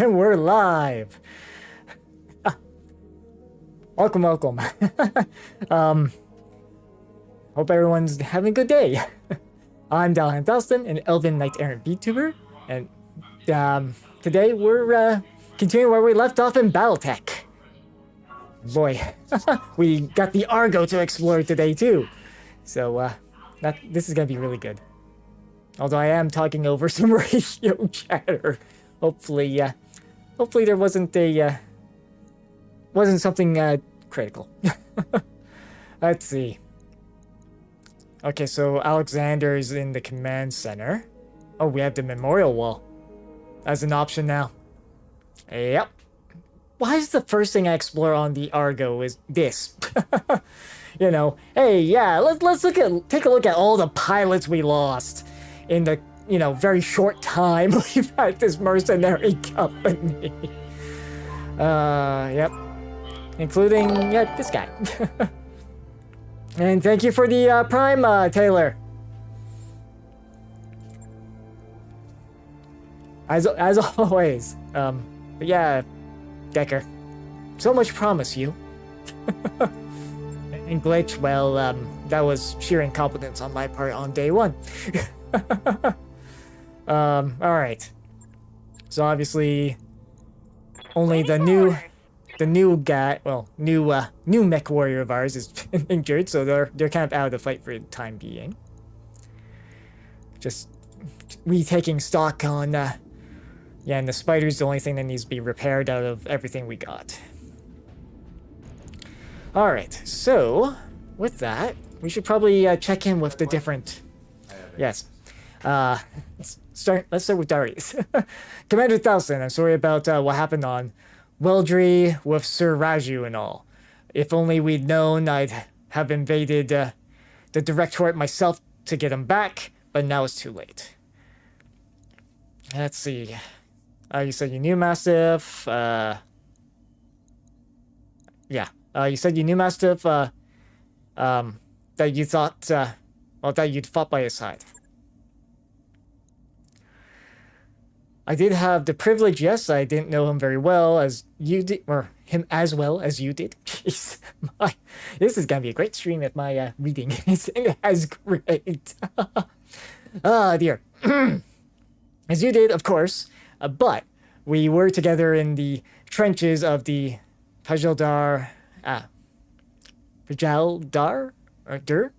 And we're live. Welcome, welcome. Hope everyone's having a good day. I'm Dalahan Thalstan, an Elven Knight Errant VTuber, and today we're continuing where we left off in BattleTech. Boy, we got the Argo to explore today too, so this is gonna be really good. Although I am talking over some radio chatter. Hopefully there wasn't something critical. Let's see. Okay, so Alexander's in the command center. Oh, we have the memorial wall as an option now. Yep. Why is the first thing I explore on the Argo is this? You know, hey, yeah, let's take a look at all the pilots we lost in the, you know, very short time we've had this mercenary company. Yep. Including, yeah, this guy. And thank you for the Prime, Taylor. As always. But yeah, Decker. So much promise, you. And Glitch, well, that was sheer incompetence on my part on day one. Alright. So obviously, only the new guy, well, new mech warrior of ours is injured, so they're kind of out of the fight for the time being. Just retaking stock on, yeah, and the spider's the only thing that needs to be repaired out of everything we got. Alright, so, with that, we should probably check in with the different... Yes. Let's start with Darius. Commander Thalstan, I'm sorry about what happened on Weldry with Sir Raju and all. If only we'd known, I'd have invaded the Directorate myself to get him back, but now it's too late. Let's see. You said you knew Mastiff. Yeah. You said you knew Mastiff, that you thought, well, that you'd fought by his side. I did have the privilege, yes, I didn't know him very well as you did, or him as well as you did. Jeez, this is gonna be a great stream if my reading isn't as great. Ah, dear. As you did, of course, but we were together in the trenches of the Pajaldar, or Dur?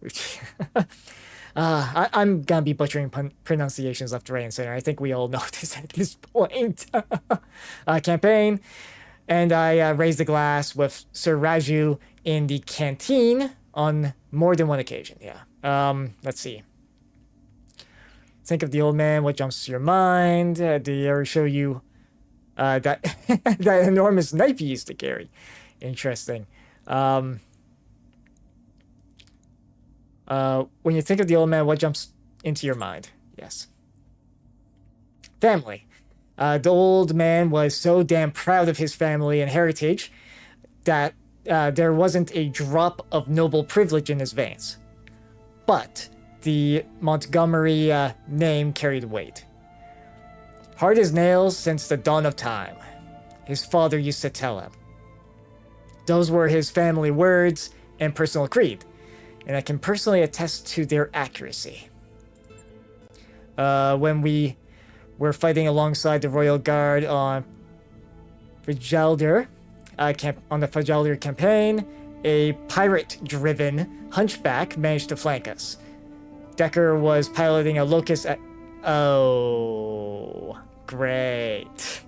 I'm gonna be butchering pronunciations left, right, and center. I think we all know this at this point. Campaign, and I raised the glass with Sir Raju in the canteen on more than one occasion. Yeah. Let's see. Think of the old man. What jumps to your mind? Did he ever show you that that enormous knife he used to carry? Interesting. When you think of the old man, what jumps into your mind? Yes. Family. The old man was so damn proud of his family and heritage that there wasn't a drop of noble privilege in his veins. But the Montgomery name carried weight. Hard as nails since the dawn of time, his father used to tell him. Those were his family words and personal creed, and I can personally attest to their accuracy. When we were fighting alongside the Royal Guard on Fajaldir, on the Fajaldir campaign, a pirate-driven hunchback managed to flank us. Decker was piloting a Locust at... Oh, great.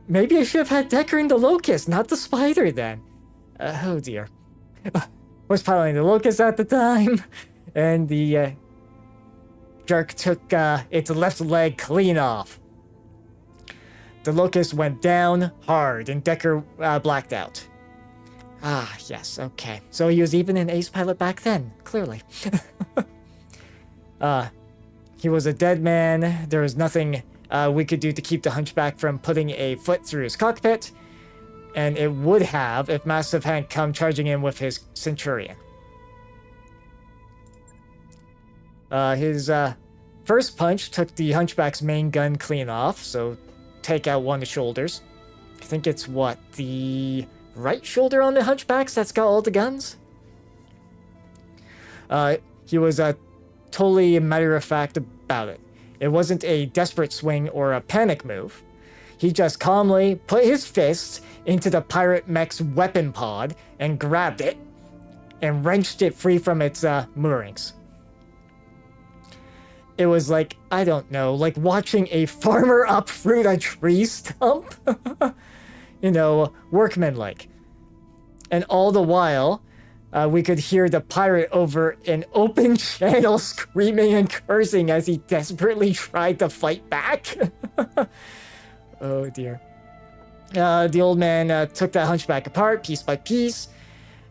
Maybe I should have had Decker in the Locust, not the Spider then. Oh dear. Was piloting the Locust at the time, and the jerk took its left leg clean off. The Locust went down hard, and Decker blacked out. Ah, yes, okay. So he was even an ace pilot back then, clearly. He was a dead man. There was nothing we could do to keep the hunchback from putting a foot through his cockpit, and it would have if Mastiff hadn't come charging in with his Centurion. His First punch took the Hunchback's main gun clean off, so take out one of the shoulders. I think it's what, the right shoulder on the Hunchback's that's got all the guns? He was totally matter-of-fact about it. It wasn't a desperate swing or a panic move. He just calmly put his fist into the pirate mech's weapon pod and grabbed it and wrenched it free from its moorings. It was like, I don't know, like watching a farmer uproot a tree stump. You know, workmanlike. And all the while, we could hear the pirate over an open channel screaming and cursing as he desperately tried to fight back. Oh dear. The old man took that Hunchback apart piece by piece.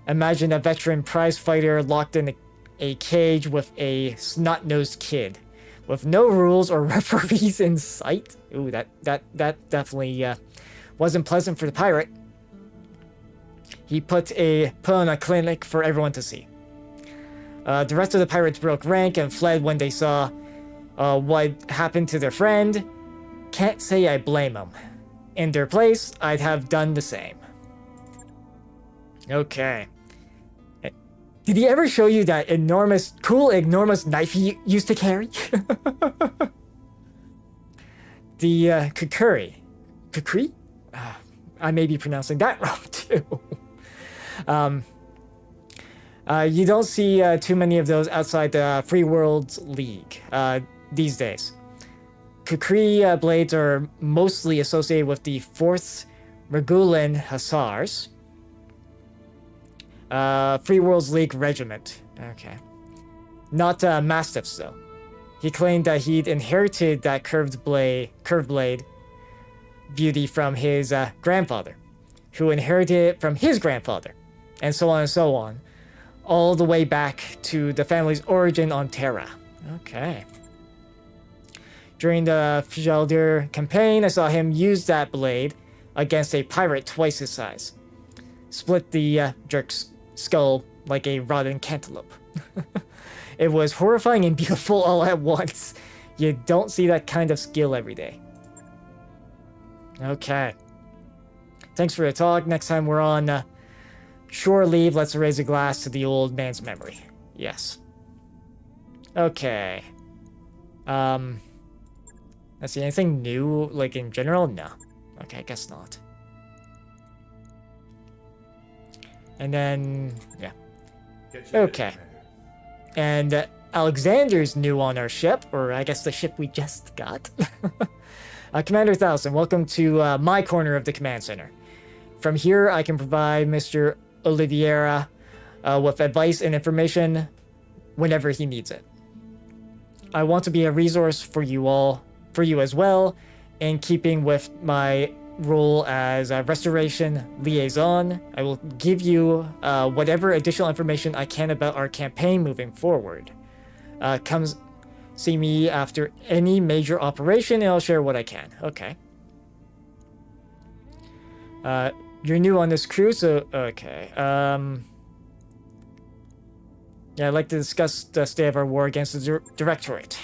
Imagine a veteran prize fighter locked in a cage with a snot-nosed kid, with no rules or referees in sight. Ooh, that definitely wasn't pleasant for the pirate. He put on a clinic for everyone to see. The rest of the pirates broke rank and fled when they saw what happened to their friend. Can't say I blame them. In their place, I'd have done the same. Okay. Did he ever show you that enormous knife he used to carry? The Kukuri. Kukri? I may be pronouncing that wrong too. You don't see too many of those outside the Free Worlds League these days. Kukri blades are mostly associated with the 4th Mergulan Hussars. Free Worlds League Regiment. Okay. Not Mastiffs, though. He claimed that he'd inherited that curved blade beauty from his grandfather, who inherited it from his grandfather, and so on, all the way back to the family's origin on Terra. Okay. During the Fjaldir campaign, I saw him use that blade against a pirate twice his size. Split the jerk's skull like a rotten cantaloupe. It was horrifying and beautiful all at once. You don't see that kind of skill every day. Okay. Thanks for the talk. Next time we're on shore leave, let's raise a glass to the old man's memory. Yes. Okay. Let's see, anything new, like, in general? No. Okay, I guess not. And then, yeah. Okay. And Alexander's new on our ship, or I guess the ship we just got. Commander Thalstan, welcome to my corner of the command center. From here, I can provide Mr. Oliveira with advice and information whenever he needs it. I want to be a resource for you as well, in keeping with my role as a restoration liaison. I will give you whatever additional information I can about our campaign moving forward. Come see me after any major operation and I'll share what I can. Okay. You're new on this crew, so okay. Yeah, I'd like to discuss the state of our war against the Directorate.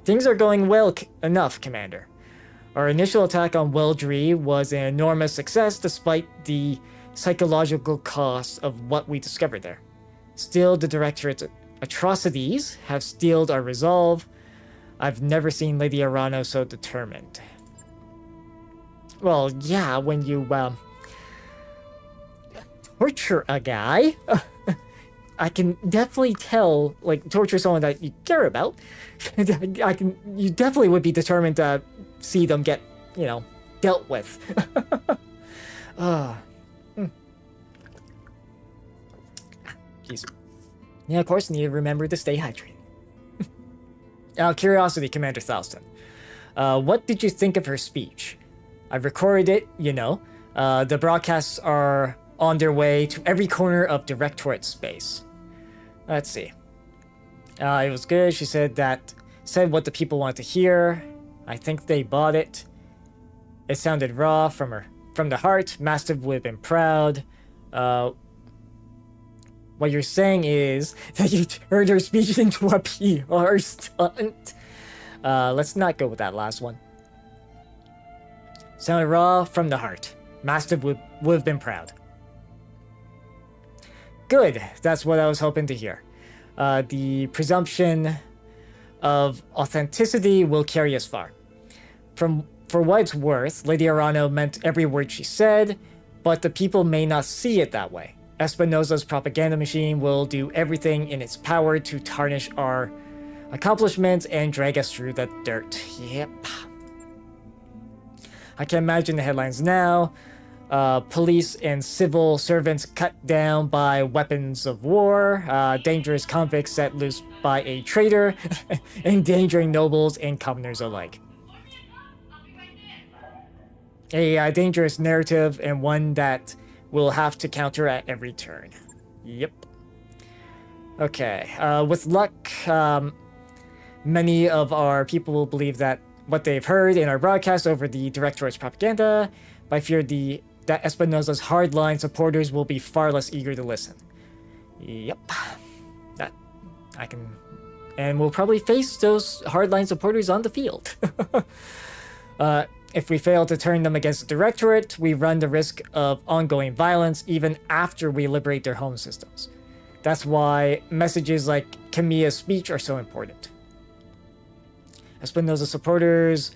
Things are going well enough, Commander. Our initial attack on Weldry was an enormous success despite the psychological cost of what we discovered there. Still, the Directorate's atrocities have steeled our resolve. I've never seen Lady Arano so determined. Well, yeah, when you, torture a guy, I can definitely tell, like, torture someone that you care about. You definitely would be determined to see them get, you know, dealt with. Jeez. Yeah, of course, need to remember to stay hydrated. Out of curiosity, Commander Thalstan. What did you think of her speech? I've recorded it, you know. The broadcasts are on their way to every corner of Directorate space. Let's see. It was good. She said what the people wanted to hear. I think they bought it. It sounded raw from the heart. Mastiff would have been proud. What you're saying is that you turned her speech into a PR stunt. Let's not go with that last one. Sounded raw from the heart. Mastiff would have been proud. Good. That's what I was hoping to hear. The presumption of authenticity will carry us far. For what it's worth, Lady Arano meant every word she said, but the people may not see it that way. Espinosa's propaganda machine will do everything in its power to tarnish our accomplishments and drag us through the dirt. Yep. I can imagine the headlines now. Police and civil servants cut down by weapons of war, dangerous convicts set loose by a traitor, endangering nobles and commoners alike. A dangerous narrative, and one that we'll have to counter at every turn. Yep. Okay, with luck, many of our people will believe that what they've heard in our broadcast over the Directorate's propaganda, but I fear that Espinosa's hardline supporters will be far less eager to listen. Yep. That I can... And we'll probably face those hardline supporters on the field. If we fail to turn them against the Directorate, we run the risk of ongoing violence even after we liberate their home systems. That's why messages like Kamiya's speech are so important. Espinosa supporters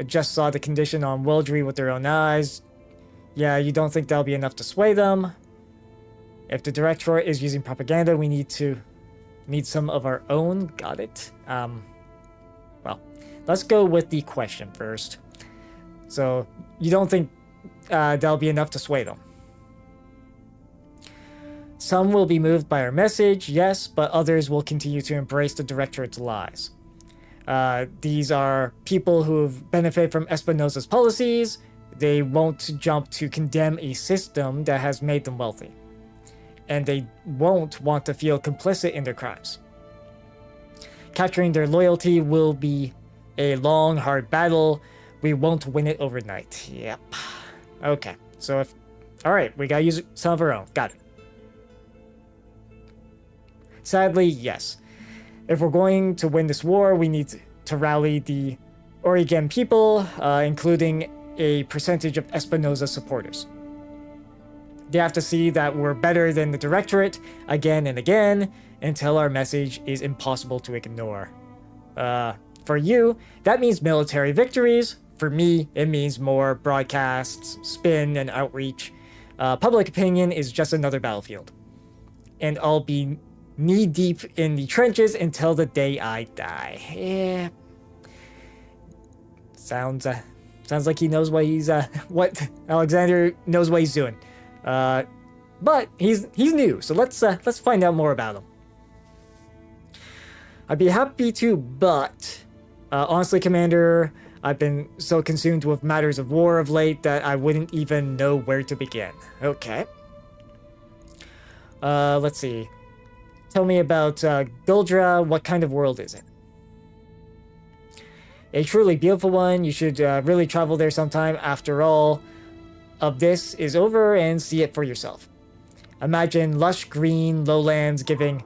just saw the condition on Wildry with their own eyes. Yeah, you don't think that'll be enough to sway them? If the Directorate is using propaganda, we need some of our own. Got it. Well, let's go with the question first. So, you don't think that'll be enough to sway them? Some will be moved by our message, yes, but others will continue to embrace the Directorate's lies. These are people who've benefited from Espinosa's policies. They won't jump to condemn a system that has made them wealthy. And they won't want to feel complicit in their crimes. Capturing their loyalty will be a long, hard battle. We won't win it overnight. Yep. Okay, so if... Alright, we gotta use some of our own. Got it. Sadly, yes. If we're going to win this war, we need to rally the Oregon people, including a percentage of Espinosa's supporters. They have to see that we're better than the Directorate again and again until our message is impossible to ignore. For you, that means military victories. For me, it means more broadcasts, spin, and outreach. Public opinion is just another battlefield. And I'll be knee-deep in the trenches until the day I die. Yeah. Sounds like he knows what he's, what Alexander knows what he's doing. But he's new, so let's find out more about him. I'd be happy to, but honestly, Commander, I've been so consumed with matters of war of late that I wouldn't even know where to begin. Okay. Let's see. Tell me about Guldra. What kind of world is it? A truly beautiful one. You should really travel there sometime. After all of this is over, and see it for yourself. Imagine lush green lowlands giving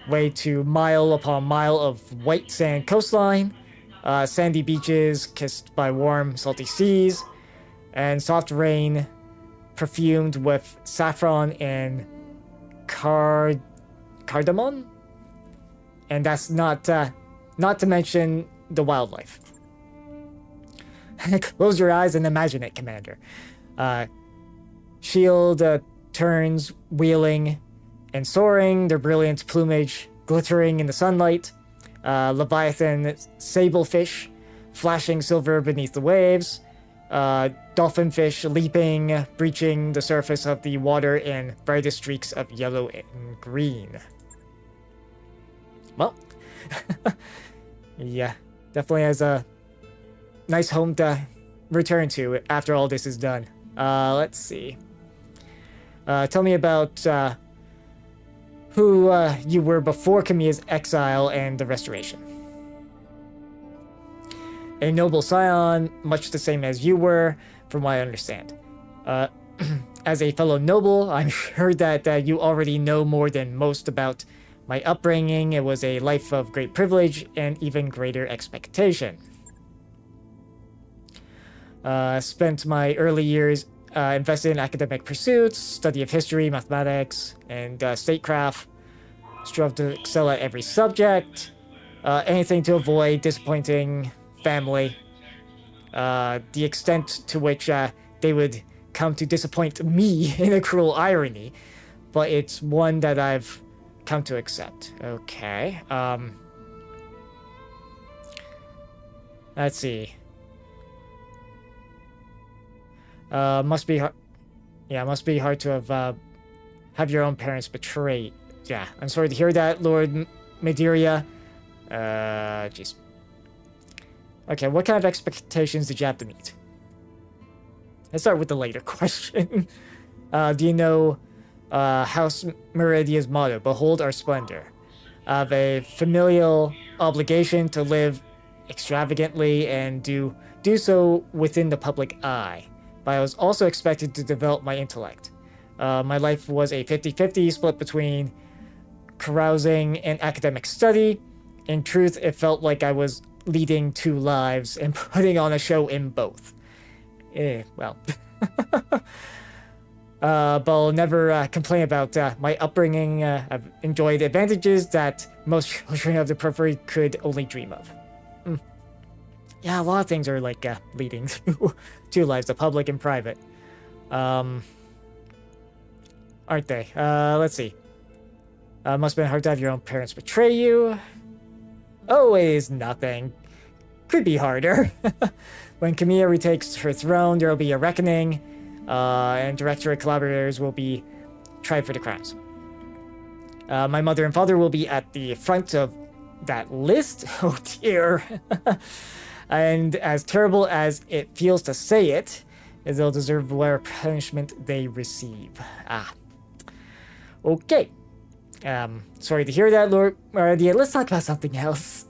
way to mile upon mile of white sand coastline, sandy beaches kissed by warm, salty seas, and soft rain perfumed with saffron and cardamom. And that's not to mention the wildlife. Close your eyes and imagine it, Commander. Shield turns wheeling and soaring, their brilliant plumage glittering in the sunlight. Leviathan sablefish flashing silver beneath the waves. Dolphinfish leaping, breaching the surface of the water in brightest streaks of yellow and green. Well, yeah, definitely has a nice home to return to after all this is done. Let's see. Tell me about who you were before Kamiya's exile and the restoration. A noble scion, much the same as you were, from what I understand. as a fellow noble, I'm sure that you already know more than most about my upbringing. It was a life of great privilege and even greater expectation. Spent my early years invested in academic pursuits, study of history, mathematics, and statecraft. Strove to excel at every subject. Anything to avoid disappointing family. The extent to which they would come to disappoint me in a cruel irony, but it's one that I've come to accept. Okay. Let's see. Must be hard. Yeah, must be hard to have your own parents betray. Yeah, I'm sorry to hear that, Lord Madeira. Jeez. Okay, what kind of expectations did you have to meet? Let's start with the later question. Do you know House Meridia's motto, Behold Our Splendor? I have a familial obligation to live extravagantly and do so within the public eye. But I was also expected to develop my intellect. My life was a 50-50 split between carousing and academic study. In truth, it felt like I was leading two lives and putting on a show in both. Well. But I'll never complain about my upbringing. I've enjoyed advantages that most children of the periphery could only dream of. Yeah, a lot of things are like leading to two lives, the public and private. Aren't they? Let's see. Must have been hard to have your own parents betray you. Always nothing. Could be harder. When Camilla retakes her throne, there will be a reckoning, and directorate collaborators will be tried for the crimes. My mother and father will be at the front of that list. Oh dear. And as terrible as it feels to say it, they'll deserve whatever punishment they receive. Okay. Sorry to hear that, Lord Meridia. Let's talk about something else.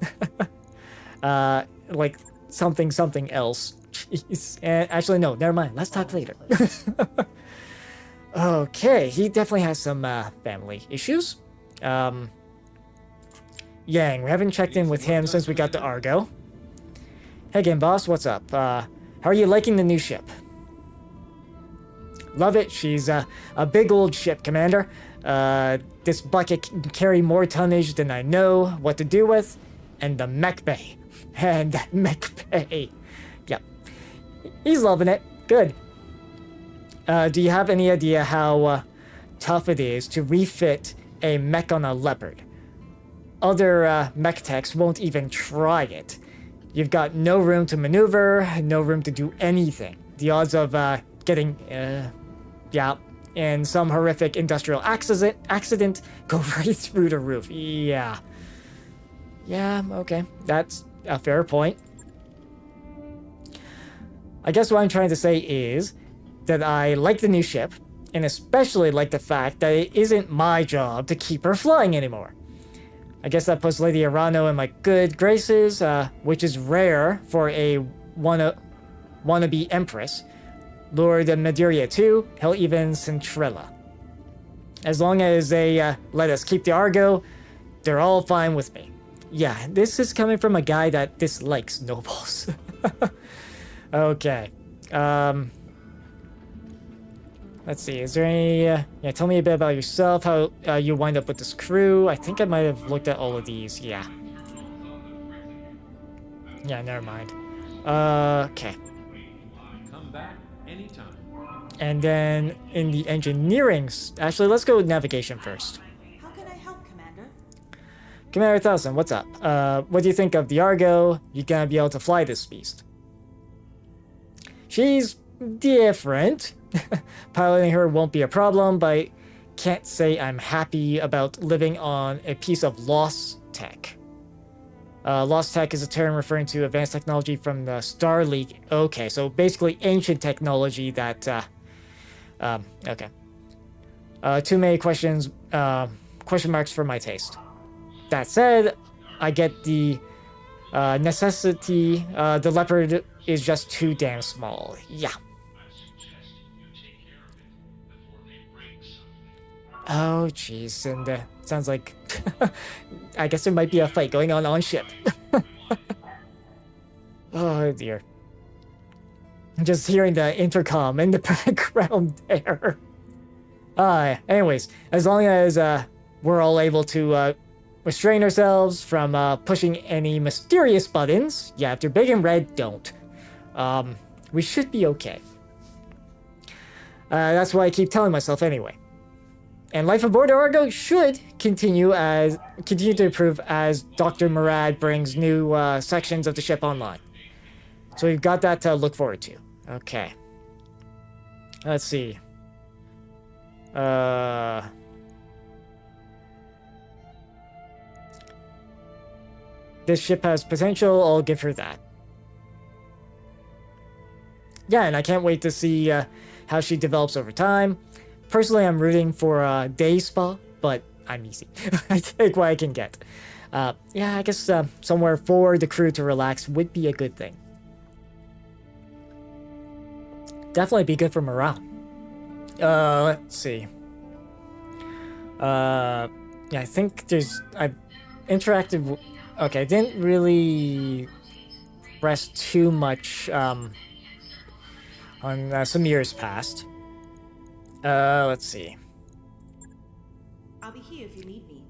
Like something else. Jeez. And actually, no, never mind. Let's talk later. Okay, he definitely has some family issues. Yang, we haven't checked in with him since we got to Argo. Hey again, boss, what's up? How are you liking the new ship? Love it. She's a big old ship, Commander. This bucket can carry more tonnage than I know what to do with. And the mech bay. And that mech bay. Yep. He's loving it. Good. Do you have any idea how tough it is to refit a mech on a Leopard? Other mech techs won't even try it. You've got no room to maneuver, no room to do anything. The odds of getting, in some horrific industrial accident go right through the roof. Yeah. Yeah, okay. That's a fair point. I guess what I'm trying to say is that I like the new ship, and especially like the fact that it isn't my job to keep her flying anymore. I guess that puts Lady Arano in my good graces, which is rare for a wannabe empress. Lord Madeira too, hell even Centrella. As long as they let us keep the Argo, they're all fine with me. Yeah, this is coming from a guy that dislikes nobles. Okay. Let's see, is there any... tell me a bit about yourself, how you wind up with this crew. I think I might have looked at all of these, yeah. Yeah, never mind. Okay. Come back anytime. And then in the engineering... Actually, let's go with navigation first. How can I help, Commander? Commander Thalstan, what's up? What do you think of the Argo? You gonna be able to fly this beast? She's different. Piloting her won't be a problem, but I can't say I'm happy about living on a piece of lost tech. Lost tech is a term referring to advanced technology from the Star League. Okay, so basically ancient technology that... okay. Too many questions, question marks for my taste. That said, I get the necessity. The Leopard is just too damn small. Yeah. Oh, jeez, and sounds like I guess there might be a fight going on ship. Oh dear. Just hearing the intercom in the background there. Anyways, as long as we're all able to restrain ourselves from pushing any mysterious buttons, yeah, if they're big and red, don't. We should be okay. That's what I keep telling myself anyway. And life aboard Argo should continue to improve as Dr. Murad brings new sections of the ship online. So we've got that to look forward to. Okay. Let's see. This ship has potential, I'll give her that. Yeah, and I can't wait to see how she develops over time. Personally, I'm rooting for a day spa, but I'm easy. I take what I can get. Yeah, I guess somewhere for the crew to relax would be a good thing. Definitely be good for morale. Let's see. Yeah, I think I've interacted. Okay, I didn't really press too much on some years past. Let's see. I'll be here if you need me.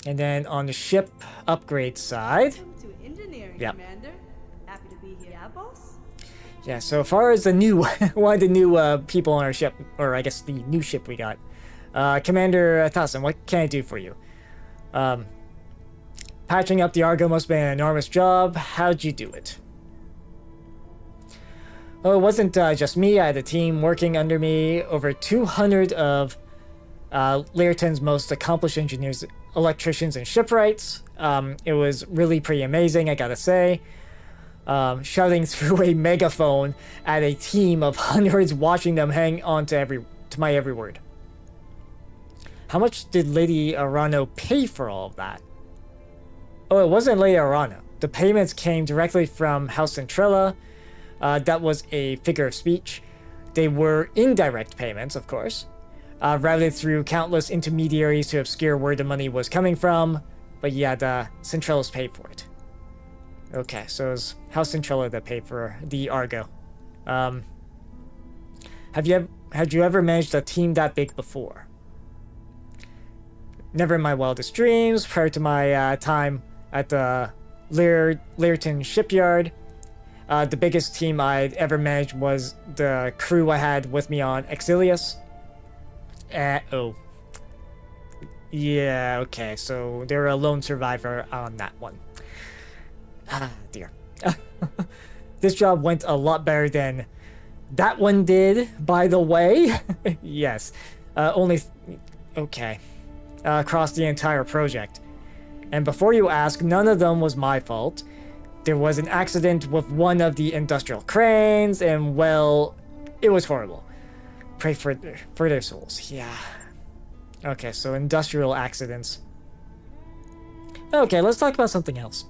And then on the ship upgrade side. Welcome to engineering, Yep. Commander. Happy to be here, yeah, boss? Yeah, so far as the new one of the new people on our ship, or I guess the new ship we got, Commander Thalstan, what can I do for you? Patching up the Argo must have been an enormous job. How'd you do it? Oh, it wasn't just me. I had a team working under me. Over 200 of Learton's most accomplished engineers, electricians, and shipwrights. It was really pretty amazing, I gotta say. Shouting through a megaphone at a team of hundreds, watching them hang on to my every word. How much did Lady Arano pay for all of that? Oh, it wasn't Lady Arano. The payments came directly from House Centrella. That was a figure of speech. They were indirect payments, of course, routed through countless intermediaries to obscure where the money was coming from. But yeah, the Centrellas paid for it. Okay, so it was House Centrella that paid for the Argo. Had you ever managed a team that big before? Never in my wildest dreams. Prior to my time at the Learton shipyard, the biggest team I'd ever managed was the crew I had with me on Exilius. Oh. Yeah, okay, so they were a lone survivor on that one. Ah, dear. This job went a lot better than that one did, by the way. Yes. Okay. Across the entire project. And before you ask, none of them was my fault. There was an accident with one of the industrial cranes, and well, it was horrible. Pray for their souls. Yeah. Okay, so industrial accidents. Okay, let's talk about something else.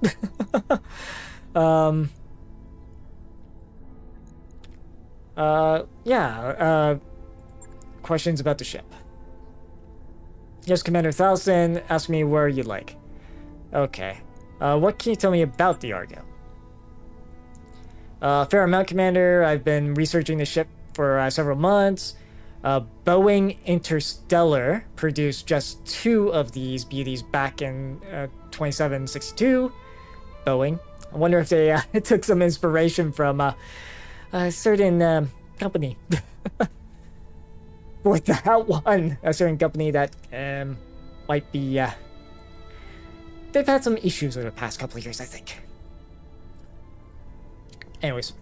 Questions about the ship. Yes, Commander Thalstan, ask me where you'd like. Okay. What can you tell me about the Argo? Fair amount, Commander. I've been researching the ship for several months. Boeing Interstellar produced just 2 of these beauties back in 2762. Boeing. I wonder if they took some inspiration from a certain company. For that one, a certain company that might be. They've had some issues over the past couple of years, I think. Anyways,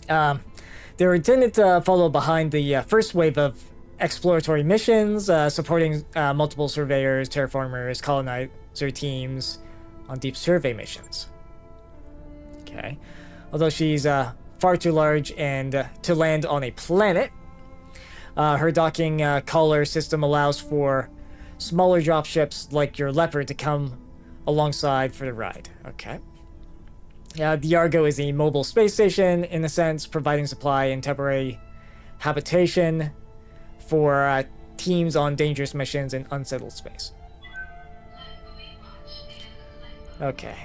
they were intended to follow behind the first wave of exploratory missions, supporting multiple surveyors, terraformers, colonizer teams on deep survey missions. Okay. Although she's far too large and to land on a planet, her docking collar system allows for smaller dropships like your Leopard to come alongside for the ride. Okay. The Argo is a mobile space station, in a sense, providing supply and temporary habitation for teams on dangerous missions in unsettled space. Okay.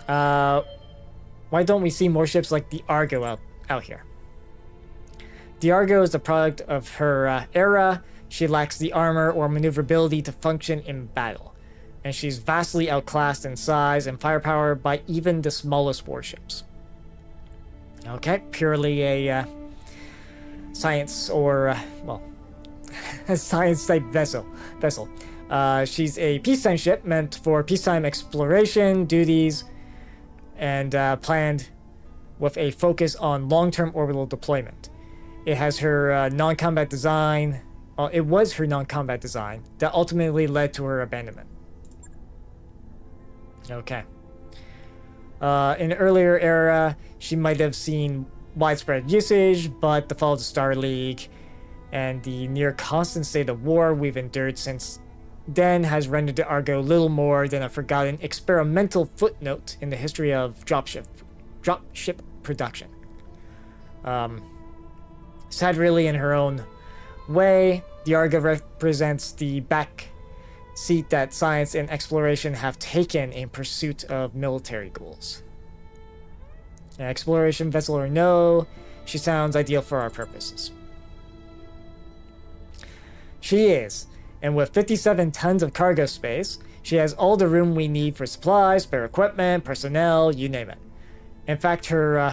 Why don't we see more ships like the Argo out here? The Argo is the product of her era. She lacks the armor or maneuverability to function in battle, and she's vastly outclassed in size and firepower by even the smallest warships. Okay, purely a science or, well, a science-type vessel. She's a peacetime ship meant for peacetime exploration duties and planned with a focus on long-term orbital deployment. It has her non-combat design. It was her non-combat design that ultimately led to her abandonment. Okay. In an earlier era, she might have seen widespread usage, but the fall of the Star League and the near constant state of war we've endured since then has rendered the Argo little more than a forgotten experimental footnote in the history of dropship production. Sad really in her own way, the Argo represents the back seat that science and exploration have taken in pursuit of military goals. An exploration vessel or no, she sounds ideal for our purposes. She is, and with 57 tons of cargo space, she has all the room we need for supplies, spare equipment, personnel, you name it. In fact, her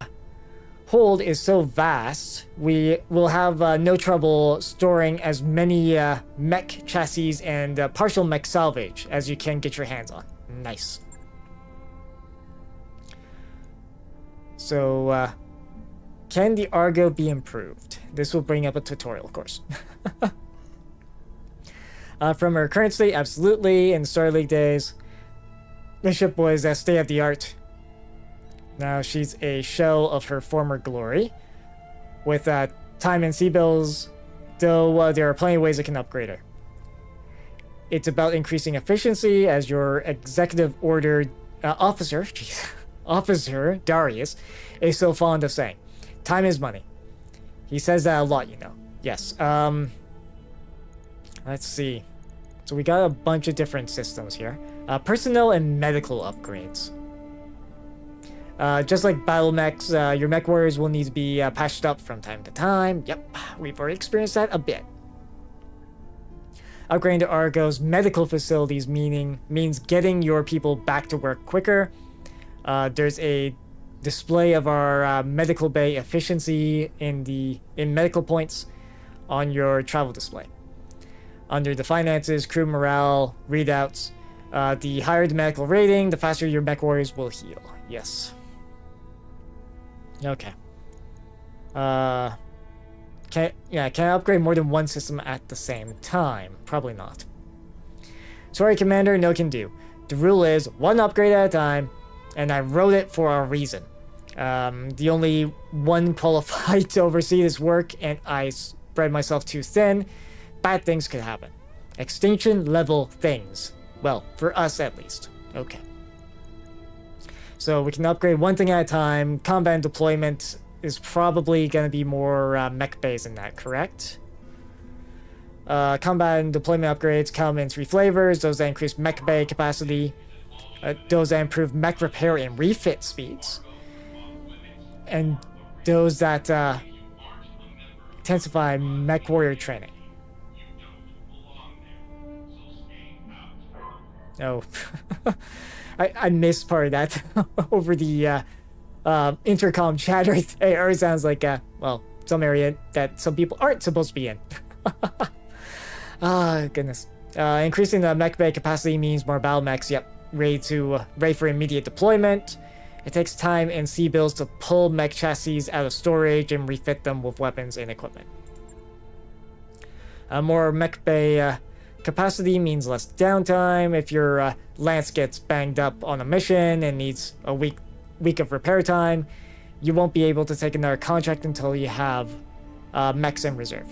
hold is so vast, we will have no trouble storing as many mech chassis and partial mech salvage as you can get your hands on. Nice. So, can the Argo be improved? This will bring up a tutorial, of course. From her current state, absolutely. In Star League days, the ship was state-of-the-art. Now she's a shell of her former glory. With time and sea bills, though there are plenty of ways that can upgrade her. It's about increasing efficiency, as your executive order officer, Officer Darius, is so fond of saying. Time is money. He says that a lot, you know. Yes. Let's see. So we got a bunch of different systems here. Personnel and medical upgrades. Just like battle mechs, your mech warriors will need to be patched up from time to time. Yep, we've already experienced that a bit. Upgrading to Argo's medical facilities means getting your people back to work quicker. There's a display of our medical bay efficiency in medical points on your travel display. Under the finances, crew morale, readouts, the higher the medical rating, the faster your mech warriors will heal. Yes. Okay. Can I upgrade more than one system at the same time? Probably not. Sorry, Commander, no can do. The rule is one upgrade at a time, and I wrote it for a reason. The only one qualified to oversee this work, and I spread myself too thin, bad things could happen. Extinction level things. Well, for us at least. Okay. So we can upgrade one thing at a time. Combat deployment is probably going to be more mech based than that, correct? Combat and deployment upgrades come in 3 flavors. Those that increase mech bay capacity. Those that improve mech repair and refit speeds. And those that intensify mech warrior training. Oh, I missed part of that over the intercom chatter. It sounds like, well, some area that some people aren't supposed to be in. Ah, goodness. Increasing the mech bay capacity means more battle mechs, yep, ready for immediate deployment. It takes time and sea bills to pull mech chassis out of storage and refit them with weapons and equipment. More mech bay capacity means less downtime. If your lance gets banged up on a mission and needs a week of repair time, you won't be able to take another contract until you have mechs in reserve.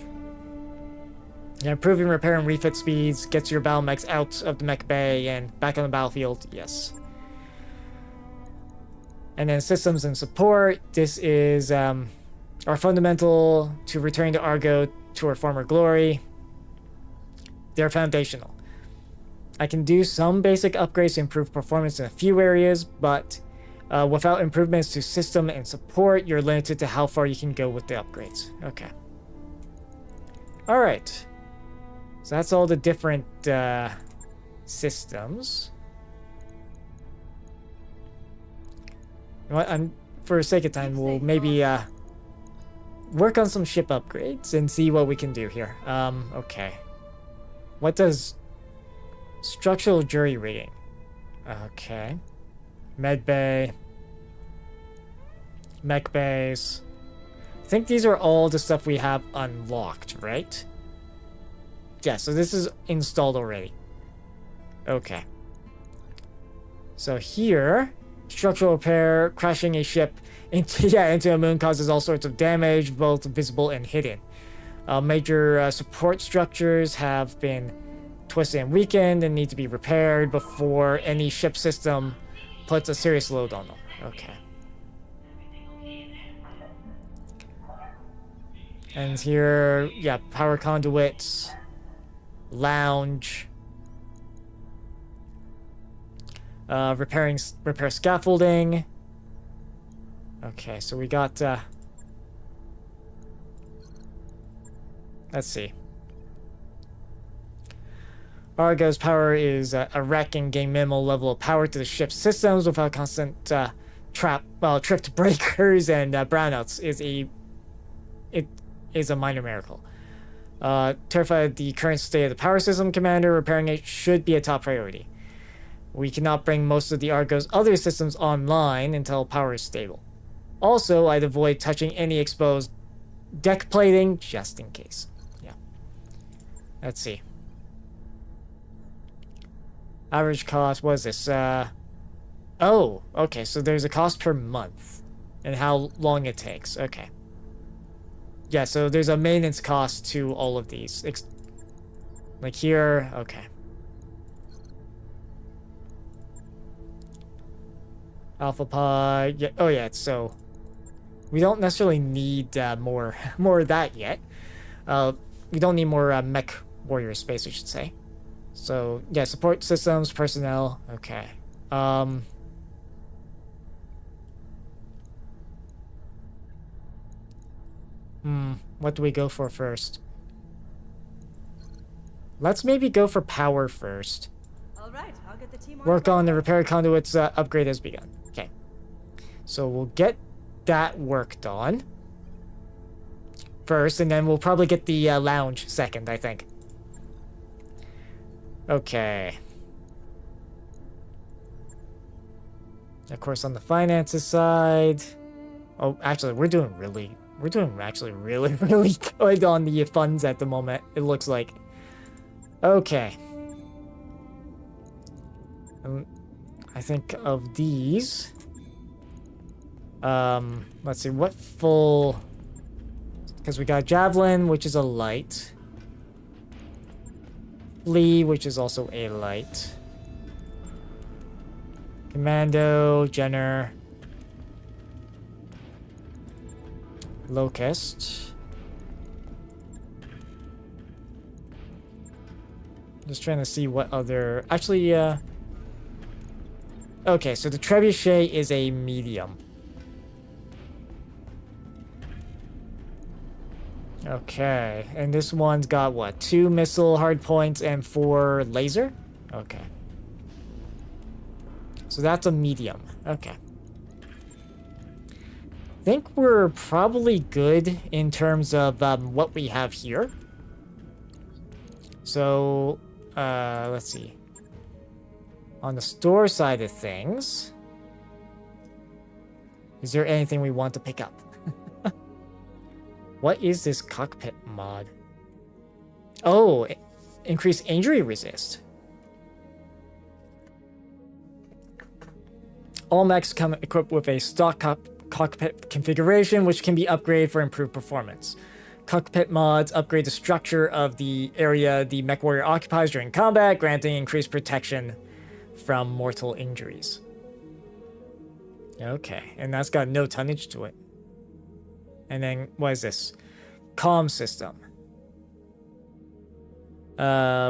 Improving repair and refit speeds gets your battle mechs out of the mech bay and back on the battlefield, yes. And then systems and support. This is our fundamental to returning to Argo to her former glory. They're foundational. I can do some basic upgrades to improve performance in a few areas, but without improvements to system and support, you're limited to how far you can go with the upgrades. Okay. Alright. So that's all the different systems. You know what? For the sake of time, we'll maybe work on some ship upgrades and see what we can do here. Okay. What does structural jury rating? Okay. Med bay. Mech bays. I think these are all the stuff we have unlocked, right? Yeah, so this is installed already. Okay. So here, structural repair, crashing a ship into a moon causes all sorts of damage, both visible and hidden. Major support structures have been twisted and weakened and need to be repaired before any ship system puts a serious load on them. Okay. And here, yeah, power conduits, lounge, repair scaffolding. Okay, so we got, let's see. Argo's power is a wreck and gain minimal level of power to the ship's systems without constant tripped breakers and brownouts is a minor miracle. Terrified the current state of the power system, Commander. Repairing it should be a top priority. We cannot bring most of the Argo's other systems online until power is stable. Also, I'd avoid touching any exposed deck plating just in case. Yeah. Let's see. Average cost, what is this? Oh, okay, so there's a cost per month and how long it takes. Okay. Yeah, so there's a maintenance cost to all of these. Like here, okay. Alpha Pod, yeah, oh yeah, so we don't necessarily need more of that yet. We don't need more mech warrior space, I should say. So yeah, support systems, personnel, okay. What do we go for first? Let's maybe go for power first. All right, I'll get the team Work on the repair conduits upgrade has begun. Okay. So we'll get that worked on first, and then we'll probably get the lounge second, I think. Okay. Of course, on the finances side... Oh, actually, we're doing actually really, really good on the funds at the moment, it looks like. Okay. I think of these. Let's see, what full... Because we got Javelin, which is a light. Lee, which is also a light. Commando, Jenner. Locust. Just trying to see what other... Actually, okay, so the Trebuchet is a medium. Okay, and this one's got what? 2 missile hardpoints and 4 laser? Okay. So that's a medium. Okay. I think we're probably good in terms of what we have here. So, let's see. On the store side of things, is there anything we want to pick up? What is this cockpit mod? Oh, increase injury resist. All mechs come equipped with a stock cockpit configuration, which can be upgraded for improved performance. Cockpit mods upgrade the structure of the area the mech warrior occupies during combat, granting increased protection from mortal injuries. Okay, and that's got no tonnage to it. And then, what is this? Comm system.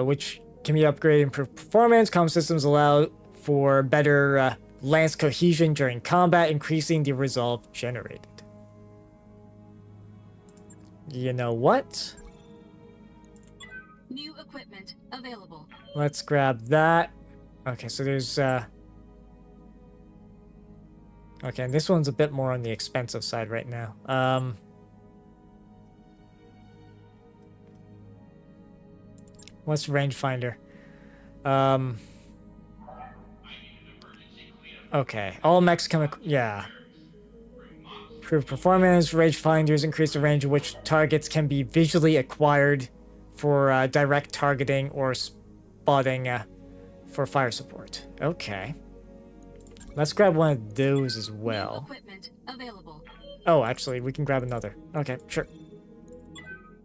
which can be upgraded and improve performance. Comm systems allow for better lance cohesion during combat, increasing the resolve generated. You know what? New equipment available. Let's grab that. Okay, so there's okay, and this one's a bit more on the expensive side right now. What's rangefinder? Okay, all mechs come. Yeah. Improve performance. Rangefinders increase the range of which targets can be visually acquired for direct targeting or spotting for fire support. Okay. Let's grab one of those as well. New equipment available. Oh, actually, we can grab another. Okay, sure.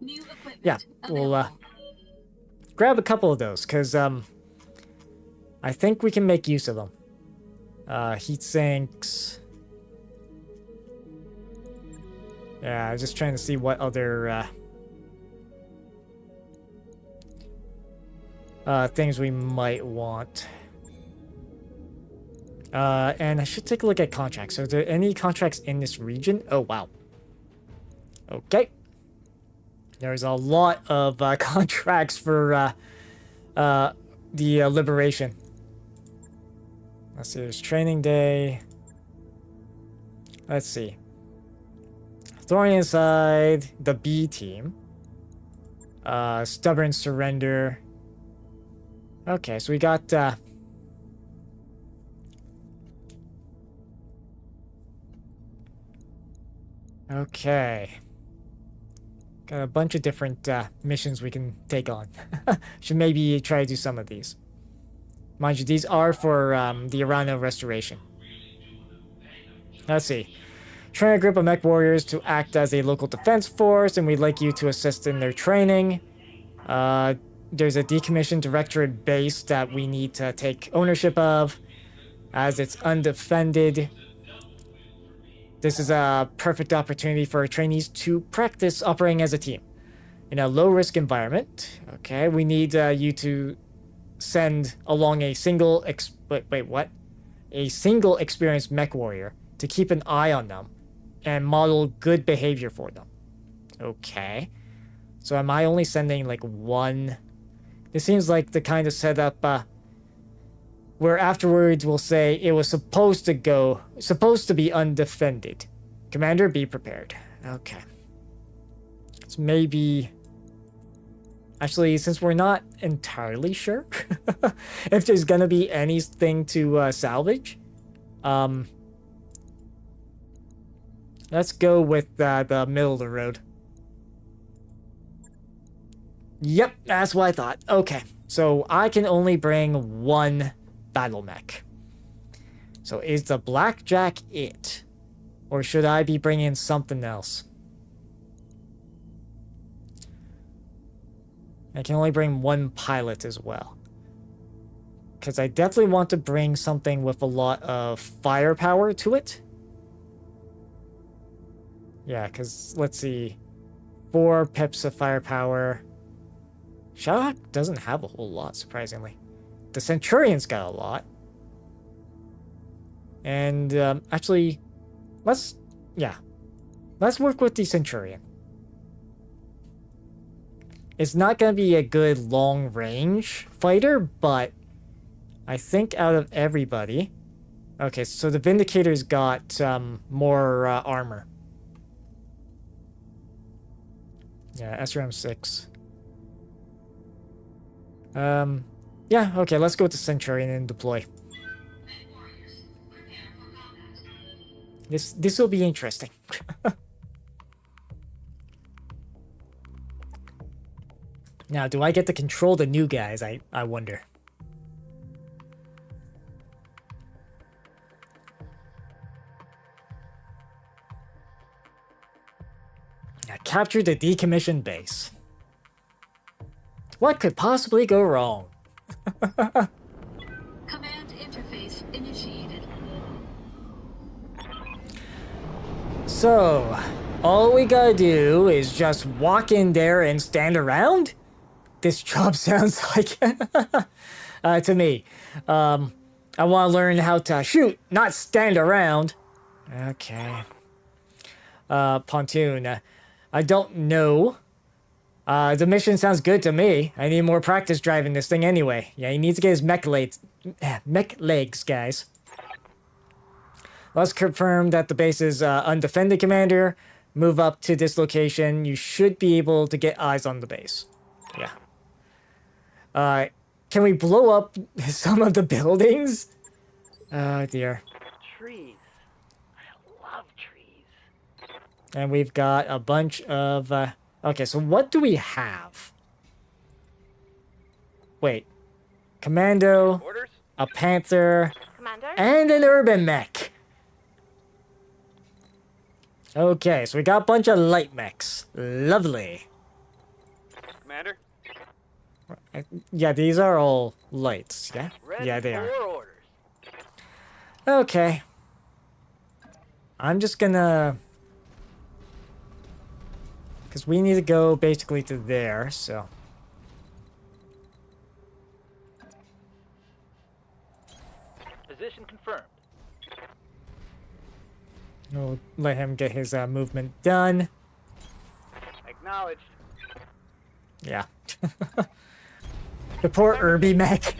New equipment Yeah, we'll available. grab a couple of those, because I think we can make use of them. Heat sinks. Yeah, I was just trying to see what other things we might want. And I should take a look at contracts. So, are there any contracts in this region? Oh, wow. Okay. There's a lot of contracts for the Liberation. Let's see, there's Training Day. Let's see. Thorian side, the B team. Stubborn Surrender. Okay, so we got... okay. Got a bunch of different missions we can take on. Should maybe try to do some of these. Mind you, these are for the Arano restoration. Let's see. Train a group of mech warriors to act as a local defense force, and we'd like you to assist in their training. There's a decommissioned directorate base that we need to take ownership of, as it's undefended. This is a perfect opportunity for our trainees to practice operating as a team in a low-risk environment. Okay, we need you to send along a single a single experienced mech warrior to keep an eye on them and model good behavior for them. Okay, so am I only sending like one? This seems like the kind of setup where afterwards we'll say it was supposed to be undefended. Commander, be prepared. Okay. So maybe... Actually, since we're not entirely sure if there's gonna be anything to salvage, let's go with the middle of the road. Yep, that's what I thought. Okay, so I can only bring one battle mech. So is the Blackjack it? Or should I be bringing something else? I can only bring one pilot as well. Because I definitely want to bring something with a lot of firepower to it. Yeah, because let's see. 4 pips of firepower. Shadowhawk doesn't have a whole lot, surprisingly. The Centurion's got a lot. And actually, let's work with the Centurion. It's not going to be a good long-range fighter, but I think out of everybody... Okay, so the Vindicator's got more armor. Yeah, SRM 6. Yeah, okay, let's go with the Centurion and deploy. This will be interesting. Now, do I get to control the new guys? I wonder. Now, capture the decommissioned base. What could possibly go wrong? Command interface initiated. So, all we gotta do is just walk in there and stand around? this job sounds like to me. I want to learn how to shoot, not stand around. Okay. Pontoon. I don't know. The mission sounds good to me. I need more practice driving this thing anyway. Yeah, he needs to get his mech legs, guys. Let's confirm that the base is undefended, Commander. Move up to this location. You should be able to get eyes on the base. Yeah. Can we blow up some of the buildings? Oh, dear. Trees. I love trees. And we've got a bunch of... okay, so what do we have? Wait. Commando, Orders? a Panther, Commander? and an Urban Mech. Okay, so we got a bunch of light mechs. Lovely. Commander? Yeah, these are all lights, yeah? Ready Yeah, they are. for orders. Okay. I'm just gonna... because we need to go basically to there, so... Position confirmed. we'll let him get his movement done. Acknowledged. Yeah. The poor Irby mech.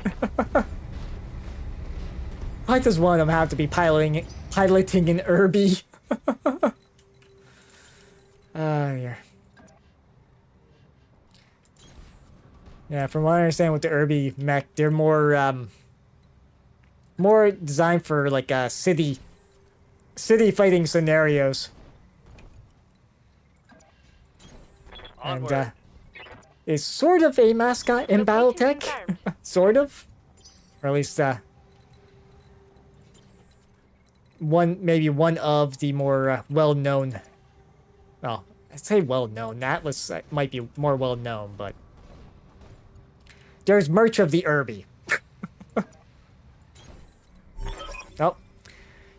Why does one of them have to be piloting an Irby? Yeah. Yeah, from what I understand with the Irby mech, they're more more designed for like city fighting scenarios. Onward. And is sort of a mascot in Location BattleTech. confirmed. Sort of. Or at least maybe one of the more well-known. Well, I say well-known. That was might be more well-known, but there's merch of the Irby. Oh,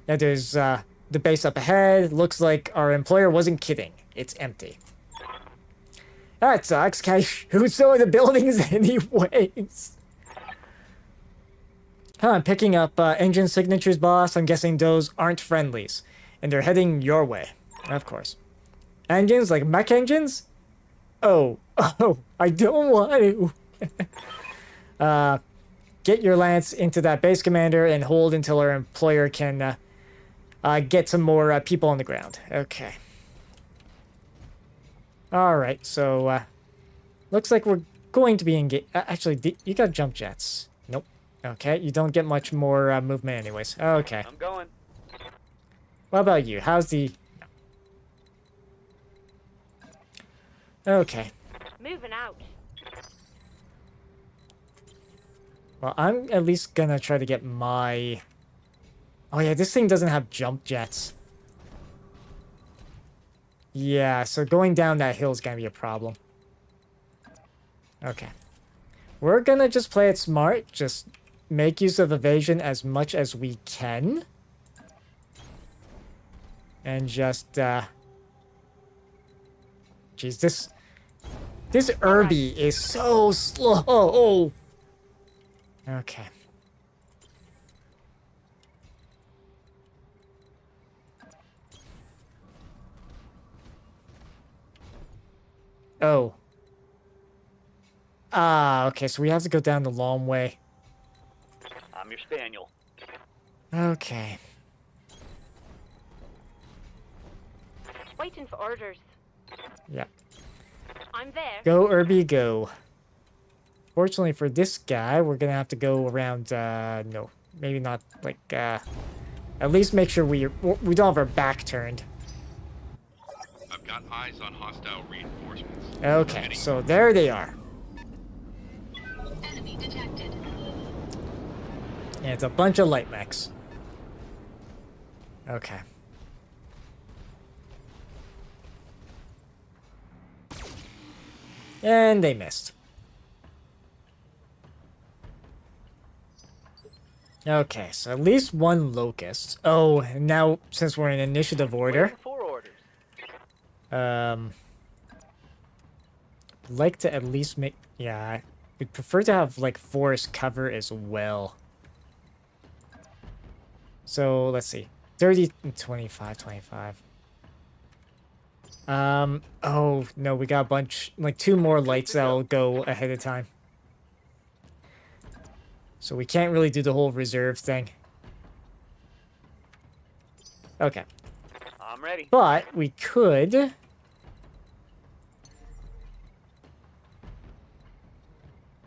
yeah. There's the base up ahead. Looks like our employer wasn't kidding. It's empty. That sucks. Can I shoot some of the buildings anyways? Huh, I'm picking up engine signatures, boss. I'm guessing those aren't friendlies. And they're heading your way. Of course. Engines? Like mech engines? Oh. Oh, I don't want to. Get your lance into that base, Commander, and hold until our employer can get some more people on the ground. Okay. Alright, so, looks like we're going to be engaged. Actually, you got jump jets. Nope. Okay, you don't get much more movement anyways. Okay. I'm going. What about you? How's the... Okay. Moving out. Well, I'm at least gonna try to get my... Oh yeah, this thing doesn't have jump jets. Yeah, so going down that hill is gonna be a problem. Okay. We're gonna just play it smart. Just make use of evasion as much as we can. And just, Jeez, this Irby is so slow. Okay. Oh. Ah, okay, so we have to go down the long way. I'm your spaniel. Okay. Waiting for orders. Yeah. I'm there. Go, Irby, go. Fortunately for this guy, we're gonna have to go around, no. Maybe not, like, at least make sure we don't have our back turned. I've got eyes on hostile reinforcements. Okay, so there they are. Enemy detected. And it's a bunch of light mechs. Okay. And they missed. Okay, so at least one locust. Oh, and now since we're in initiative order, Waiting for orders. like to at least make... Yeah, we'd prefer to have, like, forest cover as well. So, let's see. 30 and 25, 25. Oh, no, we got a bunch... Like, 2 more lights that'll go ahead of time. So we can't really do the whole reserve thing. Okay. I'm ready. But we could...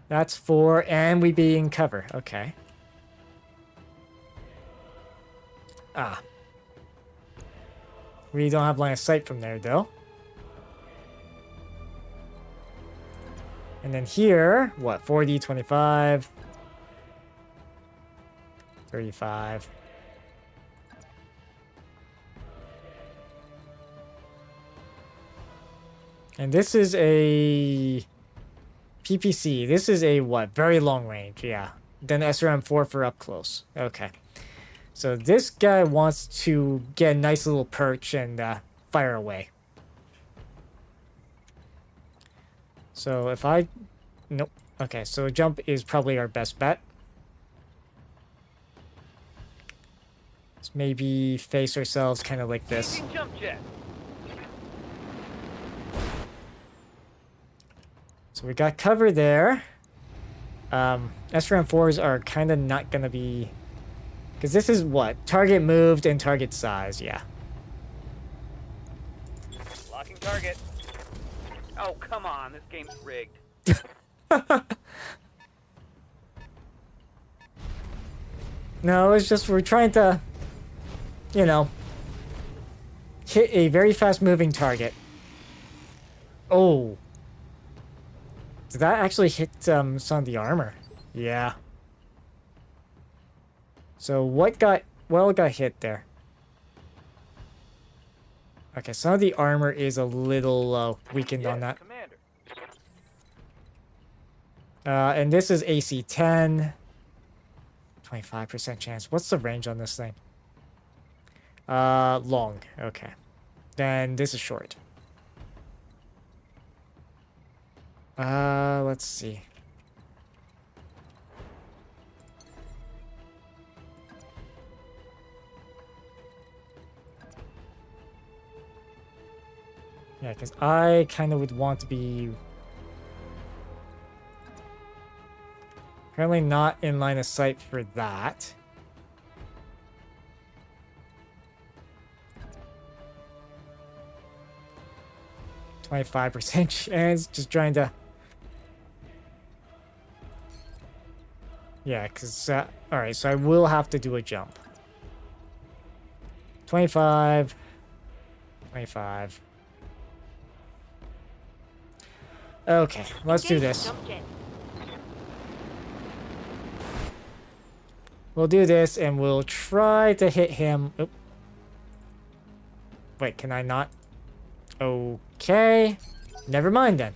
That's 4, and we be in cover. Okay. Ah. We don't have line of sight from there, though. And then here, what, 40, 25, 35. And this is a PPC. This is a what? Very long range, yeah. Then SRM-4 for up close. Okay. So this guy wants to get a nice little perch and fire away. So if I... Nope. Okay, so jump is probably our best bet. Let's maybe face ourselves kind of like this. Changing jump jet. So we got cover there. SRM-4s are kind of not going to be... Because this is what? Target moved and target size, yeah. Locking target. Oh, come on. This game's rigged. No, it's just we're trying to, you know, hit a very fast-moving target. Oh. Did that actually hit some of the armor? Yeah. So what got hit there? Okay, some of the armor is a little weakened on that. Commander. And this is AC 10. 25% chance. What's the range on this thing? Long. Okay. Then this is short. Let's see. Yeah, because I kind of would want to be... Apparently not in line of sight for that. %25 chance, just trying to... Yeah, because... Alright, so I will have to do a jump. 25... 25... Okay, let's do this. Jump jet. We'll do this, and we'll try to hit him. Oop. Wait, can I not? Okay. Never mind, then.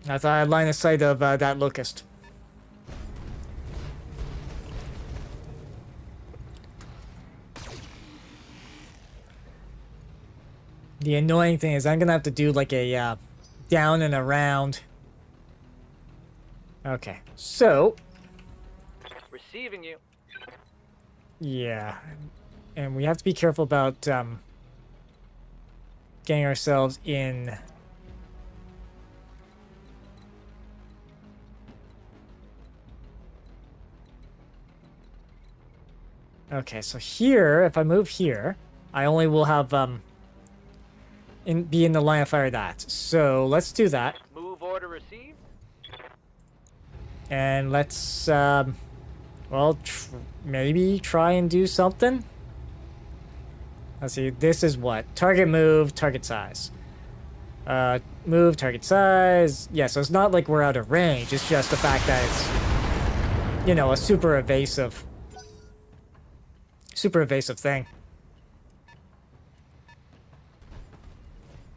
I thought I had line of sight of that locust. The annoying thing is I'm gonna have to do like a down and around. Okay, so Receiving you. yeah, and we have to be careful about getting ourselves in. Okay, so here, if I move here, I only will have be in the line of fire of that. So let's do that, Move order received. and let's well, maybe try and do something. Let's see. This is what? Target move, target size. Move, target size. Yeah, so it's not like we're out of range. It's just the fact that it's, you know, a super evasive thing.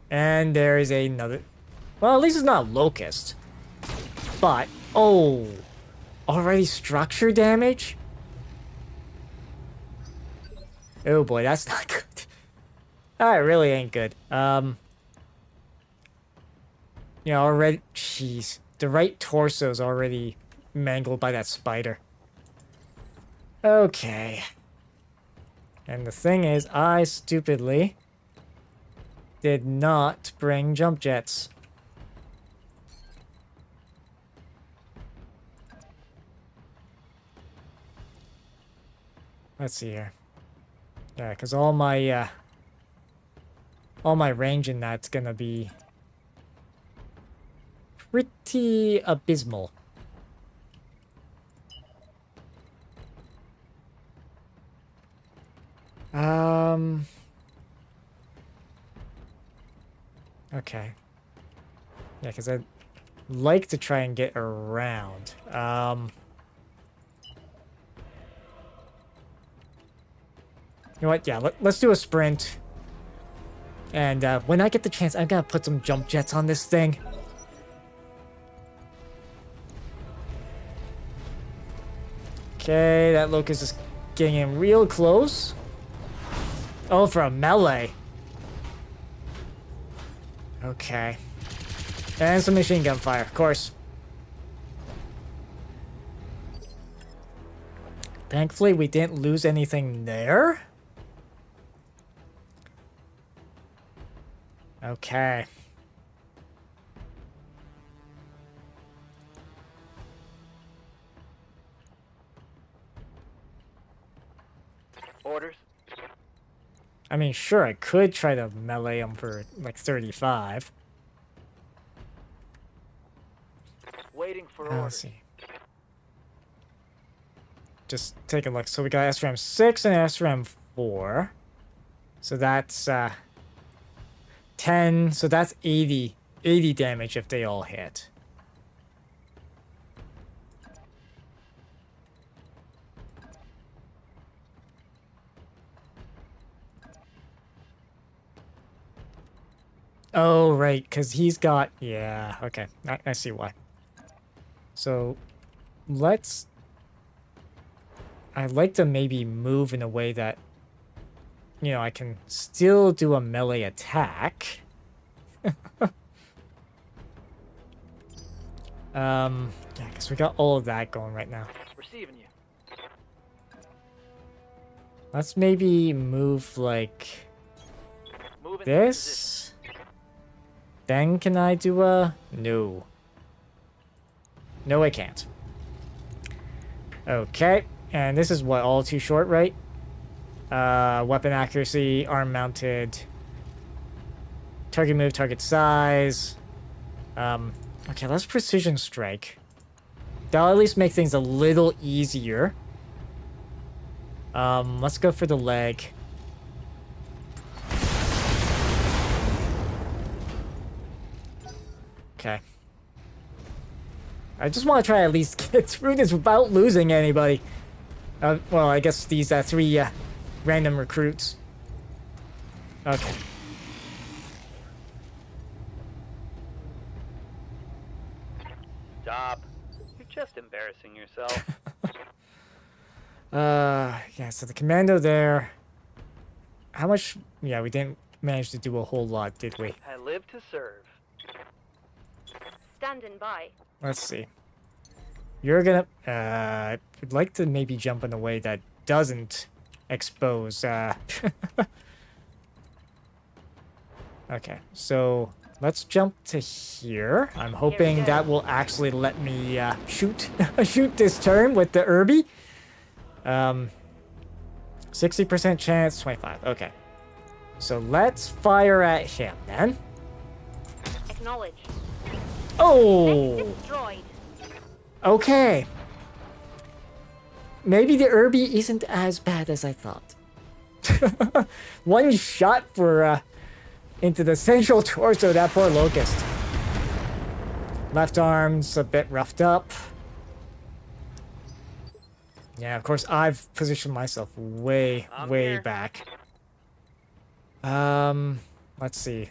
And there is another... Well, at least it's not locust. But, oh... Already structure damage? Oh boy, that's not good. That really ain't good. you know, already... Jeez. The right torso is already mangled by that spider. Okay. And the thing is, I stupidly did not bring jump jets. Let's see here. Yeah, because all my range in that's gonna be pretty abysmal. Okay. Yeah, because I'd like to try and get around. You know what? Yeah, let's do a sprint. And when I get the chance, I'm gonna put some jump jets on this thing. Okay, that locust is getting in real close. Oh, for a melee. Okay. And some machine gun fire, of course. Thankfully, we didn't lose anything there. Okay. Orders. I mean, sure, I could try to melee him for like 35. Waiting for Let's orders. see. Just take a look. So we got SRAM 6 and SRAM 4. So that's 10. So that's 80 damage if they all hit. Oh, right, because he's got... Yeah, okay. I see why. So, let's... I'd like to maybe move in a way that, you know, I can still do a melee attack. Yeah, because we got all of that going right now. Receiving you. Let's maybe move like Moving. this. Then can I do a... No. No, I can't. Okay. And this is what, all too short, right? Weapon accuracy, arm mounted. Target move, target size. Okay, let's precision strike. That'll at least make things a little easier. Let's go for the leg. Okay. I just want to try at least get through this without losing anybody. Well, I guess these 3 random recruits. Okay. Stop. You're just embarrassing yourself. Yeah, so the commando there. How much? Yeah, we didn't manage to do a whole lot, did we? I live to serve. Standing by. Let's see. You're gonna... I'd like to maybe jump in a way that doesn't expose... Okay, so let's jump to here. I'm hoping that will actually let me shoot shoot this turn with the Irby. 60% chance, 25. Okay. So let's fire at him then. Acknowledged. Oh! Destroyed. Okay. Maybe the Irby isn't as bad as I thought. One shot for into the central torso, that poor locust. Left arm's a bit roughed up. Yeah, of course I've positioned myself way here. back. Let's see.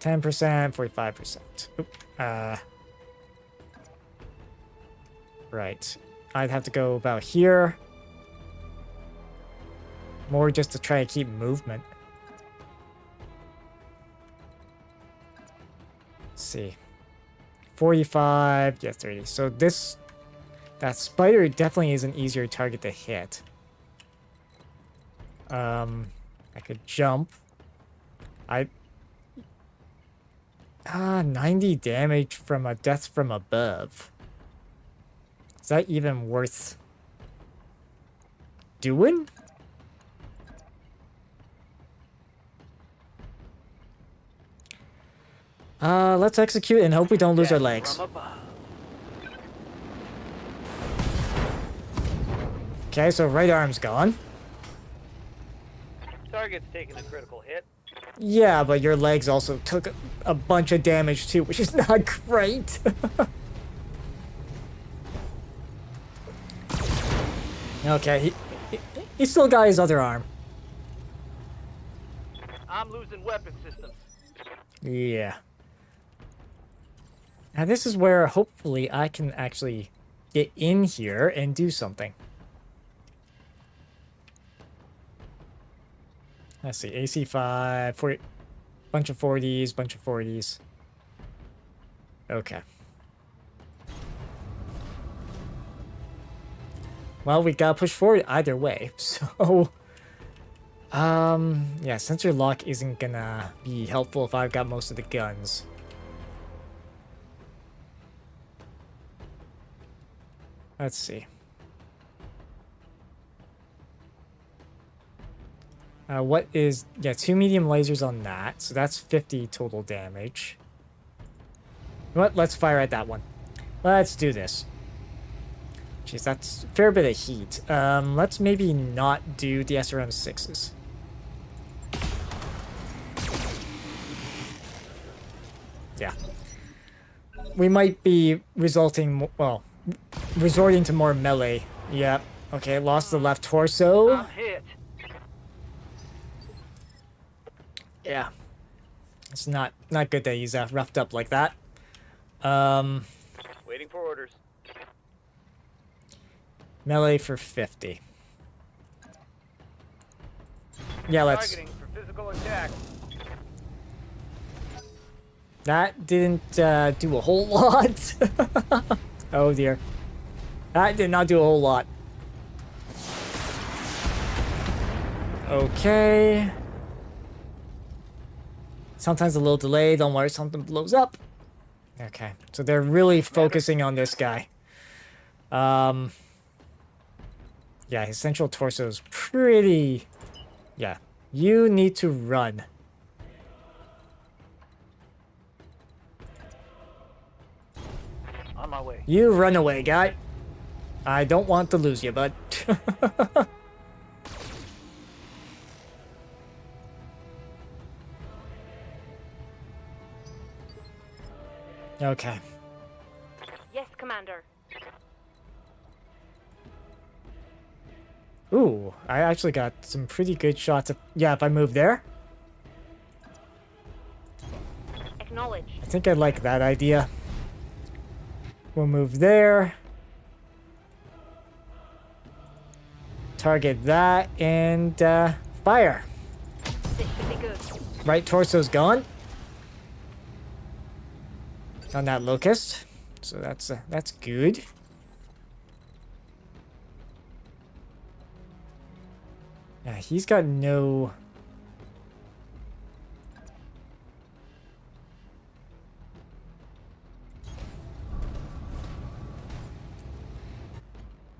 10%, 45%. Oop, right. I'd have to go about here. More just to try to keep movement. see. 45, yeah, 30. So that spider definitely is an easier target to hit. I could jump. 90 damage from a death from above. Is that even worth doing? Let's execute and hope we don't lose our legs. From above. Okay, so right arm's gone. Target's taking a critical hit. Yeah, but your legs also took a bunch of damage too, which is not great. Okay, he still got his other arm. I'm losing weapon systems. Yeah. Now this is where hopefully I can actually get in here and do something. Let's see, AC5, 40, bunch of 40s, bunch of 40s. Okay. Well, we gotta push forward either way, so... yeah, sensor lock isn't gonna be helpful if I've got most of the guns. Let's see. What is... Yeah, 2 medium lasers on that, so that's 50 total damage. You know what? Let's fire at that one. Let's do this. Jeez, that's a fair bit of heat. Let's maybe not do the SRM-6s. Yeah. We might be resorting to more melee. Yep. Okay, lost the left torso. I'm hit. Yeah. It's not good that he's roughed up like that. Waiting for orders. Melee for 50. Yeah, let's... Targeting for physical attack. That didn't do a whole lot. Oh dear. That did not do a whole lot. Okay. Sometimes a little delay, don't worry, something blows up. Okay, so they're really focusing on this guy. Yeah, his central torso is pretty... Yeah, you need to run. On my way. You run away, guy. I don't want to lose you, bud. Okay. Yes, Commander. Ooh, I actually got some pretty good shots of... Yeah, if I move there. Acknowledged. I think I like that idea. We'll move there. Target that and fire. This should be good. Right torso's gone. On that locust. So that's good. Yeah, he's got no...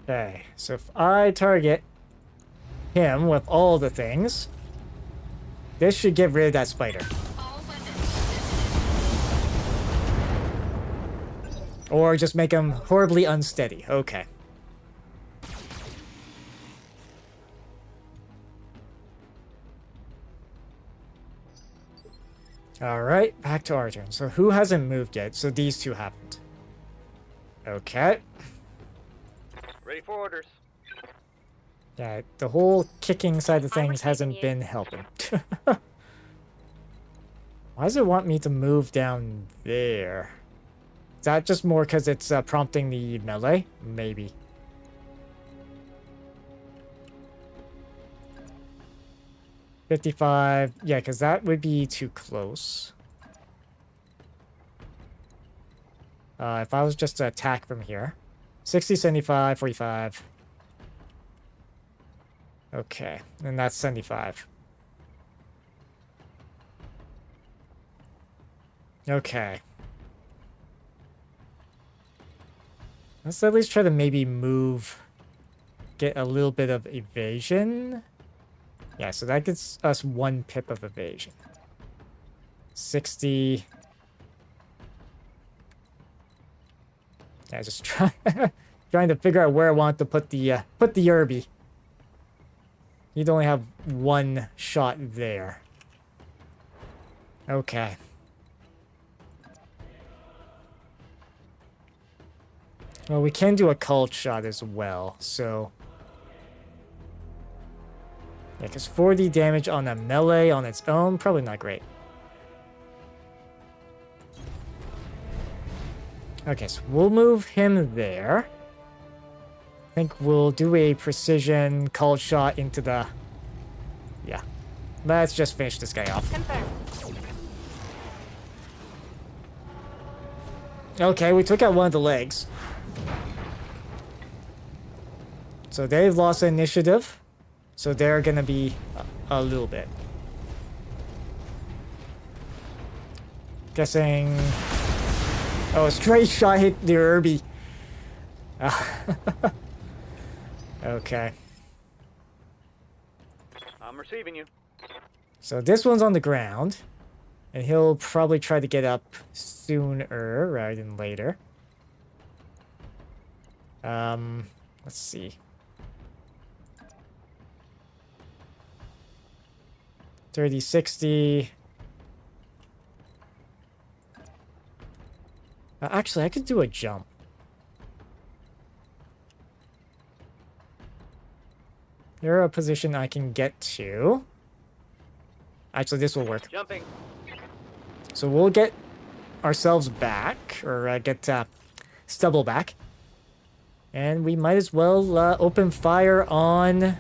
Okay, so if I target him with all the things, this should get rid of that spider. All weapons. Or just make him horribly unsteady. Okay. Alright, back to our turn. So who hasn't moved yet? So these two haven't. Okay. Ready for orders. Yeah, the whole kicking side of I'm things receiving hasn't you. been helping. Why does it want me to move down there? Is that just more because it's prompting the melee? Maybe. $55. Yeah, because that would be too close. If I was just to attack from here. 60, 75, 45. Okay, and that's 75. Okay. Let's at least try to maybe move, get a little bit of evasion. Yeah, so that gets us 1 pip of evasion. 60. Yeah, just trying to figure out where I want to put the Irby. You'd only have 1 shot there. Okay. Well, we can do a cult shot as well, so... Yeah, because 40 damage on a melee on its own, probably not great. Okay, so we'll move him there. I think we'll do a precision cult shot into the... Yeah. Let's just finish this guy off. Confirmed. Okay, we took out one of the legs. So they've lost initiative. So they're gonna be a little bit. Guessing... Oh, a straight shot hit the Irby. Okay. I'm receiving you. So this one's on the ground. And he'll probably try to get up sooner rather than later. Let's see. 30, 60. Actually, I could do a jump. You're a position I can get to. Actually, this will work. Jumping. So we'll get ourselves back, or get stubble back. And we might as well open fire on...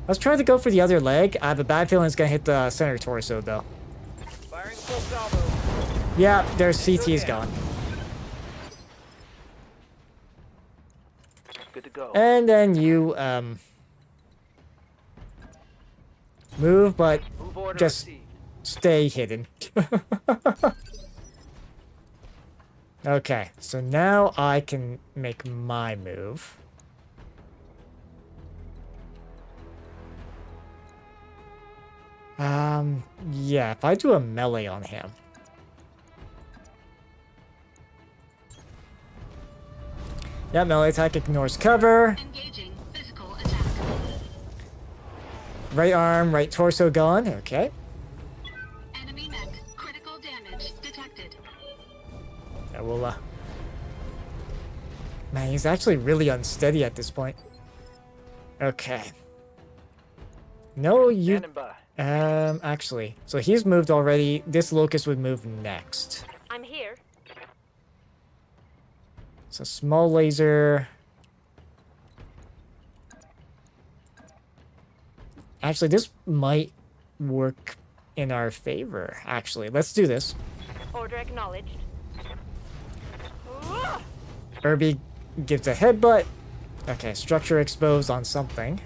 Let's try to go for the other leg. I have a bad feeling it's going to hit the center torso, though. Firing full salvo. Yeah, their CT's gone. Good to go. And then you, move, but Move order just received. stay hidden. Okay, so now I can make my move. Yeah, if I do a melee on him. Yeah, melee attack ignores cover. Engaging physical attack. Right arm, right torso gone. Okay. Enemy mech. Critical damage detected. Yeah, we'll, Man, he's actually really unsteady at this point. Okay. No, you... Standing by. Actually. So he's moved already. This locust would move next. I'm here. So small laser... Actually, this might work in our favor, actually. Let's do this. Order acknowledged. Irby gives a headbutt. Okay, structure exposed on something.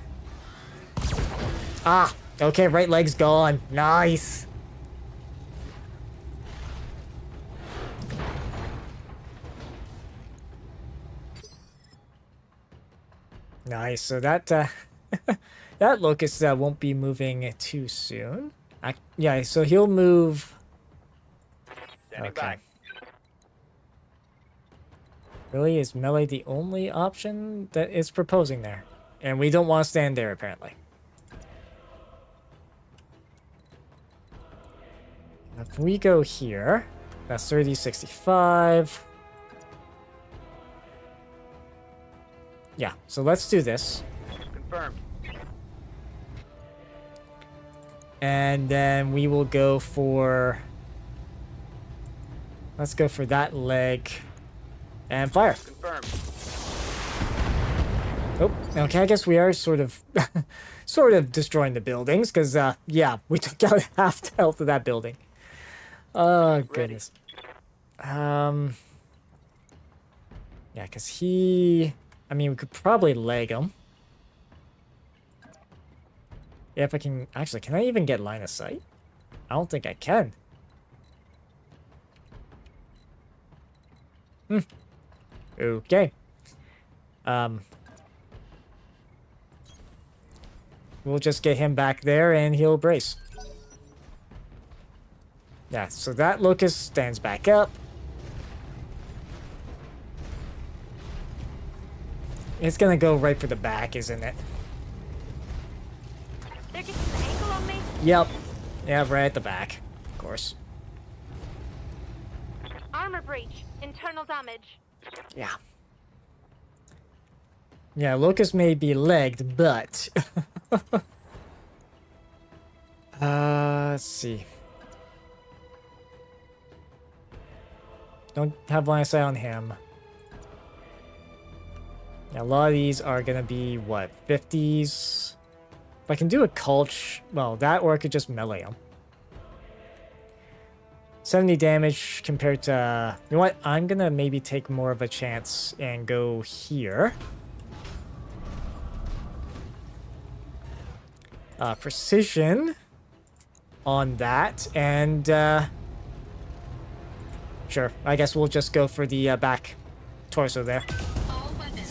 Ah! Okay, right leg's gone. Nice! Nice, so that, that locust won't be moving too soon. Yeah, so he'll move... Standing Okay. by. Really, is melee the only option that is proposing there? And we don't want to stand there, apparently. If we go here, that's 30, 65. Yeah, so let's do this. Confirmed. And then we will go for... Let's go for that leg. And fire. Confirmed. Oh, okay, I guess we are sort of... sort of destroying the buildings, because, yeah, we took out half the health of that building. Oh, goodness. Yeah, because he... I mean, we could probably leg him. If I can... Actually, can I even get line of sight? I don't think I can. Okay. We'll just get him back there and he'll brace. Yeah, so that locust stands back up. It's gonna go right for the back, isn't it? They're getting an angle on me. Yep. Yeah, right at the back. Of course. Armor breach. Internal damage. Yeah. Yeah, locust may be legged, but... let's see. Don't have line of sight on him. Yeah, a lot of these are gonna be, what, 50s? If I can do a Culch, well, that or I could just melee him. 70 damage compared to... You know what? I'm gonna maybe take more of a chance and go here. Precision on that, and sure, I guess we'll just go for the back torso there. All weapons.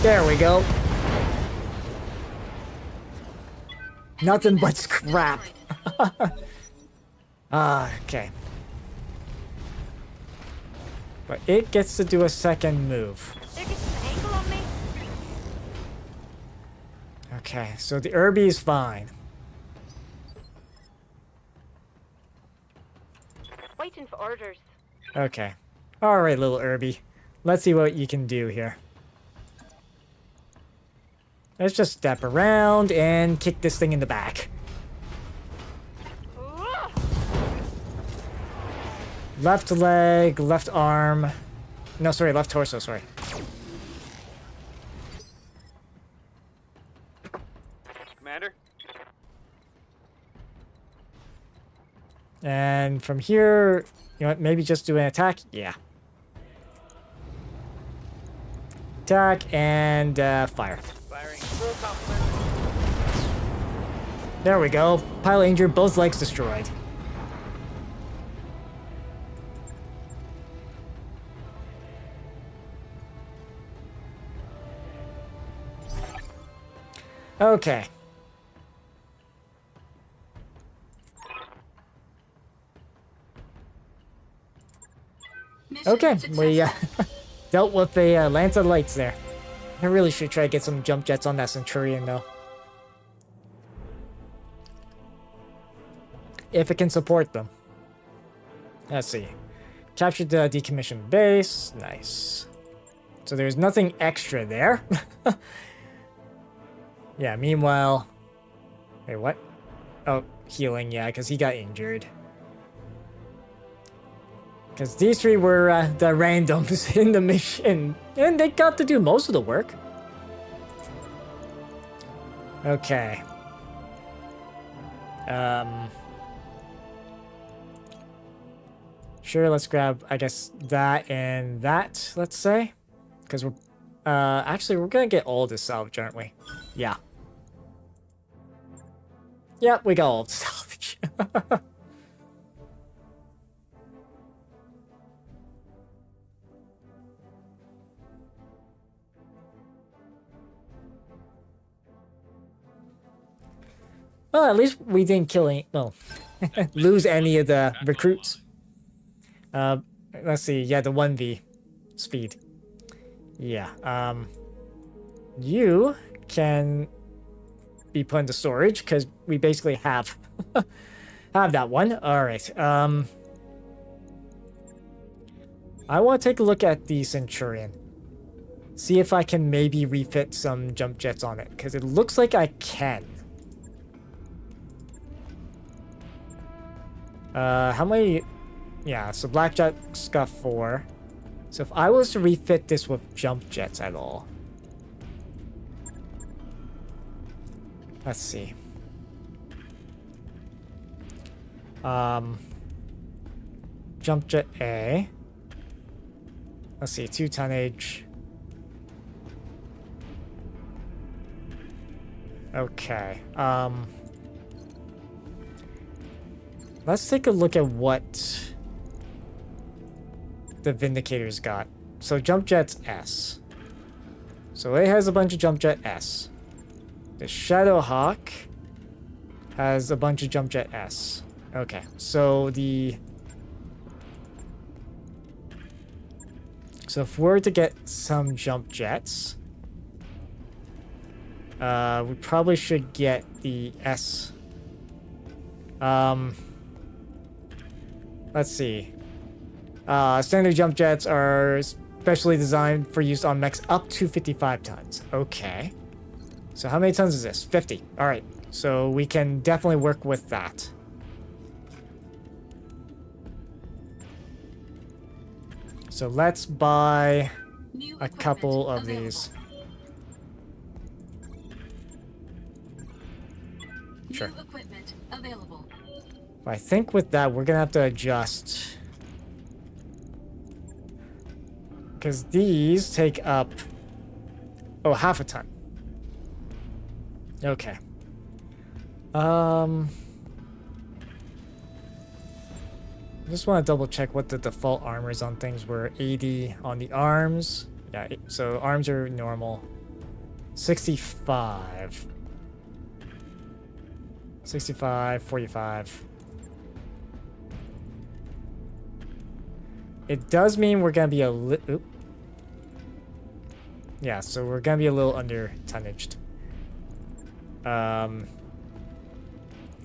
There we go. Nothing but scrap. Okay. But it gets to do a second move. They're getting an angle on me. Okay, so the Irby is fine. Waiting for orders. Okay. Alright, little Irby. Let's see what you can do here. Let's just step around and kick this thing in the back. Ugh. Left leg, left arm. No, sorry, left torso, sorry. Commander? And from here, you know what, maybe just do an attack? Yeah. Attack and fire. Firing full complement. There we go. Pilot injured, both legs destroyed. Okay. Mission Okay, we successful. dealt with a Lance of Lights there. I really should try to get some jump jets on that Centurion, though. If it can support them. Let's see. Captured the decommissioned base. Nice. So there's nothing extra there. Yeah, meanwhile... Wait, what? Oh, healing, yeah, because he got injured. Because these three were the randoms in the mission, and they got to do most of the work. Okay. Sure, let's grab, I guess, that and that, let's say. Because we're... actually, we're gonna get all this salvage, aren't we? Yeah. Yeah, we got all the salvage. Well, at least we didn't kill any... No. Lose any of the recruits. Let's see. Yeah, the 1v speed. Yeah. You can be put into storage because we basically have have that one. All right. I want to take a look at the Centurion. See if I can maybe refit some jump jets on it because it looks like I can. How many? Yeah, so Blackjack's got 4. So if I was to refit this with jump jets at all. Let's see. jump jet A. Let's see, 2 tonnage. Okay. Let's take a look at what the Vindicator's got. So jump jet's S. So A has a bunch of jump jet S. The Shadowhawk has a bunch of jump jet S. Okay, so if we're to get some jump jets, we probably should get the S. Let's see. Standard jump jets are specially designed for use on mechs up to 55 tons. Okay. So how many tons is this? 50. All right. So we can definitely work with that. So let's buy New a couple of equipment these. available. Sure. New equipment available. I think with that, we're gonna have to adjust. Because these take up... Oh, half a ton. Okay. Just want to double check what the default armors on things were. 80 on the arms. Yeah, so arms are normal. 65. 65, 45. It does mean we're gonna be a little... Yeah, so we're gonna be a little under tonnaged.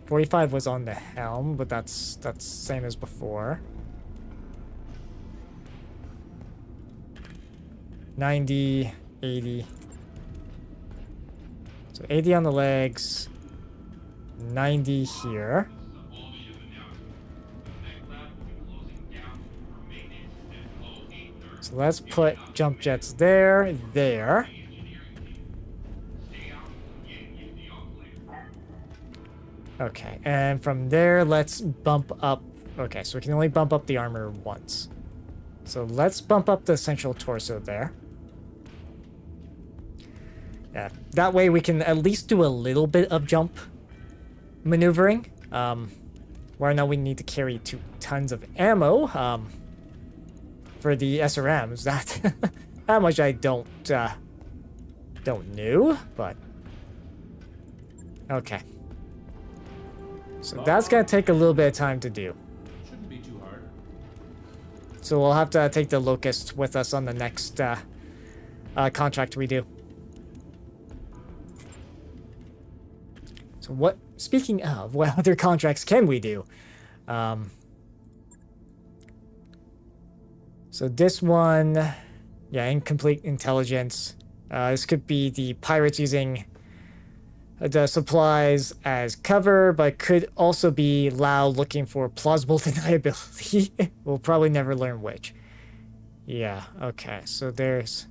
45 was on the helm, but that's same as before. 90, 80. So 80 on the legs, 90 here. So let's put jump jets there, there. Okay, and from there, let's bump up. Okay, so we can only bump up the armor once. So let's bump up the central torso there. Yeah, that way we can at least do a little bit of jump maneuvering. Where I know we need to carry 2 tons of ammo for the SRMs. That much I don't know, but okay. So that's gonna take a little bit of time to do. Shouldn't be too hard. So we'll have to take the Locust with us on the next contract we do. So what? Speaking of, what other contracts can we do? So this one, yeah, incomplete intelligence. This could be the pirates using the supplies as cover, but could also be Lao looking for plausible deniability. We'll probably never learn which. Yeah, okay, so there's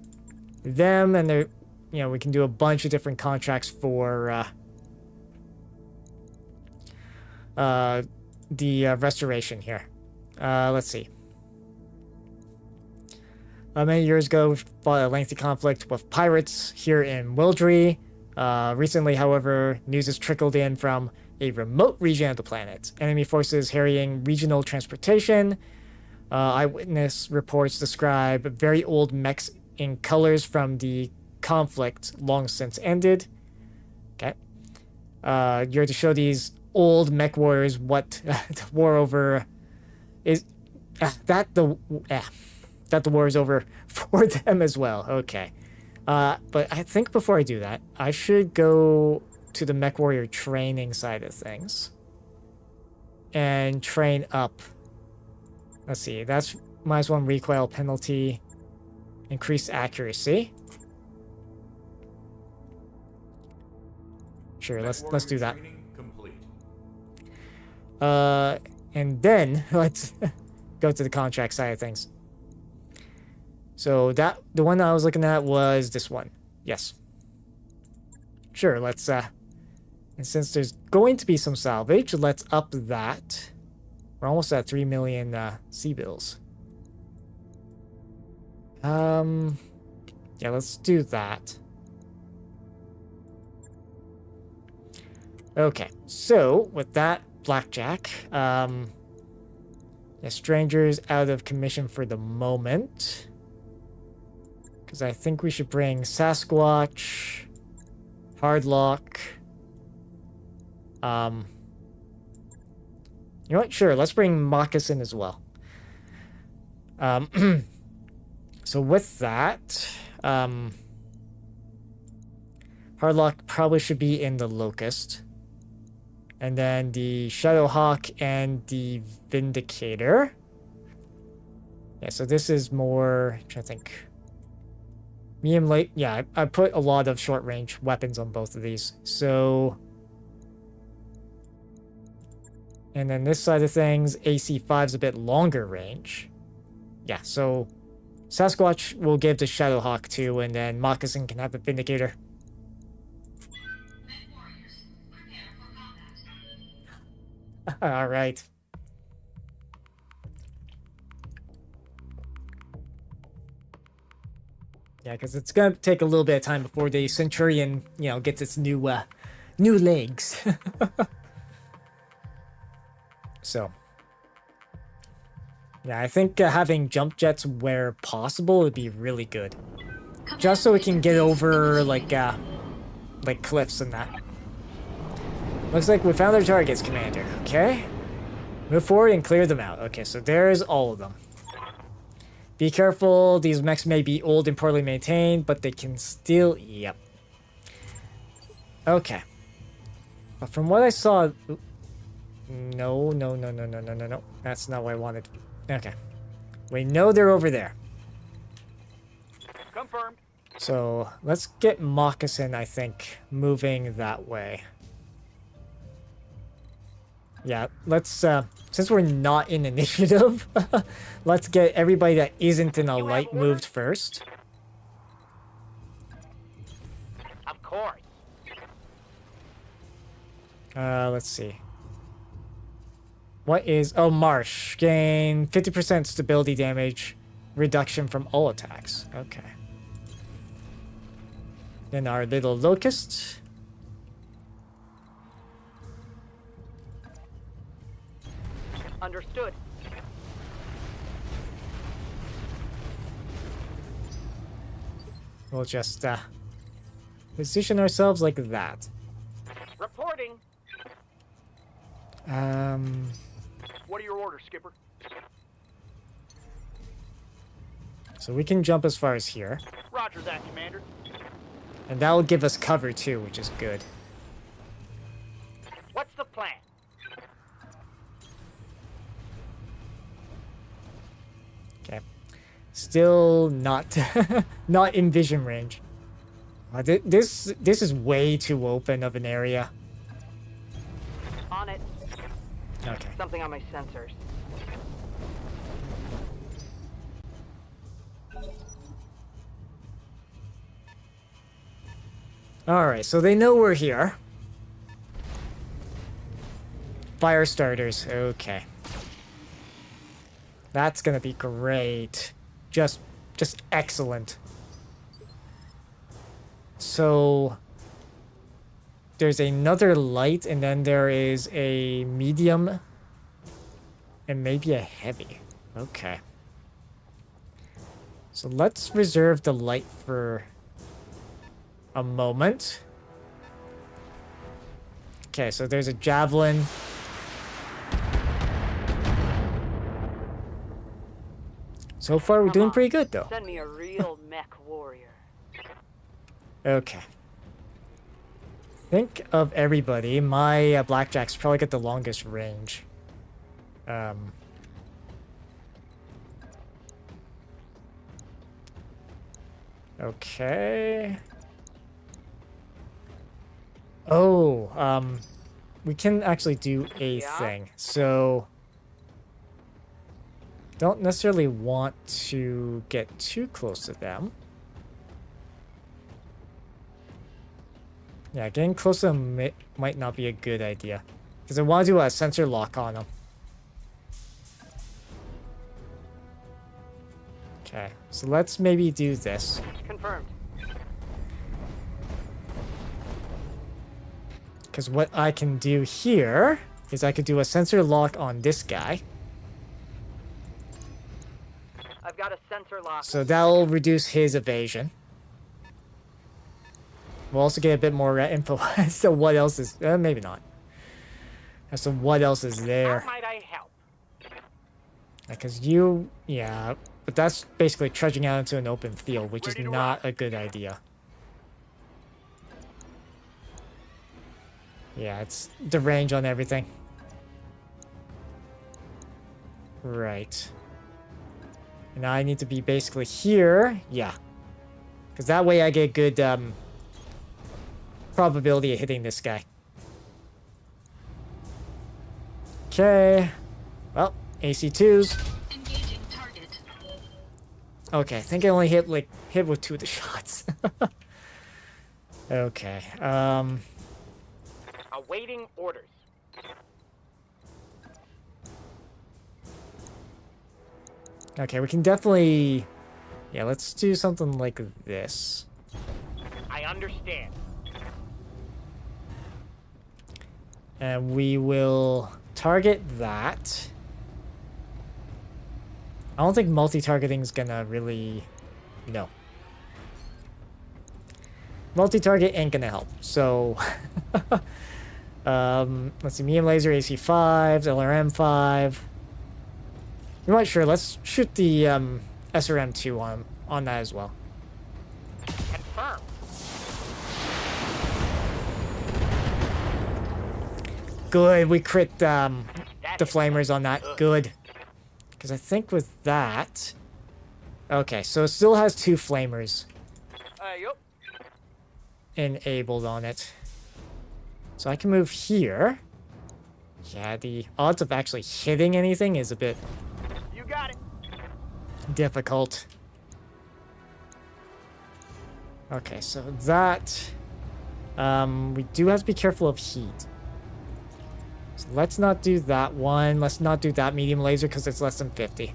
them, and there, you know, we can do a bunch of different contracts for the restoration here. Let's see. Many years ago, we fought a lengthy conflict with pirates here in Wildry. Recently, however, news has trickled in from a remote region of the planet. Enemy forces harrying regional transportation. Eyewitness reports describe very old mechs in colors from the conflict long since ended. Okay. You're to show these old mech warriors what the war over is. That the war is over for them as well. Okay. But I think before I do that, I should go to the mech warrior training side of things and train up. Let's see, that's -1 recoil penalty, increased accuracy. Sure, let's do that. Complete. And then let's go to the contract side of things. So the one I was looking at was this one. Yes. Sure, let's and since there's going to be some salvage, let's up that We're almost at 3 million sea bills. Yeah, let's do that. Okay, so with that, Blackjack, yeah, Stranger's out of commission for the moment. Because I think we should bring Sasquatch, Hardlock. You know what? Sure, let's bring Moccasin as well. So with that, Hardlock probably should be in the Locust. And then the Shadowhawk and the Vindicator. Yeah, so this is more, I'm trying to think. Medium light, yeah, I put a lot of short range weapons on both of these. So, and then this side of things, AC5 is a bit longer range. Yeah, so Sasquatch will give the Shadowhawk to, and then Moccasin can have the Vindicator. All right. Yeah, because it's gonna take a little bit of time before the Centurion, you know, gets its new legs. So, yeah, I think having jump jets where possible would be really good, just so we can get over like cliffs and that. Looks like we found our targets, Commander. Okay. Move forward and clear them out. Okay, so there's all of them. Be careful. These mechs may be old and poorly maintained, but they can still... Yep. Okay. But from what I saw... No. That's not what I wanted. Okay. We know they're over there. Confirmed. So, let's get Moccasin, I think, moving that way. Yeah, let's, since we're not in initiative, let's get everybody that isn't in a light moved first. Of course. Let's see. What is... Oh, Marsh. Gain 50% stability damage reduction from all attacks. Okay. Then our little Locust. Understood. We'll just, position ourselves like that. Reporting. What are your orders, Skipper? So we can jump as far as here. Roger that, Commander. And that will give us cover too, which is good. What's the plan? Okay. Still not not in vision range. This is way too open of an area. On it. Okay. Something on my sensors. Alright, so they know we're here. Fire starters, okay. That's gonna be great. Just excellent. So there's another light, and then there is a medium and maybe a heavy. Okay. So let's reserve the light for a moment. Okay, so there's a javelin. So far, we're doing pretty good, though. Send me a real mech warrior. Okay. Think of everybody. My Blackjack's probably got the longest range. Okay. Oh, we can actually do a thing. So, don't necessarily want to get too close to them. Yeah, getting close to them might not be a good idea. Because I want to do a sensor lock on them. Okay, so let's maybe do this. Confirmed. Because what I can do here is I could do a sensor lock on this guy. I've got a sensor lock. So that'll reduce his evasion. We'll also get a bit more info as to what else is... maybe not. As to what else is there. How might I help? Because you... Yeah, but that's basically trudging out into an open field, which is Ready to not a good idea. Yeah, it's the range on everything. Right. And now I need to be basically here. Yeah. Because that way I get good probability of hitting this guy. Okay. Well, AC2s. Engaging target. Okay, I think I only hit with 2 of the shots. Okay. Awaiting orders. Okay, we can definitely... Yeah, let's do something like this. I understand. And we will target that. I don't think multi-targeting is gonna really... No. Multi-target ain't gonna help. So... let's see. Medium laser, AC5, LRM5. You know what? Sure, let's shoot the SRM2 on that as well. Confirmed. Good, we crit the flamers on that. Good. Because I think with that... Okay, so it still has 2 flamers Yup. enabled on it. So I can move here. Yeah, the odds of actually hitting anything is a bit You got it. difficult. Okay, so that... we do have to be careful of heat. So let's not do that one. Let's not do that medium laser because it's less than 50.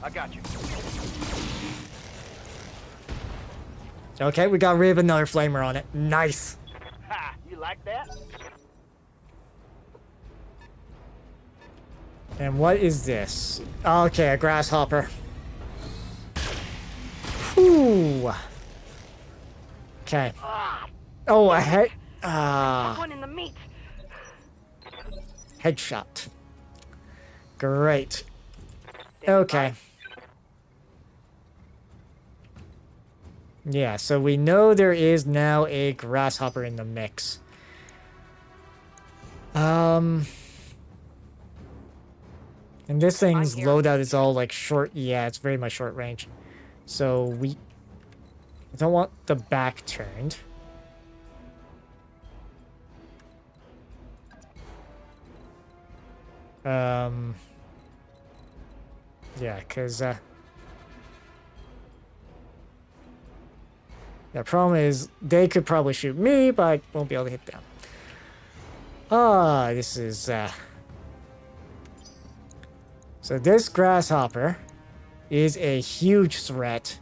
I got you. Okay, we got rid of another flamer on it. Nice. Ha! You like that? And what is this? Okay, a grasshopper. Whew. Okay. Oh, a head... One in the meat. headshot. Great. Okay. Yeah, so we know there is now a grasshopper in the mix. And this thing's loadout is all like short. Yeah, it's very much short range. So we don't want the back turned. Yeah, because the problem is they could probably shoot me, but I won't be able to hit them. This is so this grasshopper is a huge threat.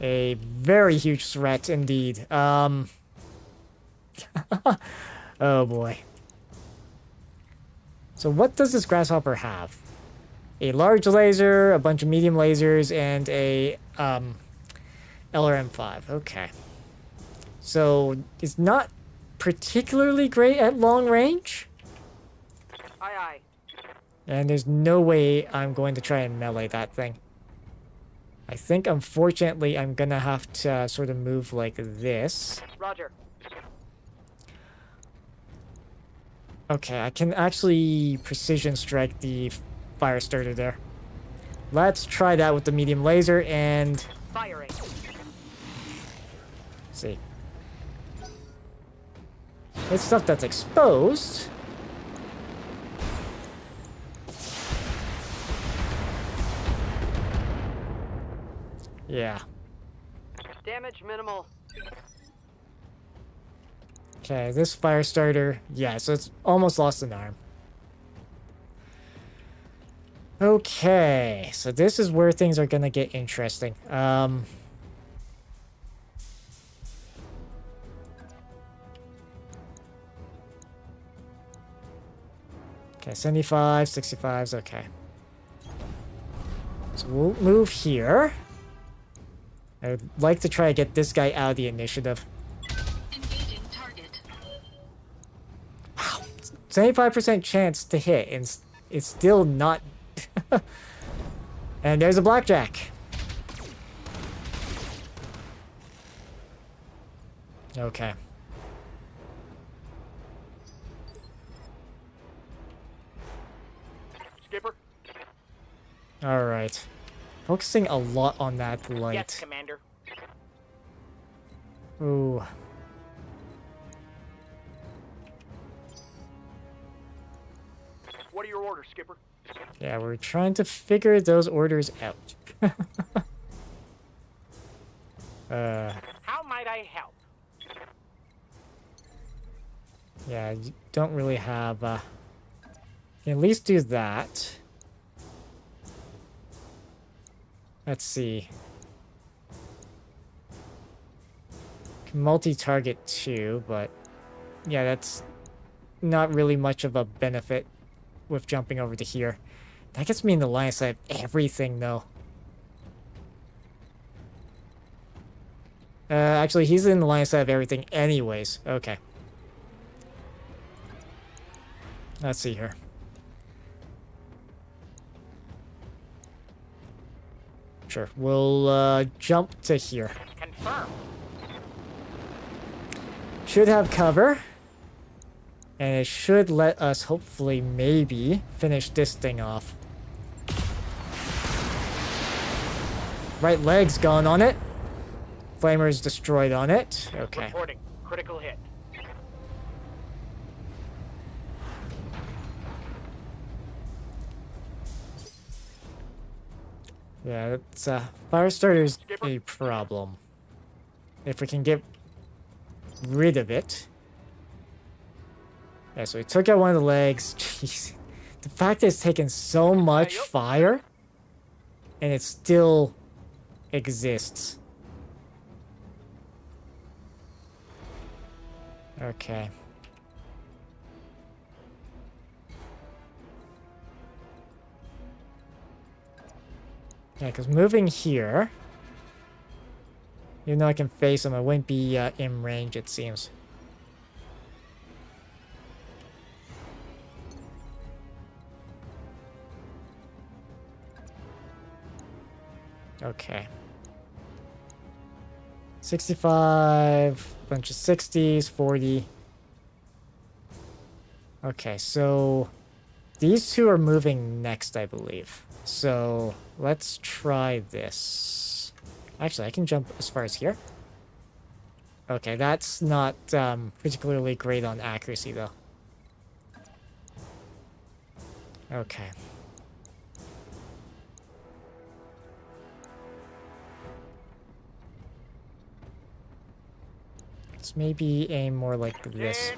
A very huge threat indeed. Oh boy. So what does this grasshopper have? A large laser, a bunch of medium lasers, and a LRM5. Okay. So it's not particularly great at long range. Aye, aye. And there's no way I'm going to try and melee that thing. I think, unfortunately, I'm gonna have to sort of move like this. Roger. Okay, I can actually precision strike the fire starter there. Let's try that with the medium laser and... Firing. see. It's stuff that's exposed. Yeah. Damage minimal. Okay, this fire starter, yeah, so it's almost lost an arm. Okay, so this is where things are gonna get interesting. Okay, 75, 65 is okay. So we'll move here. I would like to try to get this guy out of the initiative. Engaging target. Wow, 75% chance to hit, and it's still not... And there's a blackjack. Okay. Skipper? Alright. Focusing a lot on that Yes, light. Commander. Ooh. What are your orders, Skipper? Yeah, we're trying to figure those orders out. How might I help? Yeah, you don't really have, at least do that. Let's see. Can multi-target too, but yeah, that's not really much of a benefit with jumping over to here. That gets me in the line of sight of everything, though. Actually, he's in the line of sight of everything anyways. Okay. Let's see here. Sure, we'll jump to here. Confirm. Should have cover. And it should let us, hopefully, maybe, finish this thing off. Right leg's gone on it. Flamer's destroyed on it. Okay. Reporting. Critical hit. Yeah, that's, Firestarter's a problem. If we can get rid of it. Yeah, so we took out one of the legs. Jeez. The fact that it's taken so much fire, and it still exists. Okay. Yeah, because moving here, even though I can face him, I wouldn't be in range, it seems. Okay. 65, bunch of 60s, 40. Okay, so these two are moving next, I believe. So let's try this. Actually, I can jump as far as here. Okay, that's not particularly great on accuracy, though. Okay. Let's maybe aim more like this.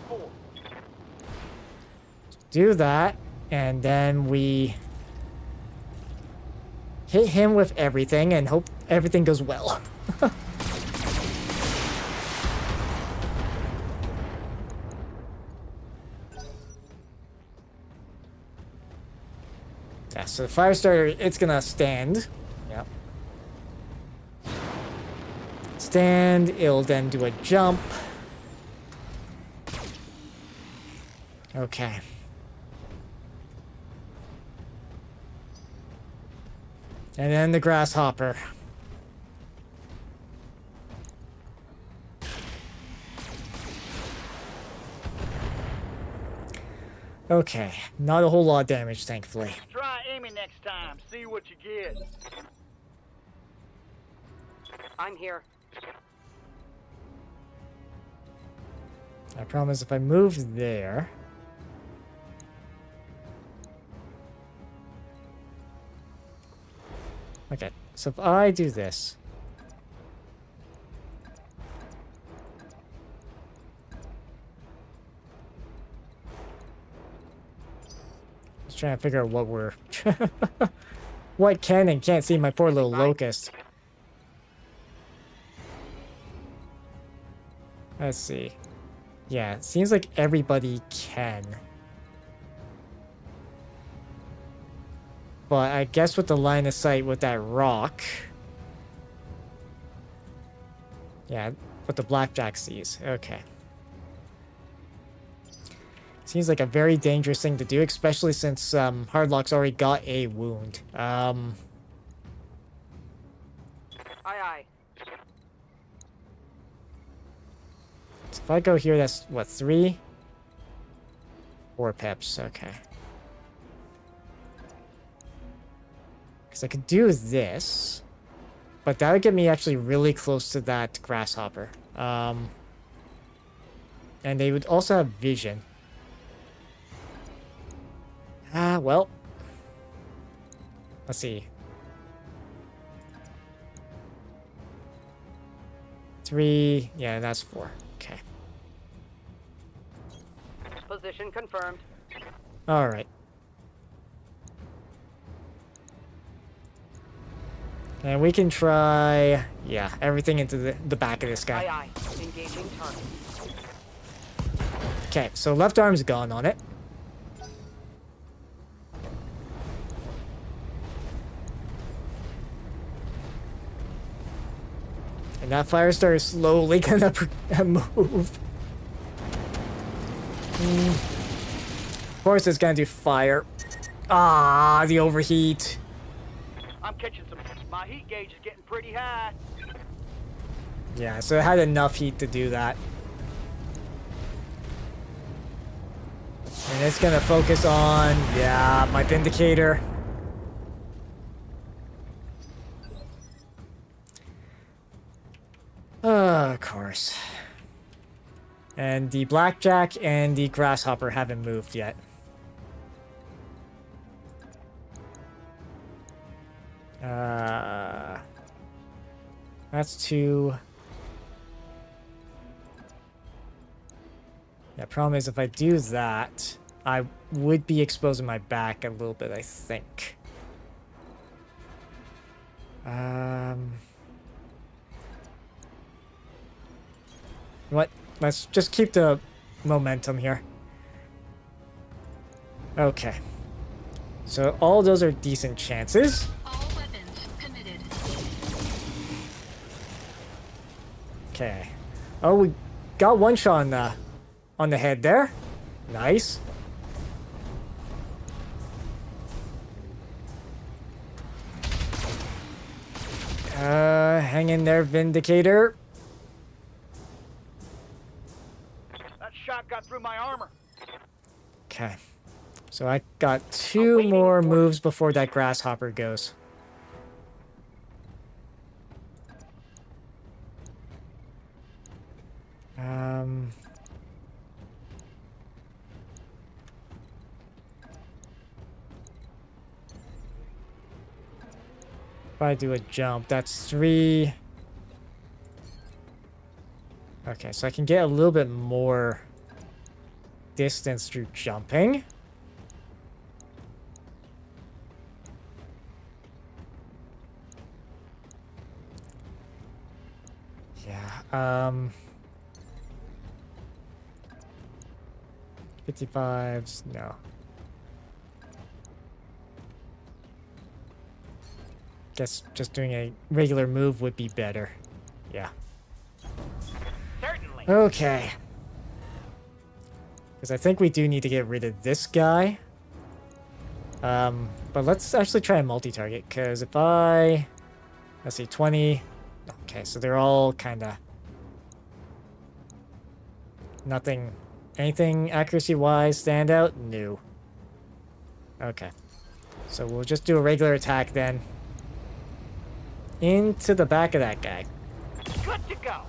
Do that, and then we hit him with everything and hope everything goes well. Yeah, so the Firestarter, it's gonna stand. Yep. Stand, it'll then do a jump. Okay. And then the grasshopper. Okay, not a whole lot of damage, thankfully. Try aiming next time. See what you get. I'm here. I promise if I move there... Okay, so if I do this... Just trying to figure out what we're What can and can't see my poor little locust? Let's see. Yeah, it seems like everybody can. But I guess with the line of sight with that rock... Yeah, what the blackjack sees. Okay. Seems like a very dangerous thing to do, especially since Hardlock's already got a wound. Aye, aye. So if I go here, that's what, 3? 4 pips, okay. Because I could do this, but that would get me actually really close to that grasshopper. And they would also have vision. Well. Let's see. 3, yeah, that's 4. Okay. Position confirmed. Alright. And we can try, yeah, everything into the back of this guy. Aye, aye. Engaging target. Okay, so left arm's gone on it. And that fire star is slowly gonna move. Of course it's gonna do fire. Ah, the overheat. I'm catching some. My heat gauge is getting pretty high. Yeah, so it had enough heat to do that. And it's gonna focus on, yeah, my Vindicator. Of course. And the Blackjack and the Grasshopper haven't moved yet. That's 2. Yeah, problem is if I do that, I would be exposing my back a little bit, I think. What? Let's just keep the momentum here. Okay. So all those are decent chances. All weapons committed. Okay. Oh, we got one shot on the head there. Nice. Hang in there, Vindicator. That shot got through my armor. Okay. So I got 2 more moves before that Grasshopper goes. If I do a jump, that's 3. Okay, so I can get a little bit more distance through jumping. Yeah, 55s, no. Guess just doing a regular move would be better. Yeah. Certainly. Okay. Because I think we do need to get rid of this guy. But let's actually try a multi-target, because if I... Let's see, 20... Okay, so they're all kind of... Nothing... Anything accuracy-wise stand out? No. Okay. So we'll just do a regular attack then. Into the back of that guy. Good to go.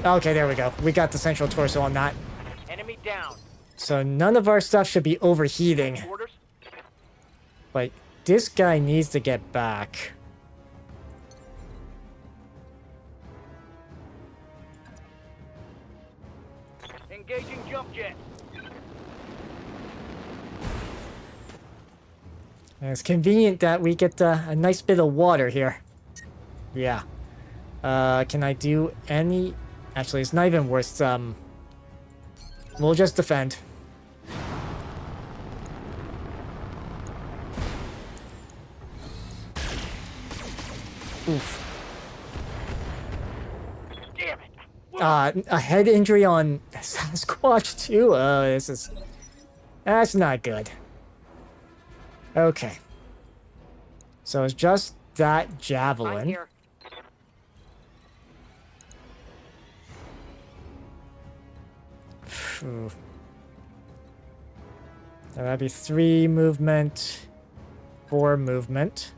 Okay, there we go. We got the central torso on that. Enemy down. So none of our stuff should be overheating. Orders. But this guy needs to get back. Engaging jump jet. And it's convenient that we get a nice bit of water here. Yeah. Can I do any... Actually, it's not even worth... We'll just defend. Oof. Damn it! A head injury on Sasquatch too? This is... That's not good. Okay. So it's just that I'm javelin. here. Phew. So that'd be 3 movement, 4 movement.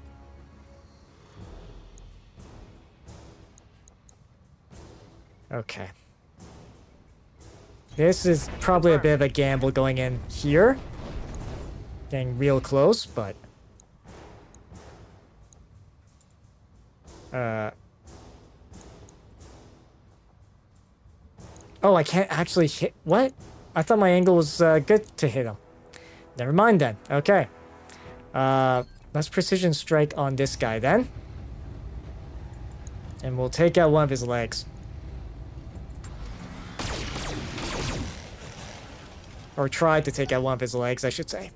Okay. This is probably a bit of a gamble going in here. Getting real close, but... Oh, I can't actually hit... What? I thought my angle was good to hit him. Never mind then. Okay. Let's precision strike on this guy then. And we'll take out one of his legs. Or try to take out one of his legs, I should say.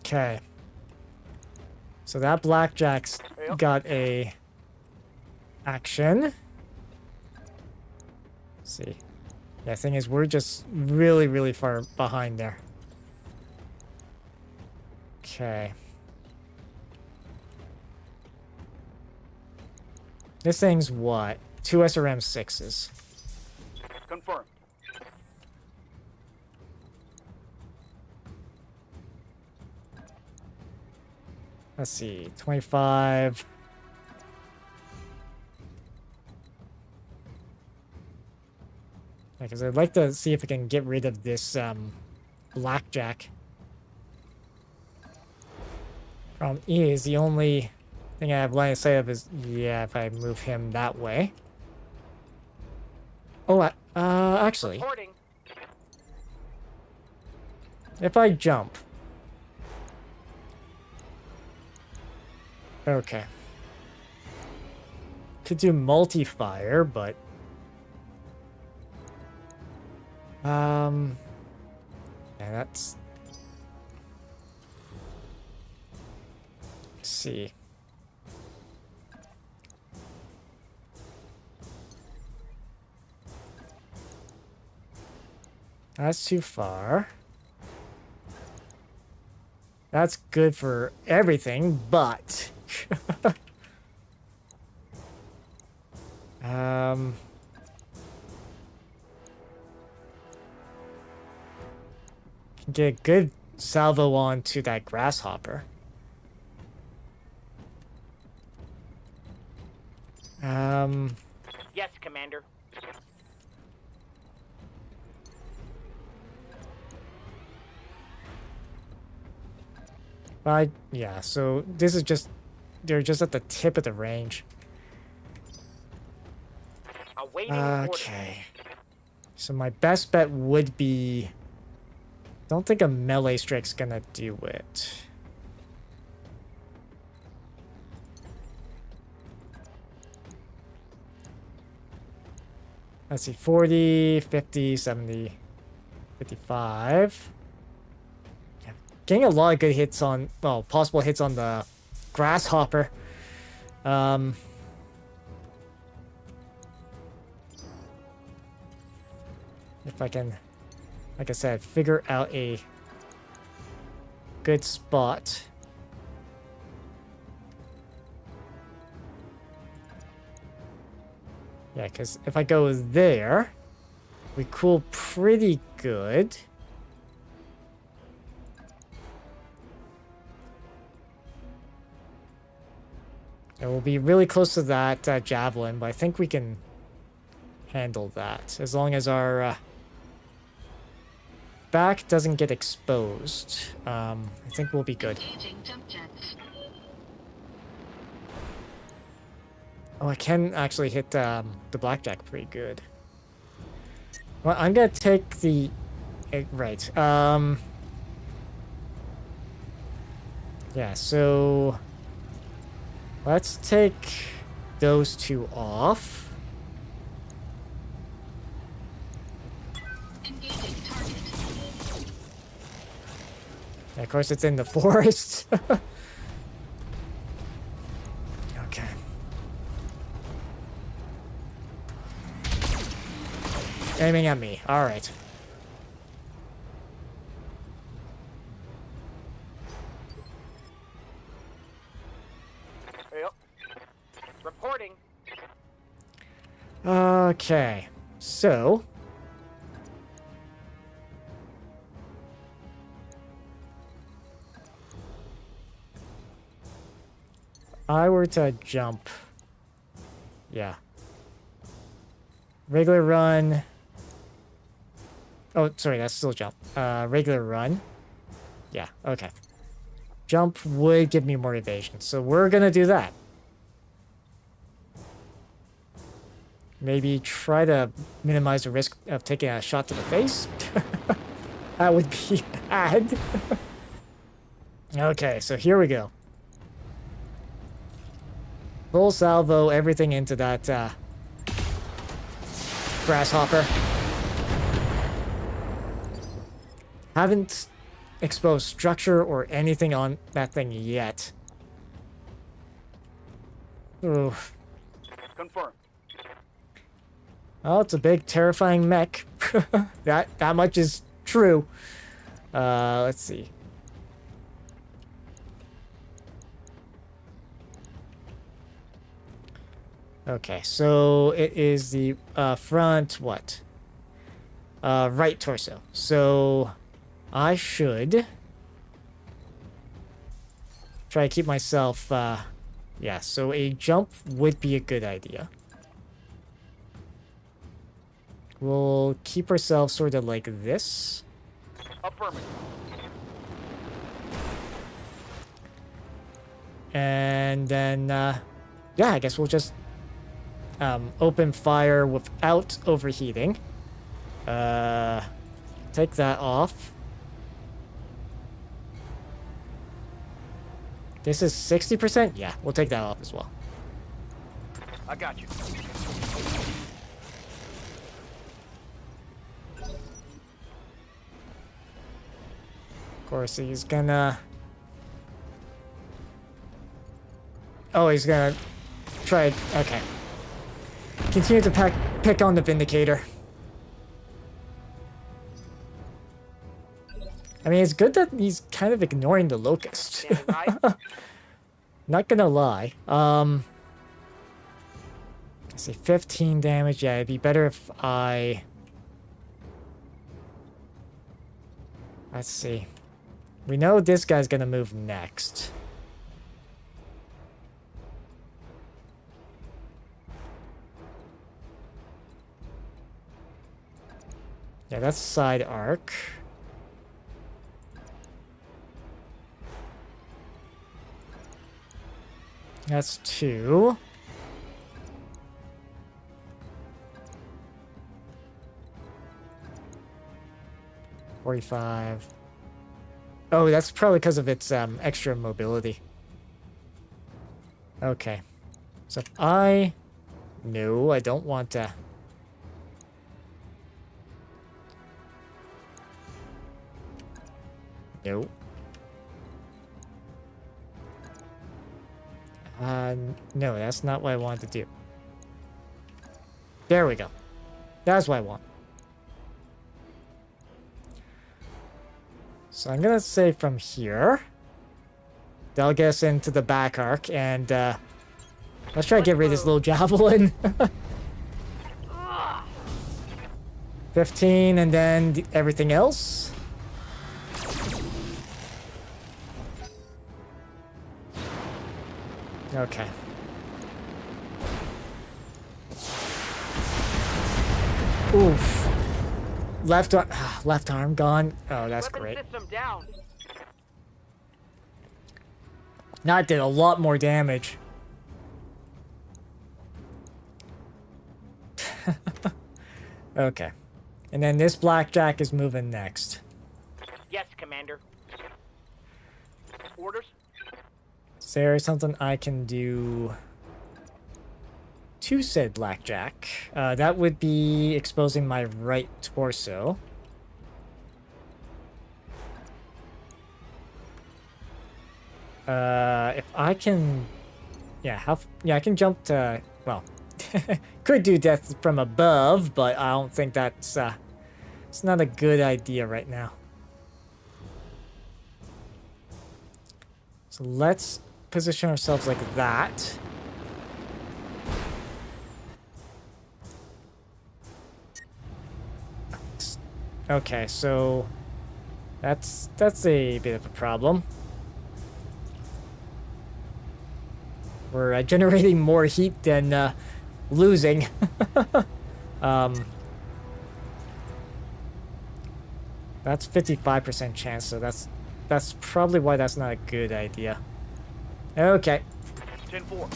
Okay. So that blackjack's got a action. Let's see. Yeah, thing is, we're just really, really far behind there. Okay. This thing's what? 2 SRM 6s. Confirmed. Let's see, 25. Because I'd like to see if I can get rid of this blackjack. Problem is, the only thing I have line of sight of is, yeah, if I move him that way. Oh, actually, Reporting. if I jump. Okay. Could do multi-fire, but... Yeah, that's... Let's see. That's too far. That's good for everything, but... Can get a good salvo onto that grasshopper. Yes, Commander. Yeah, so this is just... They're just at the tip of the range. Awaiting Okay. So my best bet would be... Don't think a melee strike's gonna do it. Let's see, 40, 50, 70, 55. Yeah, getting a lot of good hits on, well, possible hits on the grasshopper. If I can, like I said, figure out a good spot. Yeah, because if I go there, we cool pretty good. And we'll be really close to that javelin, but I think we can handle that. As long as our back doesn't get exposed. I think we'll be good. Engaging jump jets. Oh, I can actually hit the blackjack pretty good. Well, I'm gonna take the... right. Yeah, so... let's take those two off. Engaging target. And of course, it's in the forest. Okay. Aiming at me. All right. Yep. Reporting. Okay. So... I were to jump. Yeah. Regular run. Oh, sorry, that's still jump. Regular run. Yeah, okay. Jump would give me more evasion, so we're gonna do that. Maybe try to minimize the risk of taking a shot to the face. That would be bad. Okay, so here we go. Full salvo, everything into that grasshopper. Haven't exposed structure or anything on that thing yet. Ooh. Confirmed. Well, it's a big, terrifying mech. that much is true. Let's see. Okay, so it is the front, what? Right torso. So I should try to keep myself, yeah, so a jump would be a good idea. We'll keep ourselves sort of like this. Affirmative. And then, yeah, I guess we'll just open fire without overheating. Take that off. This is 60%? Yeah, we'll take that off as well. I got you. Of course, he's gonna... oh, he's gonna try... okay. Continue to pick on the Vindicator. I mean, it's good that he's kind of ignoring the Locust. Standing by. Not gonna lie. Let's see, 15 damage. Yeah, it'd be better if I... let's see. We know this guy's gonna move next. Yeah, that's side arc. That's 2. $45. Oh, that's probably because of its extra mobility. Okay. So if I... no, I don't want to... no. No, that's not what I wanted to do. There we go. That's what I want. So I'm gonna say from here. That'll get us into the back arc, and let's try to get rid of this little javelin. 15, and then everything else. Okay. Oof. Left arm gone. Oh, that's Weapon great. system down. Now it did a lot more damage. Okay. And then this blackjack is moving next. Yes, Commander. Orders? Is there something I can do to said blackjack? That would be exposing my right torso. If I can... Yeah, I can jump to... Well, could do death from above, but I don't think that's... it's not a good idea right now. So let's position ourselves like that. Okay, so that's a bit of a problem. We're generating more heat than losing. That's 55% chance, so that's probably why that's not a good idea. Okay. 10-4.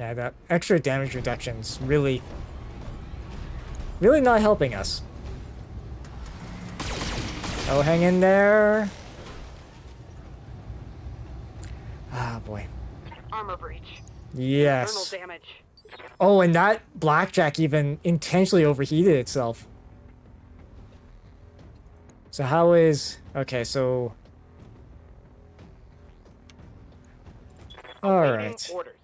Yeah, that extra damage reduction's really not helping us. Oh, hang in there. Ah, boy. Armor breach. Yes. Internal damage. Oh, and that blackjack even intentionally overheated itself. So how is... Okay, so... Alright. Orders.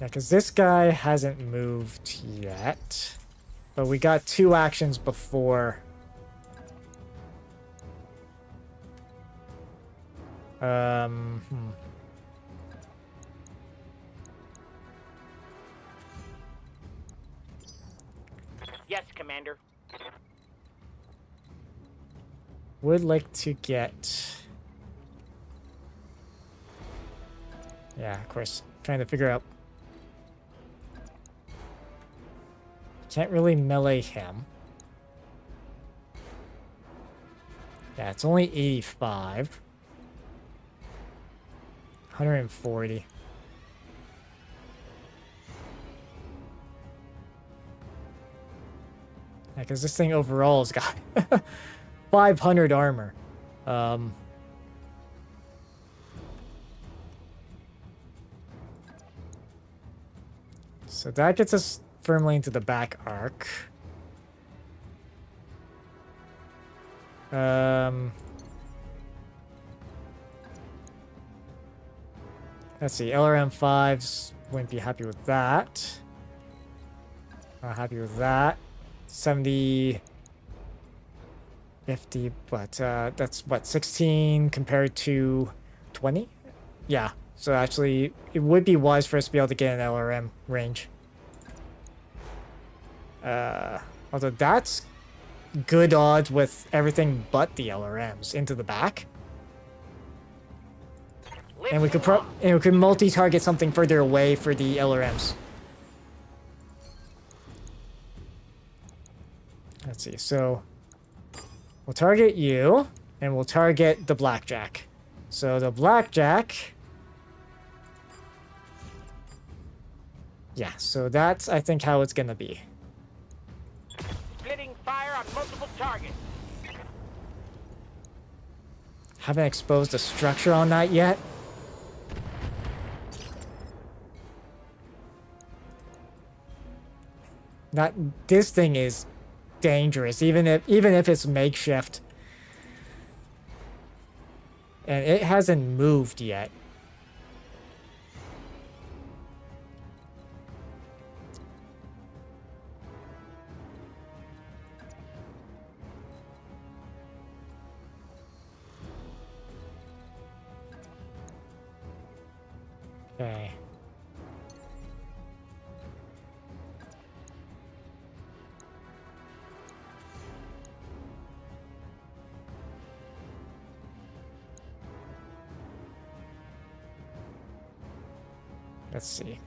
Yeah, because this guy hasn't moved yet. But we got 2 actions before... Yes, Commander. Would like to get... Yeah, of course. Trying to figure out... Can't really melee him. Yeah, it's only 85. 140. Yeah, because this thing overall has got 500 armor. So that gets us firmly into the back arc. Let's see, LRM5s wouldn't be happy with that. Not happy with that. 70... 50, but that's what, 16 compared to 20? Yeah, so actually it would be wise for us to be able to get an LRM range. Although that's good odds with everything but the LRMs into the back. And we could multi-target something further away for the LRMs. Let's see, so we'll target you, and we'll target the blackjack. So the blackjack... Yeah, so that's, I think, how it's gonna be. Splitting fire on multiple targets. Haven't exposed the structure on that yet. This thing is dangerous, even if it's makeshift. And it hasn't moved yet. Okay. Let's see.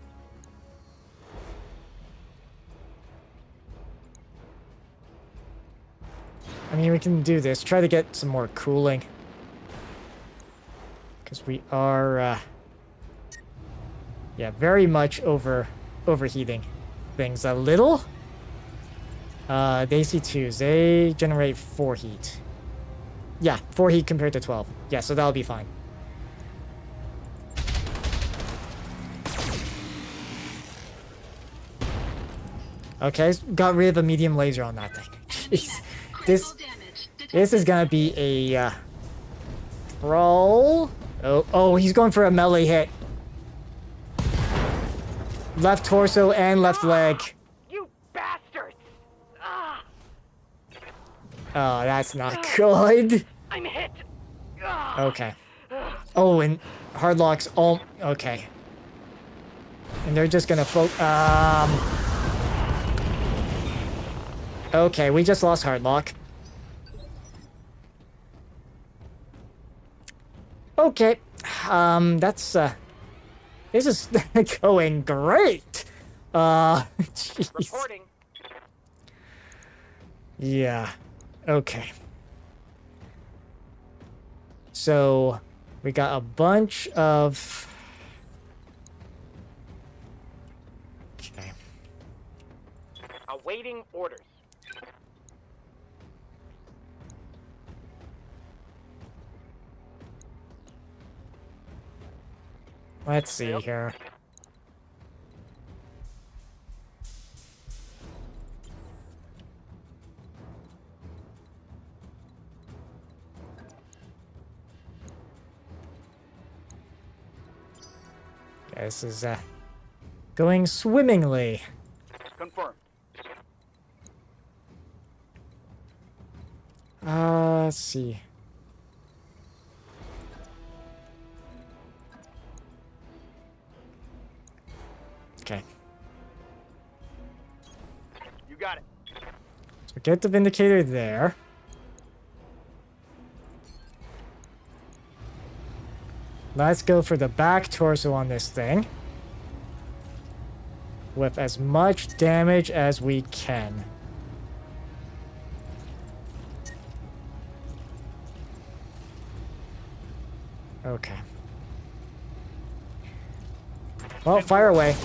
I mean, we can do this. Try to get some more cooling. Because we are Yeah, very much overheating things a little. The AC2s, they generate 4 heat. Yeah, 4 heat compared to 12. Yeah, so that'll be fine. Okay, got rid of a medium laser on that thing. Jeez. This is gonna be a roll. Oh, he's going for a melee hit. Left torso and left leg. You bastards! Ah, Oh, that's not good. I'm hit. Ah. Okay. Oh, and hardlocks. Oh, okay. And they're just gonna Okay, we just lost hardlock. Okay. That's this is going great. Jeez. Reporting. Yeah. Okay. So we got a bunch of. Okay. Awaiting orders. Let's see here. Okay, this is going swimmingly. Confirmed. Let's see. Okay. You got it. So get the Vindicator there. Let's go for the back torso on this thing. With as much damage as we can. Okay. Well, fire away.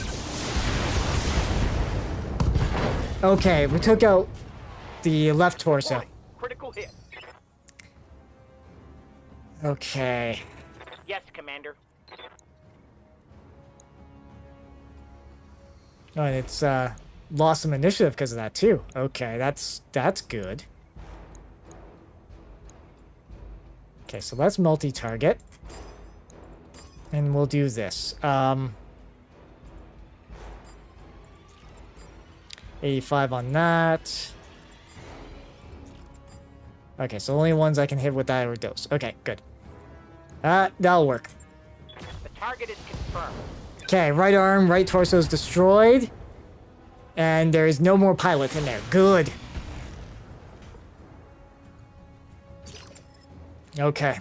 Okay, we took out the left torso. Critical hit. Okay. Yes, Commander. Oh, and it's lost some initiative because of that too. Okay, that's good. Okay, so let's multi-target. And we'll do this. 85 on that. Okay, so only ones I can hit with that are those. Okay, good. That'll work. The target is confirmed. Okay, right arm, right torso is destroyed. And there is no more pilot in there. Good. Okay.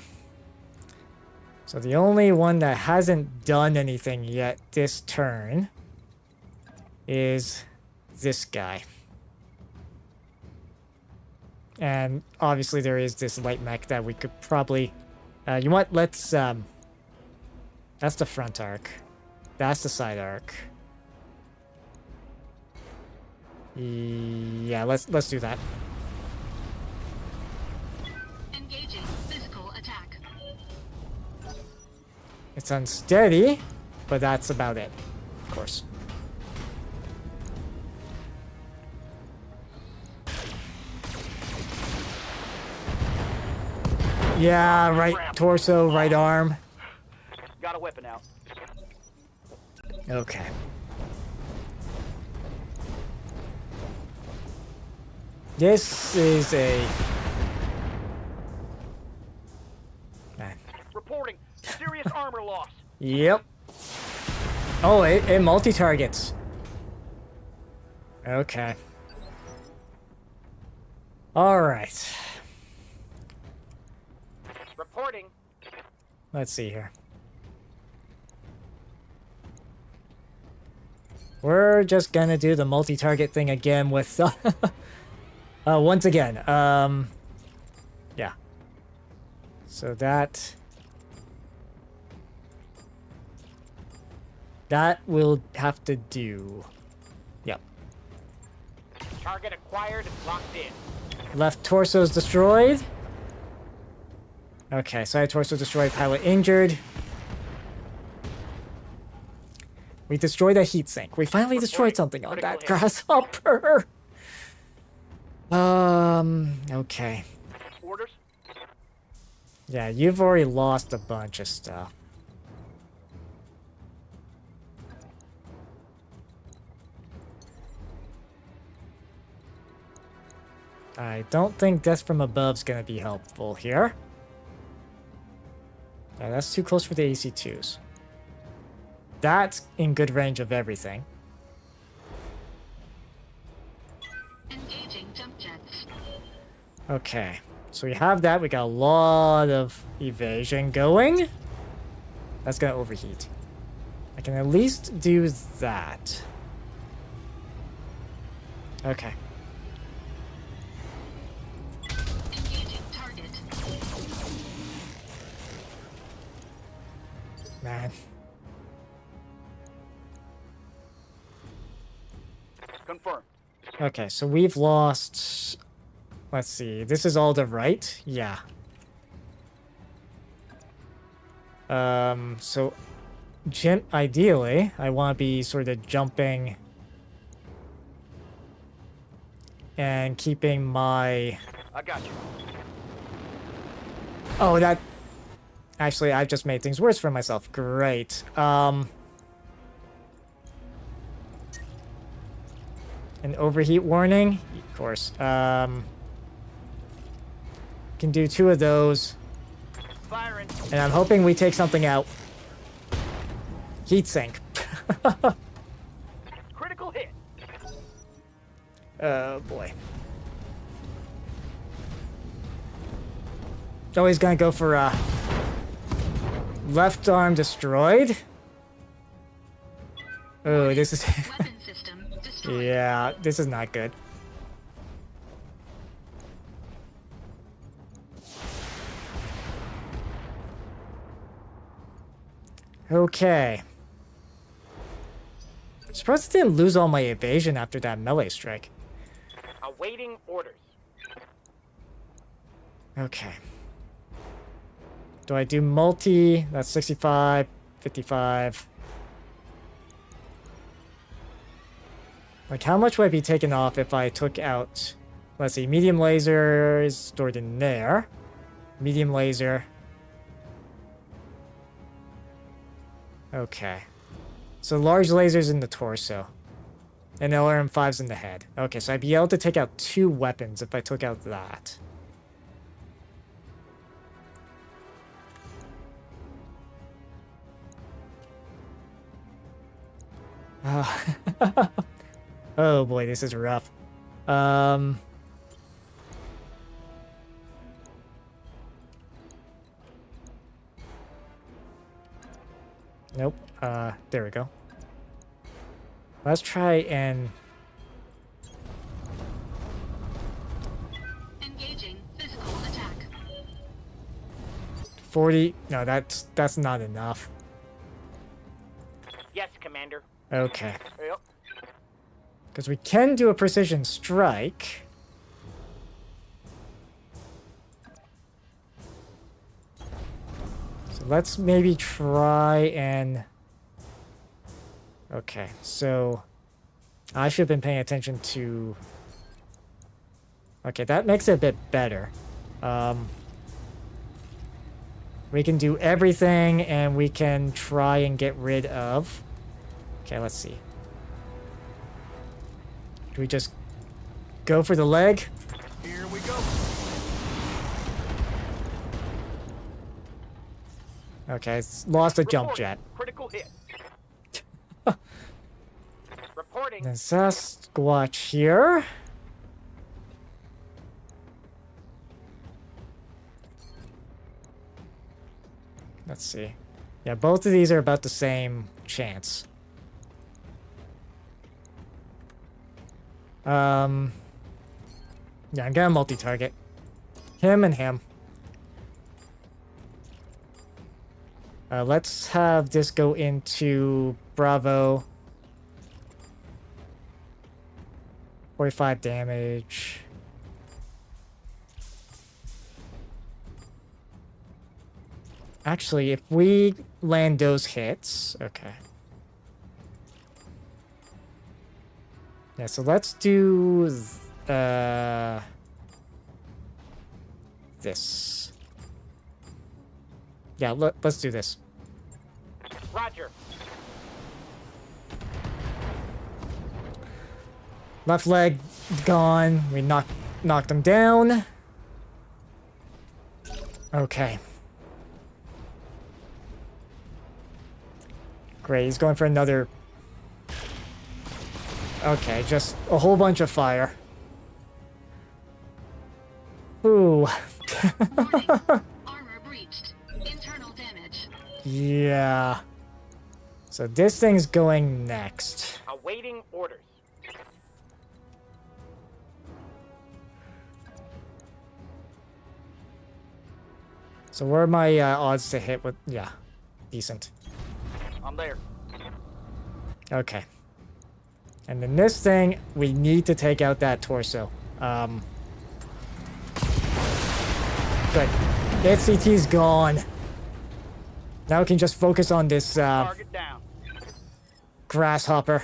So the only one that hasn't done anything yet this turn is this guy. And obviously there is this light mech that we could probably... you know what? Let's... that's the front arc. That's the side arc. Yeah, let's do that. Engaging physical attack. It's unsteady, but that's about it, of course. Yeah, right torso, right arm. Got a weapon out. Okay. This is a... Man. Reporting. Serious armor loss. Yep. Oh, it multi-targets. Okay. Alright. Reporting. Let's see here. We're just gonna do the multi-target thing again with... once again. Yeah. So that... That will have to do. Yep. Target acquired and locked in. Left torso's destroyed. Okay, side torso destroyed, pilot injured. We destroyed a heat sink. We finally destroyed something on that grasshopper. Okay. Orders? Yeah, you've already lost a bunch of stuff. I don't think death from above's gonna be helpful here. Yeah, that's too close for the AC2s. That's in good range of everything. Engaging jump jets. Okay, so we have that. We got a lot of evasion going. That's gonna overheat. I can at least do that. Okay. Engaging target. Man. Confirmed. Okay, so we've lost... Let's see. This is all the right? Yeah. So... ideally, I want to be sort of jumping... and keeping my... I got you. Oh, that... Actually, I've just made things worse for myself. Great. An overheat warning? Of course. Can do 2 of those. Firing. And I'm hoping we take something out. Heat sink. Critical hit. Oh, boy. Oh, he's gonna go for, left arm destroyed. Oh, this is... Weapon system destroyed. yeah, this is not good. Okay. Surprised I didn't lose all my evasion after that melee strike. Awaiting orders. Okay. Do I do multi? That's 65, 55. Like, how much would I be taken off if I took out... Let's see, medium laser is stored in there. Medium laser. Okay. So large lasers in the torso. And LRM5's in the head. Okay, so I'd be able to take out 2 weapons if I took out that. Oh boy, this is rough. Nope. There we go. Let's try and... Engaging physical attack. 40... No, that's not enough. Yes, Commander. Okay. Yep. Because we can do a precision strike. So let's maybe try and... Okay, so... I should have been paying attention to... Okay, that makes it a bit better. We can do everything, and we can try and get rid of... Okay, let's see. Do we just go for the leg? Here we go. Okay, it's lost a jump Reporting. jet. Critical hit. Reporting. Then Sasquatch here. Let's see. Yeah, both of these are about the same chance. Yeah, I'm gonna multi-target. Him and him. Let's have this go into Bravo. 45 damage. Actually, if we land those hits... Okay. Yeah, so let's do... this. Yeah, let's do this. Roger. Left leg gone. We knocked him down. Okay. Great, he's going for another... Okay, just a whole bunch of fire. Ooh. Warning. Armor breached. Internal damage. Yeah. So this thing's going next. Awaiting orders. So where are my odds to hit with... Yeah, decent. I'm there. Okay. And then this thing, we need to take out that torso. Good. The HCT's gone. Now we can just focus on this Target down. grasshopper.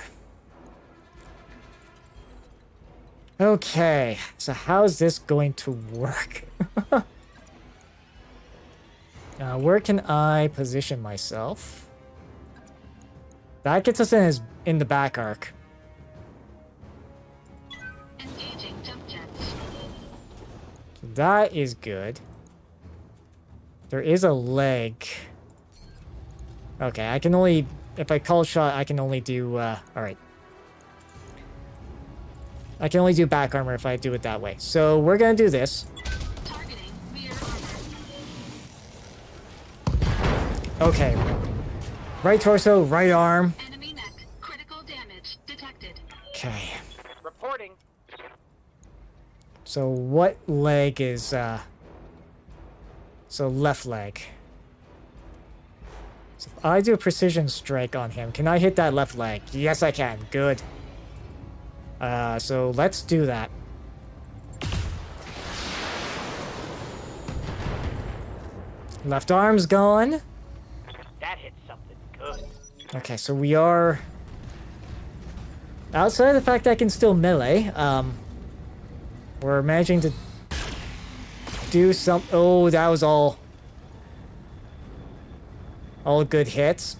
Okay, so how's this going to work? Where can I position myself? That gets us in the back arc. Engaging jump jets. That is good. There is a leg. Okay, I can only... If I call shot, I can only do... Alright. I can only do back armor if I do it that way. So we're gonna do this. Targeting rear armor. Okay. Right torso, right arm. Enemy neck. Critical damage detected. Okay. Reporting. So what leg is... So left leg. So if I do a precision strike on him, can I hit that left leg? Yes, I can. Good. So let's do that. Left arm's gone. That hit something good. Okay, so we are... Outside of the fact that I can still melee, we're managing to do some... Oh, that was all good hits.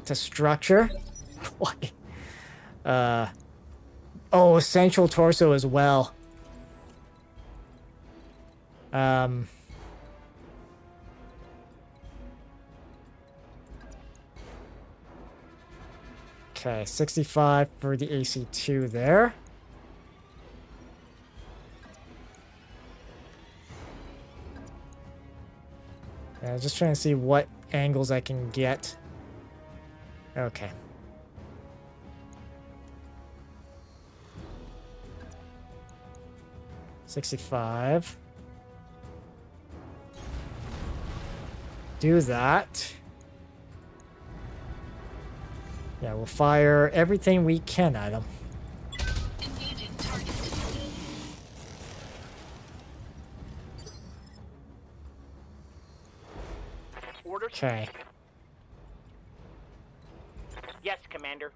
To structure. Why? Oh, central torso as well. Okay, 65 for the AC2 there. Yeah, just trying to see what angles I can get. Okay. $65. Do that. Yeah, we'll fire everything we can at him. Engaging target. Orders. Okay. Yes, Commander.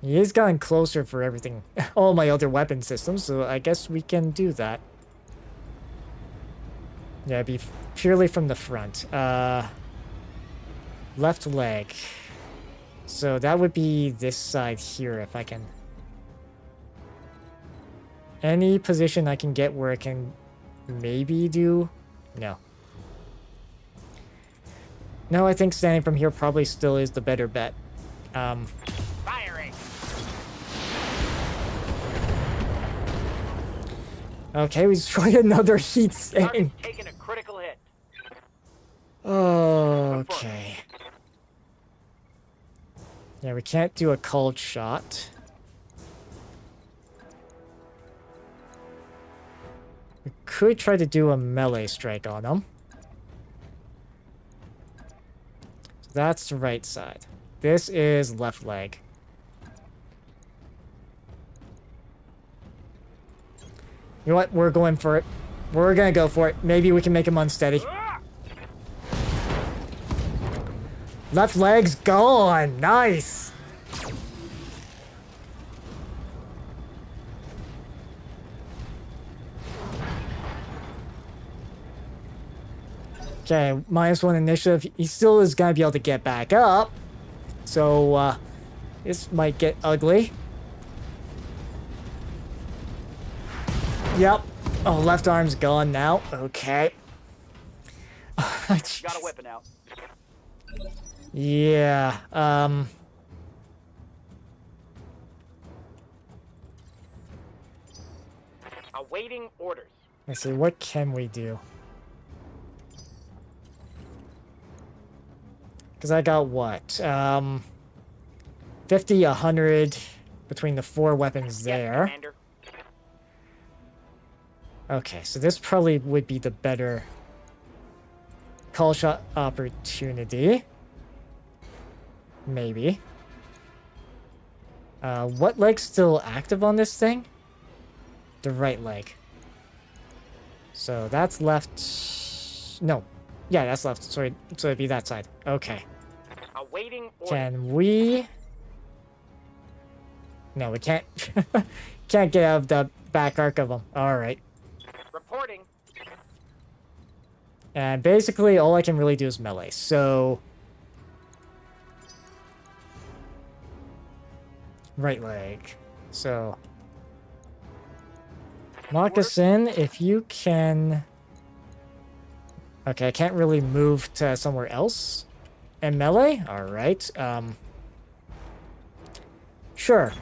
He is gotten closer for everything, all my other weapon systems, so I guess we can do that. Yeah, it'd be purely from the front. Left leg. So that would be this side here, if I can... Any position I can get where I can maybe do... No. No, I think standing from here probably still is the better bet. Firing. Okay, we destroyed another heat sink. Target's taking a critical hit. Okay. Yeah, we can't do a cold shot. We could try to do a melee strike on him. That's the right side. This is left leg. You know what? We're going for it. We're gonna go for it. Maybe we can make him unsteady. Left leg's gone. Nice. Okay, -1 initiative. He still is gonna be able to get back up. So, this might get ugly. Yep. Oh, left arm's gone now. Okay. Got a weapon out. Yeah, Awaiting orders. let's see, what can we do? Because I got what? 50, 100 between the 4 weapons there. Yes, Commander. Okay, so this probably would be the better call shot opportunity. Maybe. What leg's still active on this thing? The right leg. So that's left. No. Yeah, that's left. Sorry, so it'd be that side. Okay. Awaiting orders. Can we? No, we can't. Can't get out of the back arc of them. All right. Reporting. And basically, all I can really do is melee. So, right leg. So, Moccasin, if you can. Okay, I can't really move to somewhere else. And melee? All right. Sure.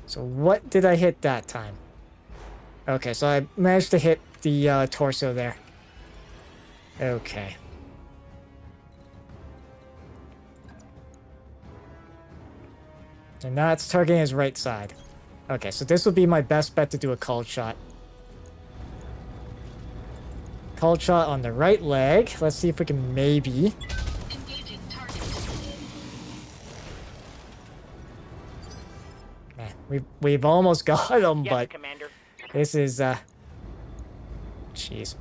So what did I hit that time? Okay, so I managed to hit the torso there. Okay. And now it's targeting his right side. Okay, so this would be my best bet to do a called shot. Called shot on the right leg. Let's see if we can maybe... Engaging target. We've almost got him, Yes, but Commander. this is jeez.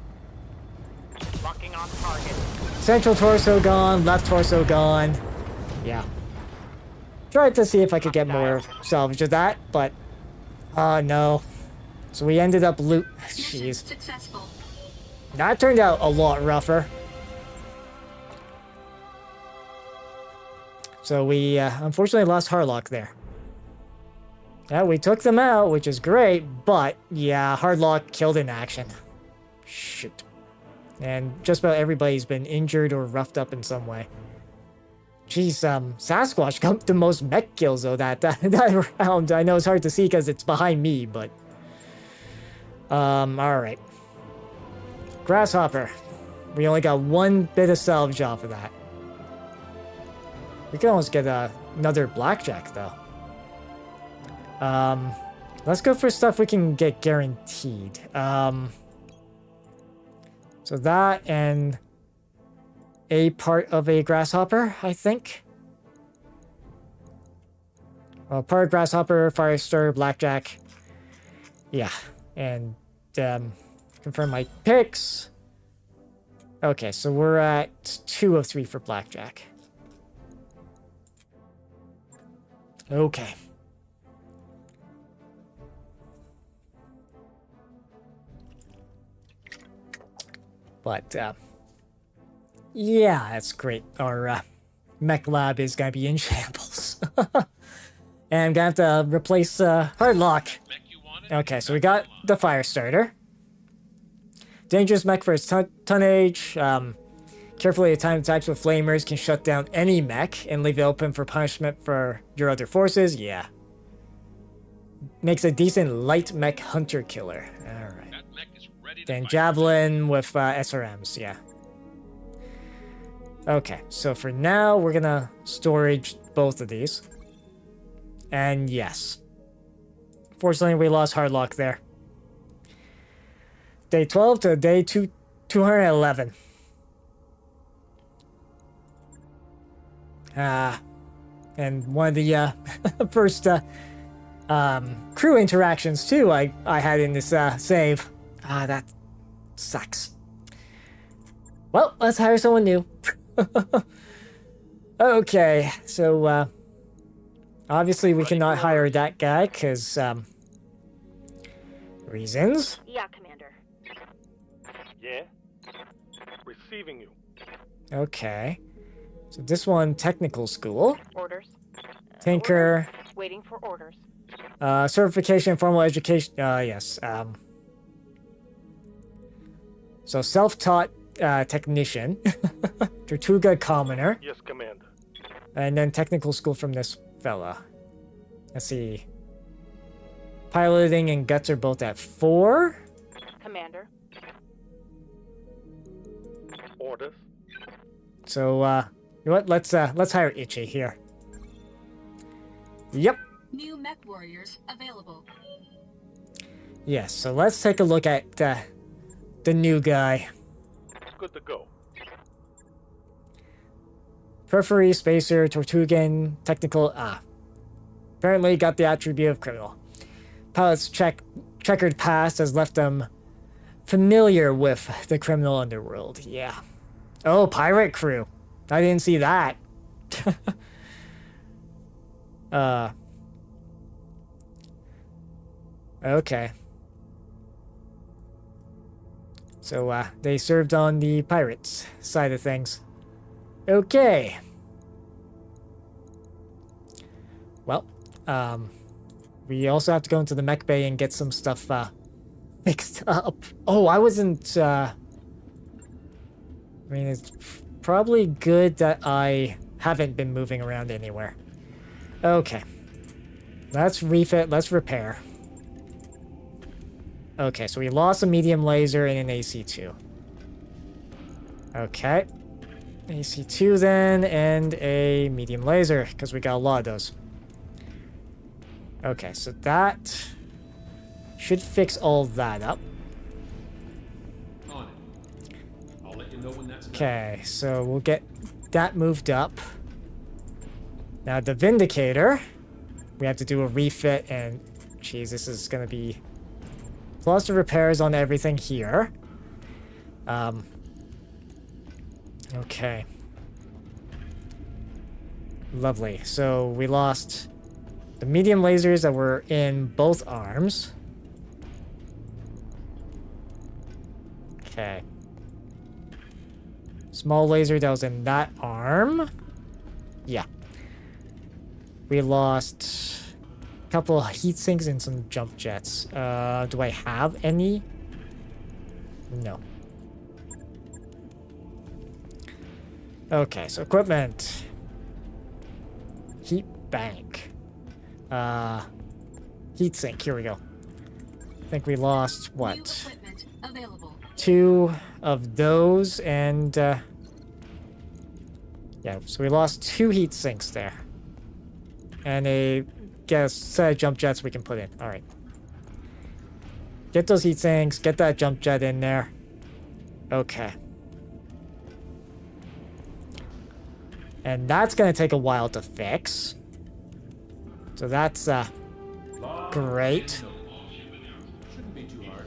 Locking on target. Central torso gone, left torso gone. Yeah. Tried to see if I could get more salvage of that, but no. So we ended up Mission jeez. successful. That turned out a lot rougher. So we unfortunately lost Harlock there. Yeah, we took them out, which is great, but yeah, Hardlock killed in action. Shoot. And just about everybody's been injured or roughed up in some way. Jeez, Sasquatch got the most mech kills though that round. I know it's hard to see because it's behind me, but alright. Grasshopper. We only got one bit of salvage off of that. We can almost get another blackjack though. Let's go for stuff we can get guaranteed. So that and a part of a grasshopper, I think. Well, part of grasshopper, fire stir, blackjack. Yeah, and confirm my picks. Okay, so we're at 2 of 3 for blackjack. Okay. But, yeah, that's great. Our mech lab is going to be in shambles. And I'm going to have to replace Hardlock. Mech you wanted? Okay, so we got the fire starter. Dangerous mech for its tonnage. Carefully timed attacks with flamers can shut down any mech and leave it open for punishment for your other forces. Yeah. Makes a decent light mech hunter killer. Alright. That mech is ready to Then fight. Javelin with SRMs, yeah. Okay, so for now, we're gonna storage both of these. And yes. Fortunately, we lost Hardlock there. Day 12 to day 2 211. And one of the first crew interactions too I had in this save. That sucks. Well, let's hire someone new. Okay, so obviously we cannot hire that guy because reasons. Yeah, Commander. Yeah? Receiving you. Okay, so this one, technical school, Orders. tinker, Orders. Waiting for orders. certification, formal education. Yes. So self-taught technician, Tortuga commoner, Yes, Commander. and then technical school from this fella. Let's see. Piloting and guts are both at 4. Commander. Orders. So you know what? Let's hire Itchy here. Yep. New mech warriors available. Yes. So let's take a look at the new guy. Good to go. Periphery, spacer, Tortugan, technical. Apparently got the attribute of criminal. Pilot's checkered past has left them familiar with the criminal underworld. Yeah. Oh, pirate crew. I didn't see that. Okay. So, they served on the pirates side of things. Okay. Well, we also have to go into the mech bay and get some stuff, fixed up. Oh, I wasn't, I mean, it's probably good that I haven't been moving around anywhere. Okay. Let's refit, let's repair. Okay, so we lost a medium laser and an AC-2. Okay. AC-2 then, and a medium laser, because we got a lot of those. Okay, so that should fix all that up. On it. I'll let you know when that's done. Okay, so we'll get that moved up. Now the Vindicator, we have to do a refit, and geez, this is gonna be plus the repairs on everything here. Okay. Lovely. So we lost the medium lasers that were in both arms. Okay. Small laser that was in that arm. Yeah. We lost a couple of heat sinks and some jump jets. Do I have any? No. Okay, so equipment. Heat bank. Heat sink, here we go. I think we lost, New what? equipment available. 2 of those, and yeah, so we lost 2 heat sinks there. And a set of jump jets we can put in. Alright. Get those heat sinks, get that jump jet in there. Okay. And that's gonna take a while to fix. So that's great. Shouldn't be too hard.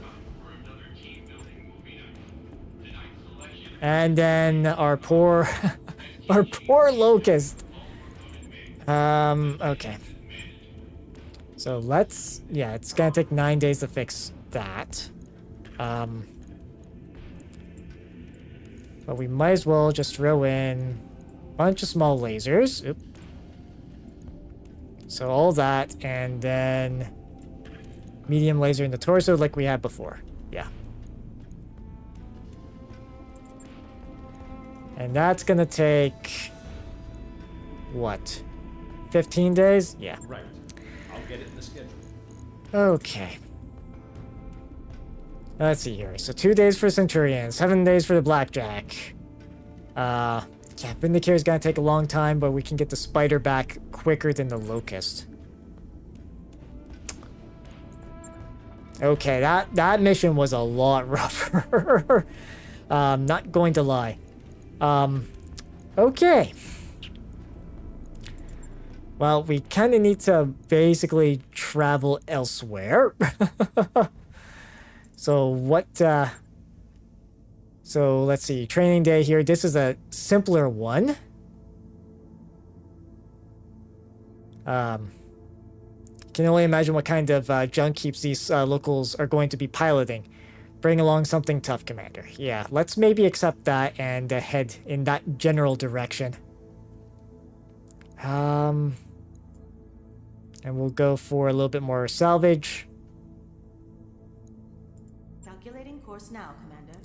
And then our poor our poor locust. Okay. So let's, yeah, it's gonna take 9 days to fix that. But we might as well just throw in a bunch of small lasers. Oop. So all that, and then medium laser in the torso like we had before. Yeah. And that's gonna take, what, 15 days? Yeah. Right. I'll get it in the schedule. Okay. Let's see here. So 2 days for Centurion, 7 days for the Blackjack. Yeah, Vindicator's gonna take a long time, but we can get the Spider back quicker than the Locust. Okay, that mission was a lot rougher. Not going to lie. Okay. Well, we kind of need to basically travel elsewhere. So what, so let's see, training day here. This is a simpler one. Can only imagine what kind of junk keeps these locals are going to be piloting. Bring along something tough, Commander. Yeah, let's maybe accept that and head in that general direction. And we'll go for a little bit more salvage. Calculating course now, Commander.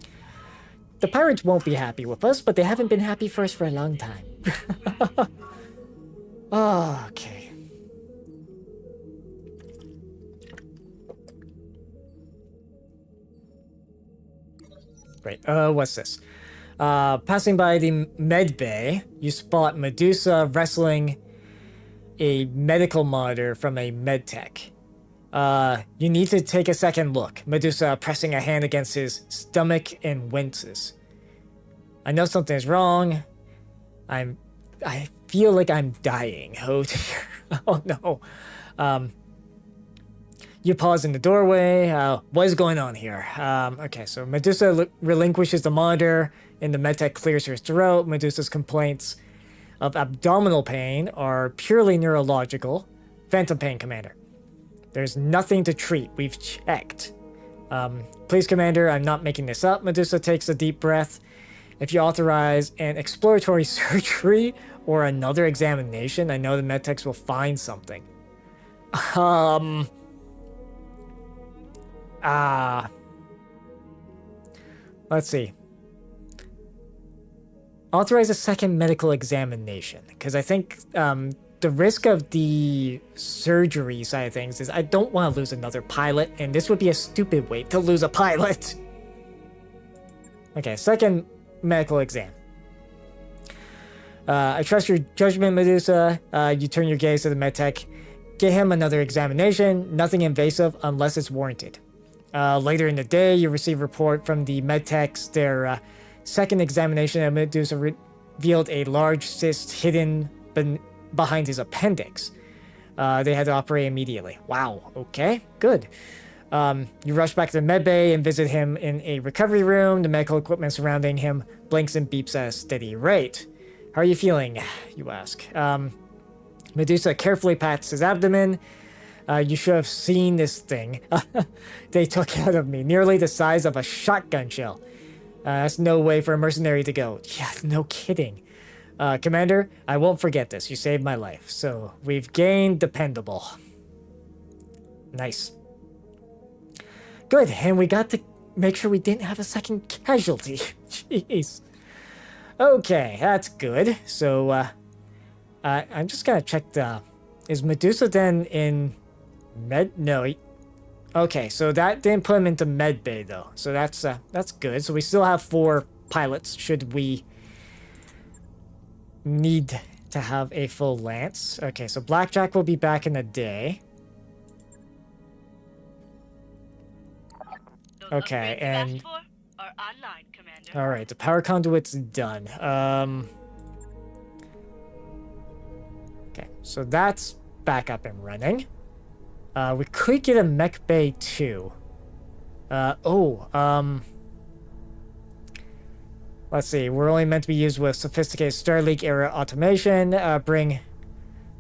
The pirates won't be happy with us, but they haven't been happy for us for a long time. Oh, okay. Right, what's this? Passing by the med bay, you spot Medusa wrestling a medical monitor from a med tech. You need to take a second look. Medusa pressing a hand against his stomach and winces. I know something is wrong. I feel like I'm dying. Oh dear. Oh no. You pause in the doorway. What is going on here? Okay, so Medusa relinquishes the monitor and the medtech clears her throat. Medusa's complaints of abdominal pain are purely neurological. Phantom pain, Commander. There's nothing to treat. We've checked. Please, Commander, I'm not making this up. Medusa takes a deep breath. If you authorize an exploratory surgery or another examination, I know the medtechs will find something. Let's see. Authorize a second medical examination, because I think the risk of the surgery side of things is I don't want to lose another pilot, and this would be a stupid way to lose a pilot. Okay, second medical exam. I trust your judgment, Medusa. You turn your gaze to the medtech. Get him another examination, nothing invasive unless it's warranted. Later in the day, you receive a report from the medtechs. Their second examination of Medusa revealed a large cyst hidden behind his appendix. They had to operate immediately. Wow, okay, good. You rush back to the medbay and visit him in a recovery room. The medical equipment surrounding him blinks and beeps at a steady rate. How are you feeling? You ask. Medusa carefully pats his abdomen. You should have seen this thing they took out of me. Nearly the size of a shotgun shell. That's no way for a mercenary to go. Yeah, no kidding. Commander, I won't forget this. You saved my life. So, we've gained dependable. Nice. Good, and we got to make sure we didn't have a second casualty. Jeez. Okay, that's good. So, I'm just gonna check the... Is Medusa then in... No. Okay, so that didn't put him into med bay, though. So that's good. So we still have 4 pilots, should we need to have a full lance. Okay, so Blackjack will be back in a day. Okay, and... Alright, the power conduit's done. Okay, so that's back up and running. We could get a mech bay too. Let's see, we're only meant to be used with sophisticated Starleague era automation. Bring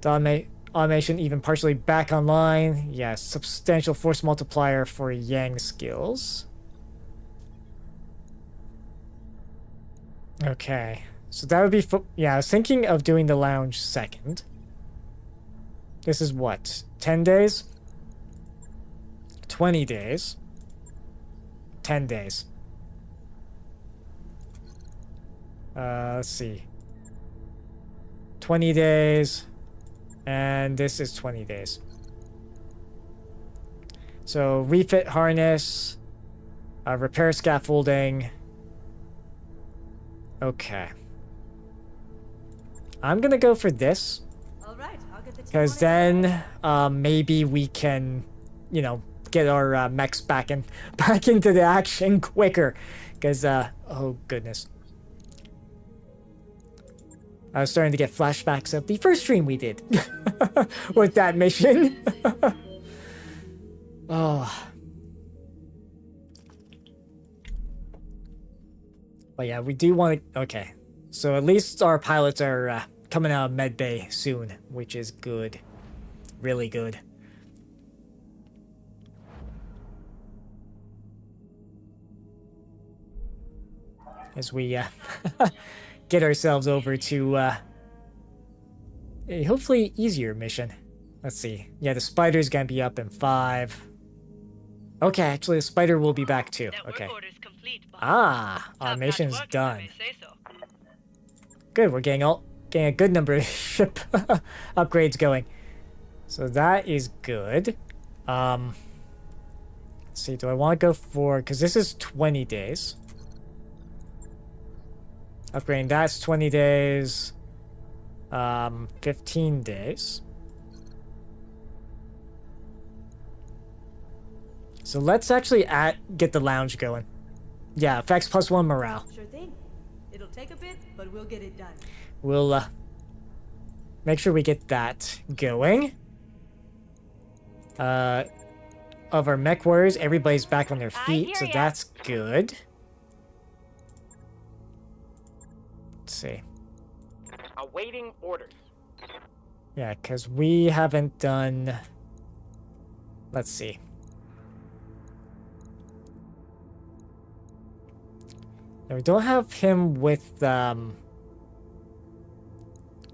the automation even partially back online. Yes, substantial force multiplier for Yang skills. Okay, so that would be yeah, I was thinking of doing the lounge second. This is what, 10 days? 20 days. 10 days. Let's see. 20 days. And this is 20 days. So, refit harness. Repair scaffolding. Okay. I'm gonna go for this. All right, I'll get the Because then, maybe we can you know, get our mechs back into the action quicker. Because, oh goodness. I was starting to get flashbacks of the first stream we did with that mission. Oh. But yeah, we do want to... Okay. So at least our pilots are coming out of medbay soon, which is good. Really good. As we get ourselves over to a hopefully easier mission. Let's see. Yeah, the spider's gonna be up in 5. Okay, actually the spider will be back too. Okay. Ah, our mission's done. Good, we're getting a good number of ship upgrades going. So that is good. Let's see, do I want to go for... Because this is 20 days. Upgrading that's 20 days. 15 days. So let's actually get the lounge going. Yeah, effects +1 morale. Sure thing. It'll take a bit, but we'll get it done. We'll make sure we get that going. Of our mech warriors, everybody's back on their feet, so that's good. Let's see. Awaiting orders. Yeah, because we haven't done... Let's see. Yeah, we don't have him with... Yeah,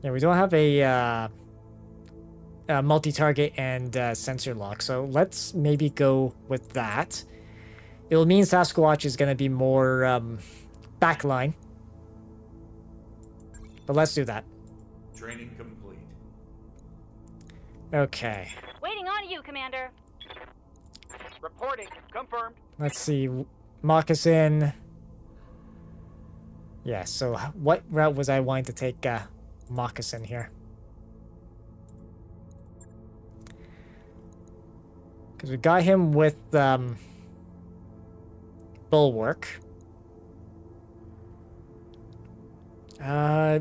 we don't have a multi-target and sensor lock, so let's maybe go with that. It'll mean Sasquatch is going to be more backline. But let's do that. Training complete. Okay. Waiting on you, Commander. Reporting. Confirmed. Let's see. Moccasin. Yeah, so what route was I wanting to take Moccasin here? Because we got him with Bulwark. Yeah,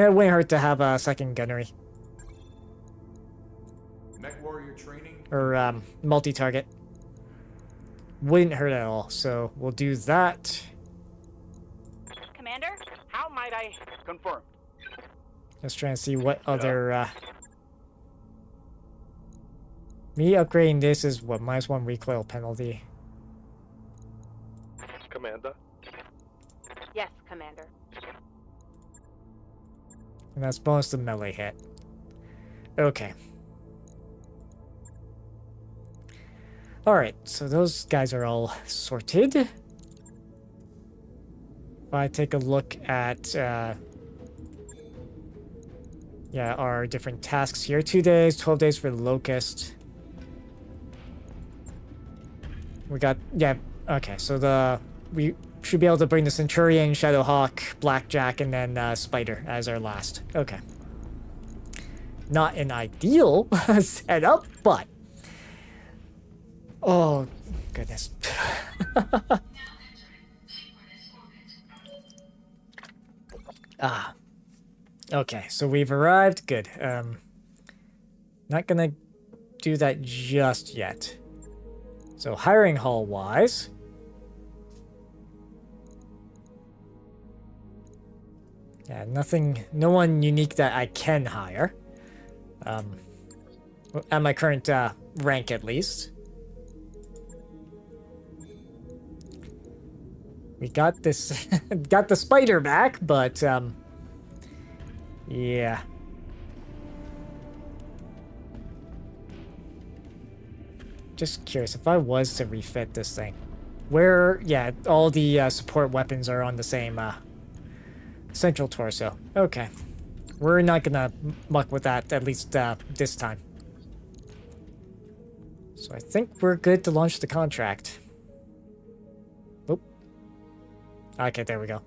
it wouldn't hurt to have a second gunnery. Mech warrior training. Or multi-target. Wouldn't hurt at all, so we'll do that. Commander? How might I? Confirmed. Let's try and see what other... Me upgrading this is what, -1 recoil penalty. Commander. Yes, Commander. And that's bonus to melee hit. Okay. Alright, so those guys are all sorted. If I take a look at yeah, our different tasks here. 2 days, 12 days for the Locust. We got, yeah, okay, so we should be able to bring the Centurion, Shadowhawk, Blackjack, and then Spider as our last. Okay. Not an ideal setup, but... Oh, goodness. Ah. Okay, so we've arrived. Good. Not gonna do that just yet. So hiring hall wise, yeah, no one unique that I can hire. At my current rank at least. We got this, got the spider back, but yeah. Just curious, if I was to refit this thing, where, yeah, all the support weapons are on the same central torso. Okay. We're not gonna muck with that, at least this time. So I think we're good to launch the contract. Oop. Okay, there we go.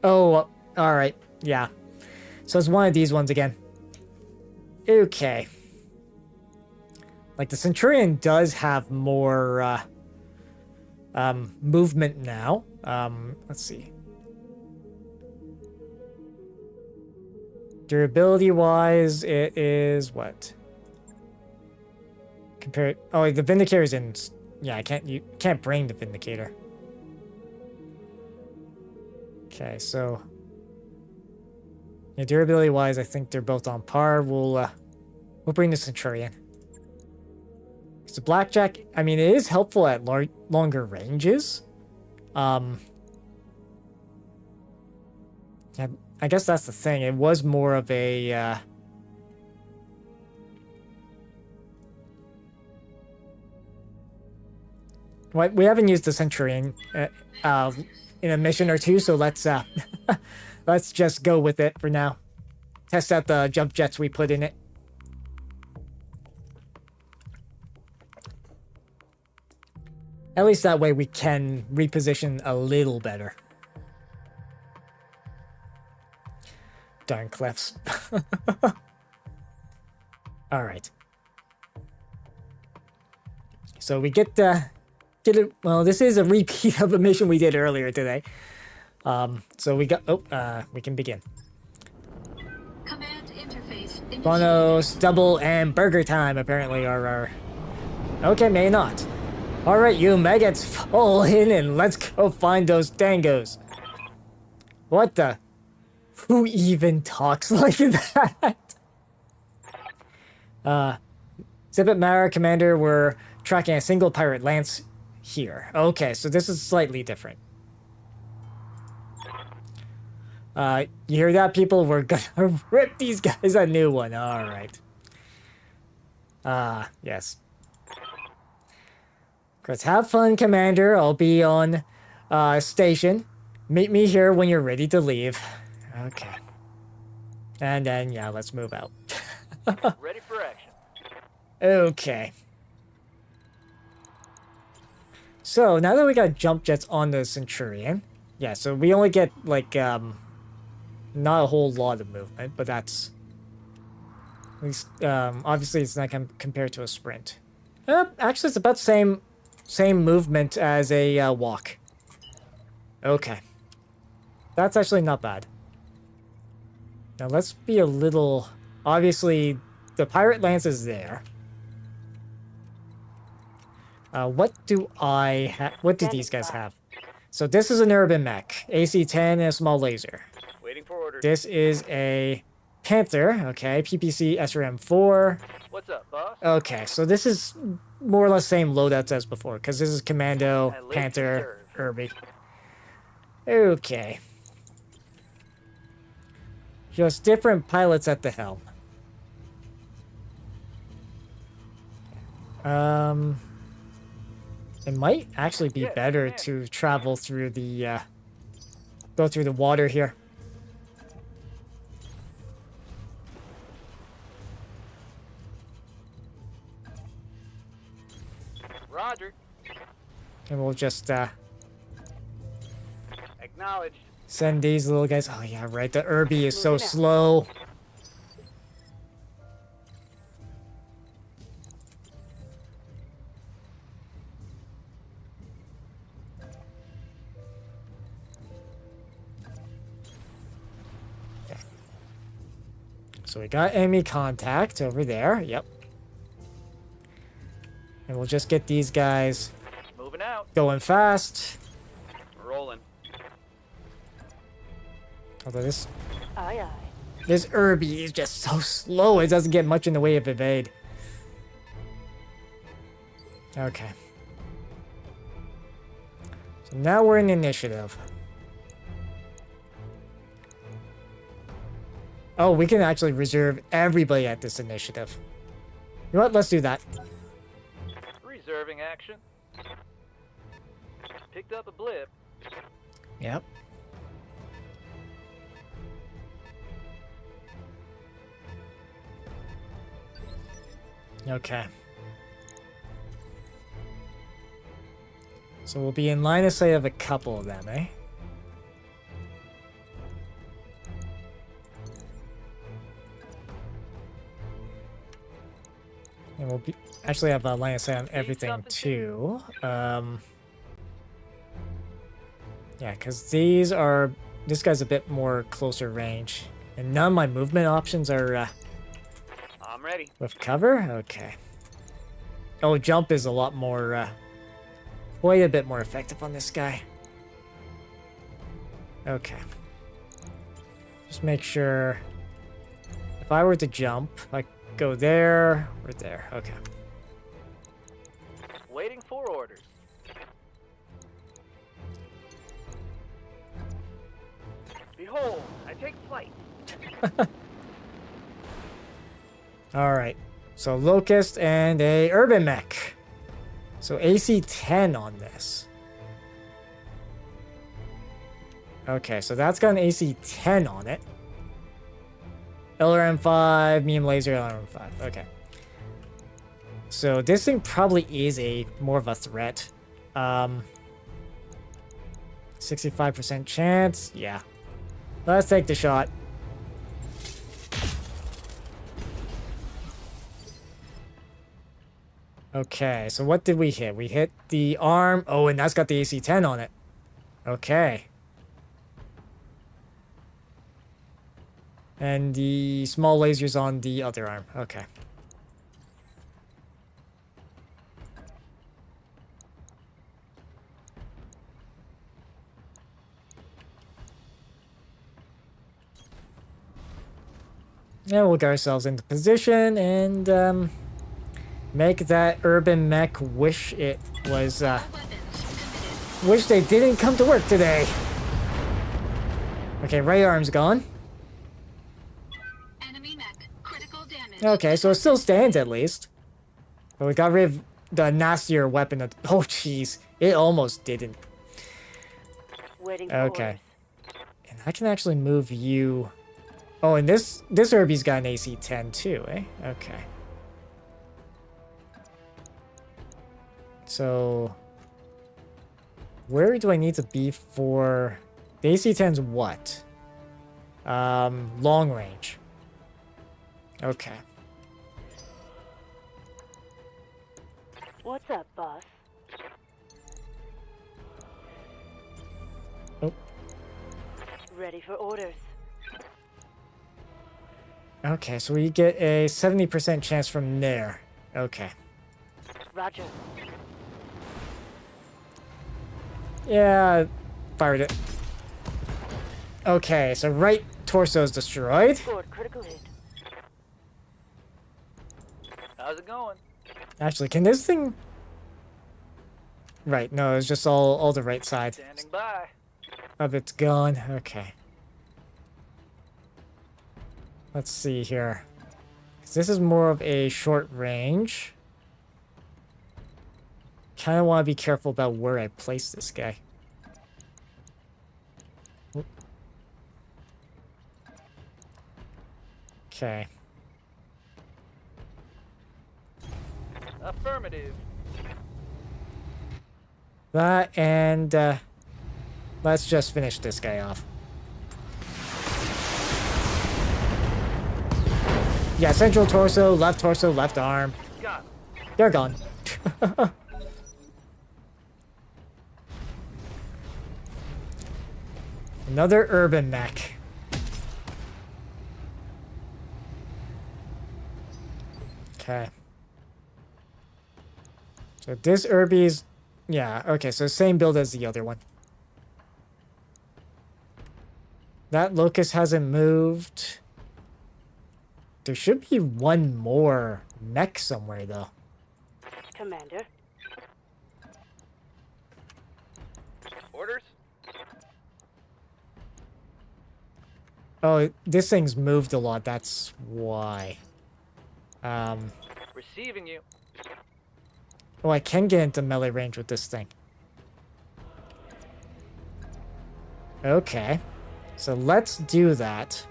Oh, alright, yeah. So it's one of these ones again. Okay. Like, the Centurion does have more movement now. Let's see. Durability-wise, it is what? Compared... Oh, the Vindicator's in... Yeah, you can't bring the Vindicator. Okay, so... Yeah, durability-wise, I think they're both on par. We'll bring the Centurion. So Blackjack, I mean, it is helpful at longer ranges. Yeah, I guess that's the thing. It was more of a... we haven't used the Centurion in a mission or two, so let's let's just go with it for now. Test out the jump jets we put in it. At least that way we can reposition a little better. Darn cliffs. Alright. So we get it. Well, this is a repeat of a mission we did earlier today. So we got... Oh, we can begin. Command interface initiated. Bonos, double, and burger time apparently are our... Okay, may not. Alright, you maggots, fall in and let's go find those dangos. What the? Who even talks like that? Zip it, Mara, Commander, we're tracking a single pirate lance here. Okay, so this is slightly different. You hear that, people? We're gonna rip these guys a new one. Alright. Yes. Chris, have fun, Commander. I'll be on station. Meet me here when you're ready to leave. Okay. And then, yeah, let's move out. Ready for action. Okay. So, now that we got jump jets on the Centurion, yeah, so we only get, like, not a whole lot of movement, but that's... At least, obviously it's not compared to a sprint. Actually, it's about the same movement as a walk. Okay. That's actually not bad. Now let's be a little... Obviously, the pirate lance is there. What do I have? What do these guys have? So this is an urban mech. AC-10 and a small laser. Waiting for orders. This is a Panther. Okay, PPC SRM-4. What's up, boss? Okay, so this is more or less same loadouts as before, because this is Commando, I live to Panther, serve. Irby. Okay. Just different pilots at the helm. It might actually be better to travel through the, go through the water here. Roger. And we'll just, Acknowledged. send these little guys. Oh yeah, right. The Irby is so slow. So we got enemy contact over there. Yep. And we'll just get these guys Moving out. going fast. Rolling. Although this Aye, aye. This Irby is just so slow, it doesn't get much in the way of evade. Okay. So now we're in initiative. Oh, we can actually reserve everybody at this initiative. You know what? Let's do that. Reserving action. Picked up a blip. Yep. Okay. So we'll be in line of sight of a couple of them, eh? And we'll be actually have a line of sight on everything too. Yeah, because these are... This guy's a bit more closer range. And none of my movement options are I'm ready. with cover? Okay. Oh, jump is a lot more... quite a bit more effective on this guy. Okay. Just make sure... If I were to jump, I go there or there. Okay. Waiting for orders. Behold, I take flight. Alright. So Locust and a Urban Mech. So AC 10 on this. Okay, so that's got an AC 10 on it. LRM 5, medium laser, LRM 5. Okay. So this thing probably is a more of a threat. 65% chance. Yeah. Let's take the shot. Okay, so what did we hit? We hit the arm. Oh, and that's got the AC 10 on it. Okay. And the small lasers on the other arm. Okay. Yeah, we'll get ourselves into position and make that urban mech wish it was wish they didn't come to work today. Okay, right arm's gone. Enemy mech. Critical damage. Okay, so it still stands at least. But we got rid of the nastier weapon. Oh, jeez. It almost didn't. Waiting for Okay. orders. And I can actually move you... Oh, and this Herbie's got an AC 10 too, eh? Okay. So... Where do I need to be for... The AC 10's what? Long range. Okay. What's up, boss? Oh. Ready for orders. Okay, so we get a 70% chance from there. Okay. Roger. Yeah, fired it. Okay, so right torso is destroyed. Scored critical hit. How's it going? Actually, can this thing... Right, no, it's just all the right side Standing by. of it's gone. Okay. Let's see here. 'Cause this is more of a short range. Kind of want to be careful about where I place this guy. Oop. Okay. Affirmative. That and let's just finish this guy off. Yeah, central torso, left arm. Got it. They're gone. Another urban mech. Okay. So this Irby's... Yeah, okay, so same build as the other one. That Locust hasn't moved. There should be one more mech somewhere, though. Commander. Orders? Oh, this thing's moved a lot, that's why. Receiving you. Oh, I can get into melee range with this thing. Okay. So let's do that.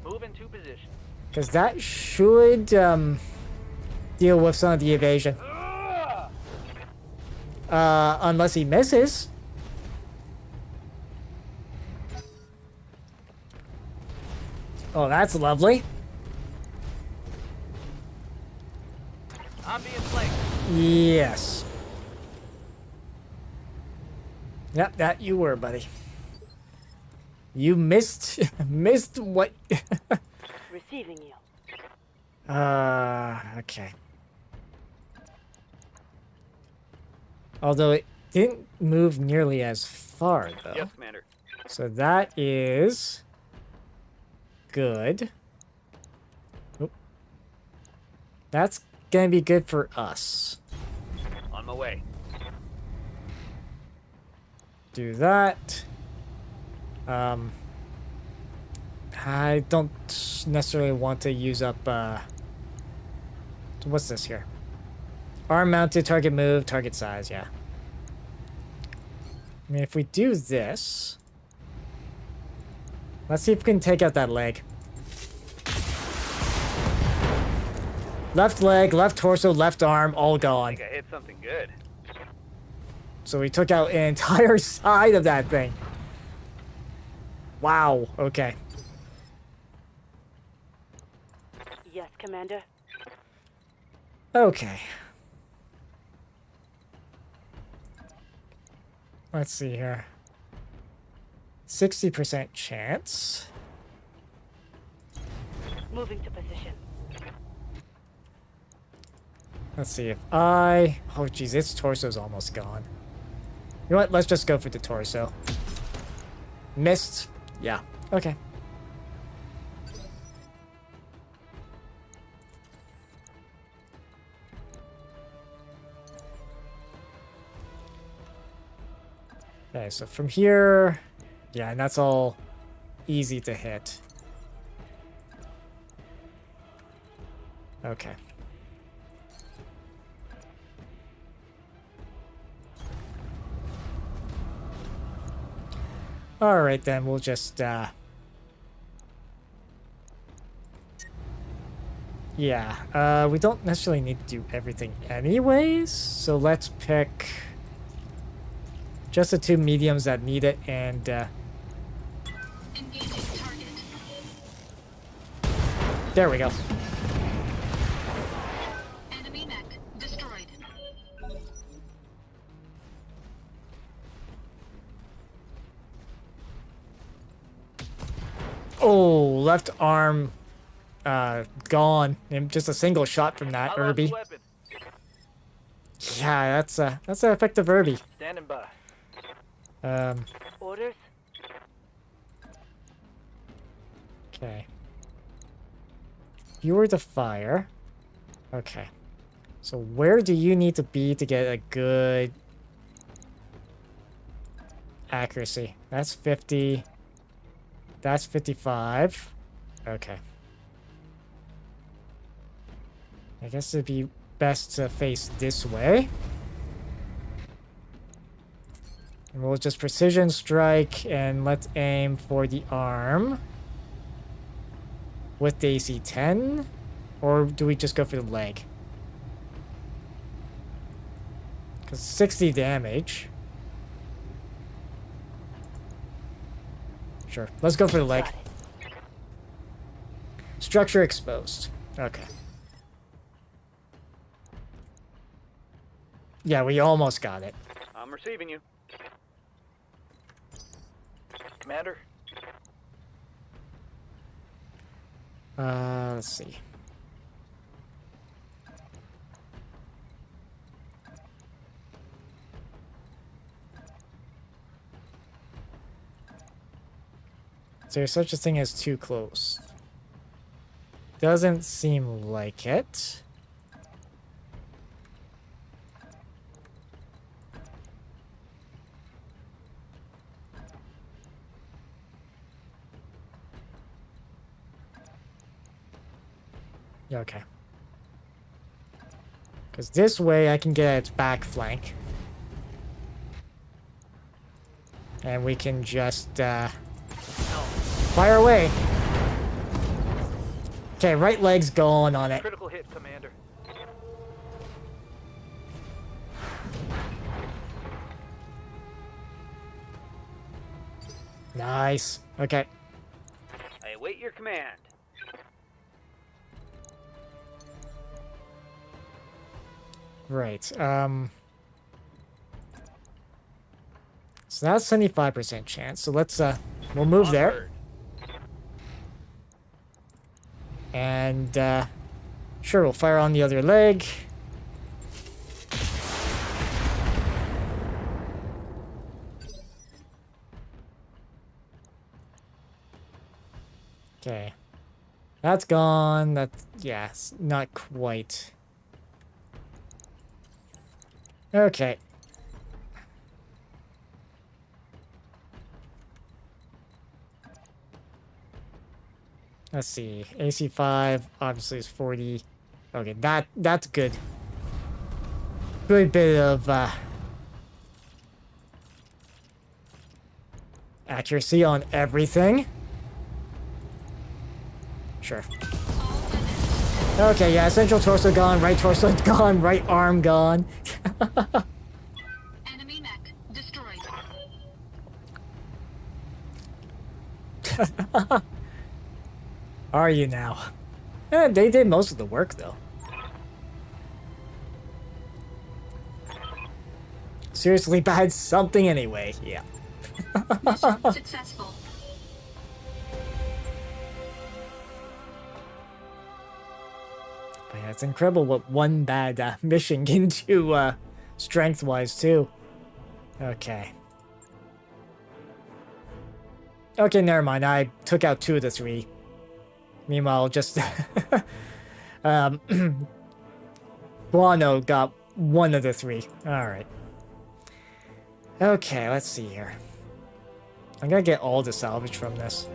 Move into position. Because that should deal with some of the evasion. Unless he misses. Oh, that's lovely. I'm being flanked. Yes. Yep, that you were, buddy. You missed missed what Receiving you. okay. Although it didn't move nearly as far though. Yes, Commander. So that is good. Oop. That's gonna be good for us. On my way. Do that. I don't necessarily want to use up, what's this here? Arm mounted, target move, target size, yeah. I mean, if we do this... Let's see if we can take out that leg. Left leg, left torso, left arm, all I gone. think I hit something good. So we took out an entire side of that thing. Wow, okay. Yes, Commander. Okay. Let's see here. 60% chance. Moving to position. Let's see if I... Oh, geez, its torso's almost gone. You know what? Let's just go for the torso. Missed. Yeah. Okay. Okay, so from here... Yeah, and that's all easy to hit. Okay. Alright then, we'll just, yeah, we don't necessarily need to do everything anyways, so let's pick just the two mediums that need it, and, Engaging target. there we go. Enemy mech destroyed. Oh, left arm, gone. And just a single shot from that, I lost the Irby. weapon. Yeah, that's an effective Irby. Standing by. Orders? Okay. You were the fire. Okay. So where do you need to be to get a good accuracy? That's 50. That's 55. Okay. I guess it'd be best to face this way. And we'll just precision strike and let's aim for the arm. With the AC 10? Or do we just go for the leg? Because 60 damage. Sure, let's go for the leg. Got it. Structure exposed. Okay. Yeah, we almost got it. I'm receiving you. Commander? Let's see. Is there such a thing as too close? Doesn't seem like it. Yeah, okay. Because this way I can get its back flank. And we can just, fire away. Okay, right leg's going on it. Critical hit, Commander. Nice. Okay. I await your command. Right. So that's 75% chance. So let's we'll move there. Onward. And sure, we'll fire on the other leg. Okay. That's gone. That's, yes, not quite. Okay. Let's see. AC5 obviously is 40. Okay, that's good. Good bit of accuracy on everything. Sure. Okay, yeah, central torso gone, right torso gone, right arm gone. Enemy mech destroyed. Are you now? They did most of the work, though. Seriously bad something anyway, yeah. Mission successful. But yeah, it's incredible what one bad mission can do, strength-wise, too. Okay. Okay, never mind. I took out 2 of the 3. Meanwhile, just... Guano got 1 of the 3. Alright. Okay, let's see here. I'm gonna get all the salvage from this.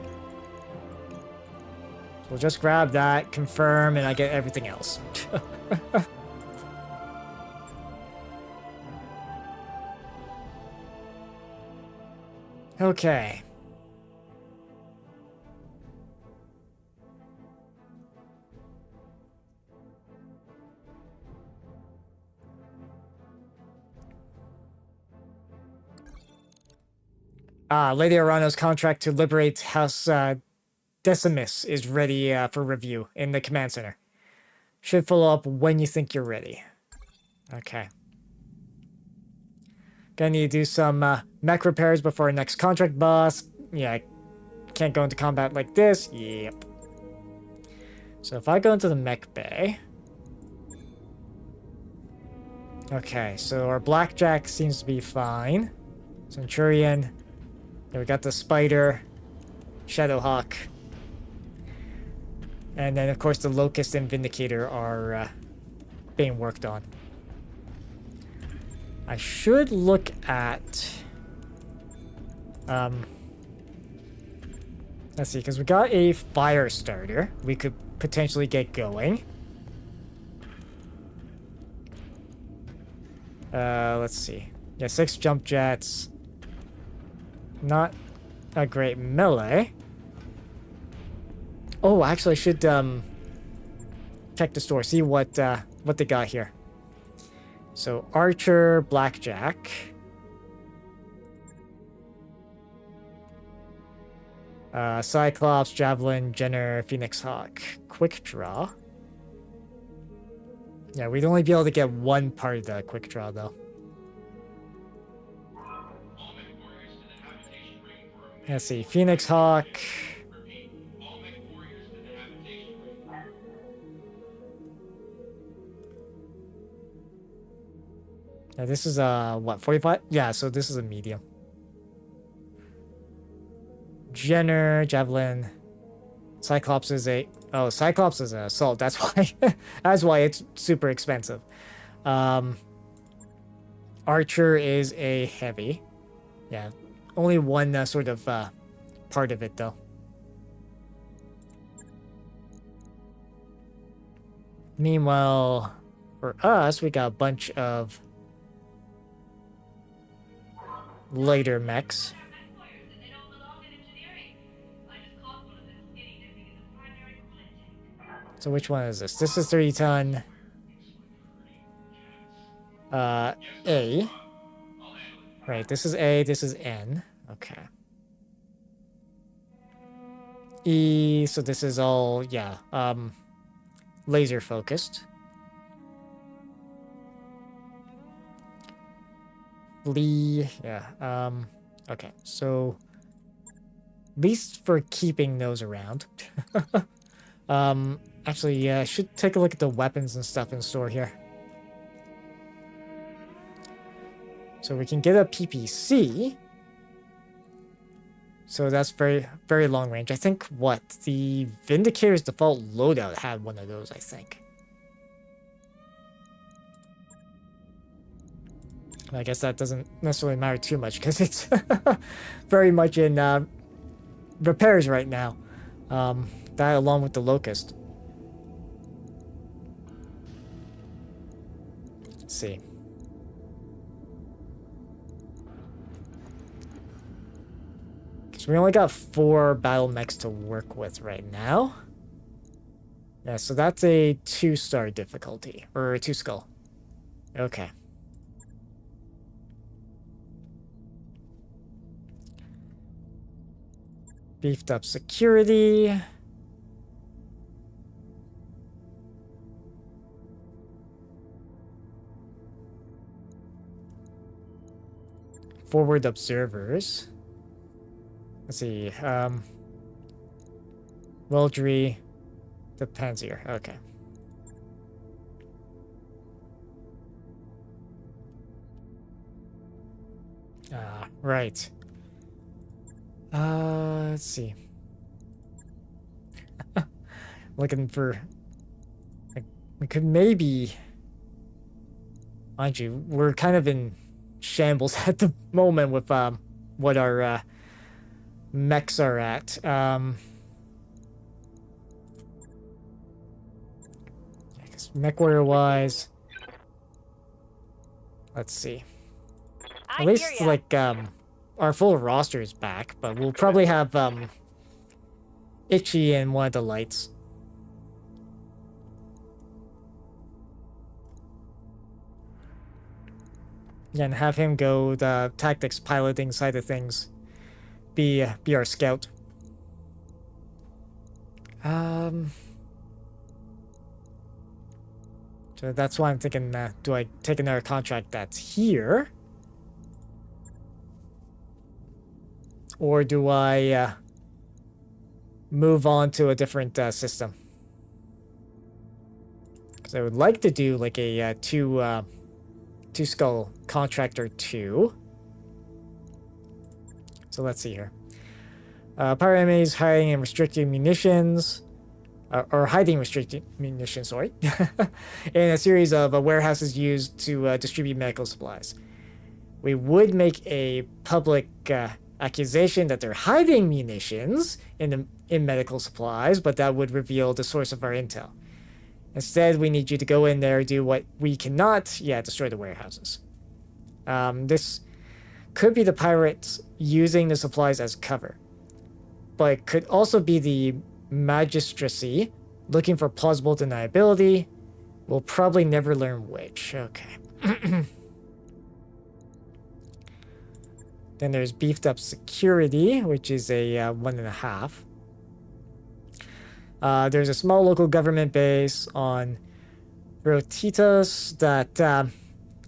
We'll just grab that, confirm, and I get everything else. Okay. Lady Arano's contract to liberate House Decimus is ready for review in the command center. Should follow up when you think you're ready. Okay. Gonna need to do some mech repairs before our next contract boss. Yeah, can't go into combat like this. Yep. So if I go into the mech bay... Okay, so our Blackjack seems to be fine. Centurion. Then we got the Spider. Shadowhawk. And then, of course, the Locust and Vindicator are being worked on. I should look at... let's see, because we got a fire starter. We could potentially get going. Let's see. Yeah, 6 jump jets. Not a great melee. Oh, actually, I should check the store, see what they got here. So Archer, Blackjack. Cyclops, Javelin, Jenner, Phoenix Hawk. Quick draw. Yeah, we'd only be able to get one part of the quick draw, though. Let's see, Phoenix Hawk. Yeah, this is what, 45? Yeah, so this is a medium. Jenner, Javelin. Cyclops is a... Oh, Cyclops is an assault. That's why that's why it's super expensive. Archer is a heavy. Yeah, only one sort of part of it, though. Meanwhile, for us, we got a bunch of later mechs. So which one is this? This is 30-ton. A. Right, this is A, this is N. Okay. E, so this is all, yeah, laser focused. flee. Yeah. Okay. So, at least for keeping those around. Actually, yeah, I should take a look at the weapons and stuff in store here. So we can get a PPC. So that's very, very long range. I think, what? The Vindicator's default loadout had one of those, I think. I guess that doesn't necessarily matter too much because it's very much in repairs right now. That along with the Locust. Let's see. Because we only got 4 battle mechs to work with right now. Yeah, so that's a 2-star difficulty. Or a 2-skull. Okay. Beefed up security. Forward observers. Let's see. Wildry. The Panzer. Okay. Right. Let's see. Looking for... we could maybe... Mind you, we're kind of in shambles at the moment with what our mechs are at. I guess mech warrior wise, let's see. At least like our full roster is back, but we'll probably have Itchy and one of the lights. And have him go the tactics piloting side of things. Be our scout. So that's why I'm thinking, do I take another contract that's here? Or do I move on to a different system? Because I would like to do like a two-skull contractor 2. So let's see here. Power enemies hiding and restricting munitions. Or hiding restricted munitions, sorry. In a series of warehouses used to distribute medical supplies. We would make a public accusation that they're hiding munitions in medical supplies, but that would reveal the source of our intel. Instead, we need you to go in there, do what we cannot, destroy the warehouses. This could be the pirates using the supplies as cover, but it could also be the magistracy looking for plausible deniability. We'll probably never learn which. Okay. Then there's beefed up security, which is a 1.5. There's a small local government base on Rotitas that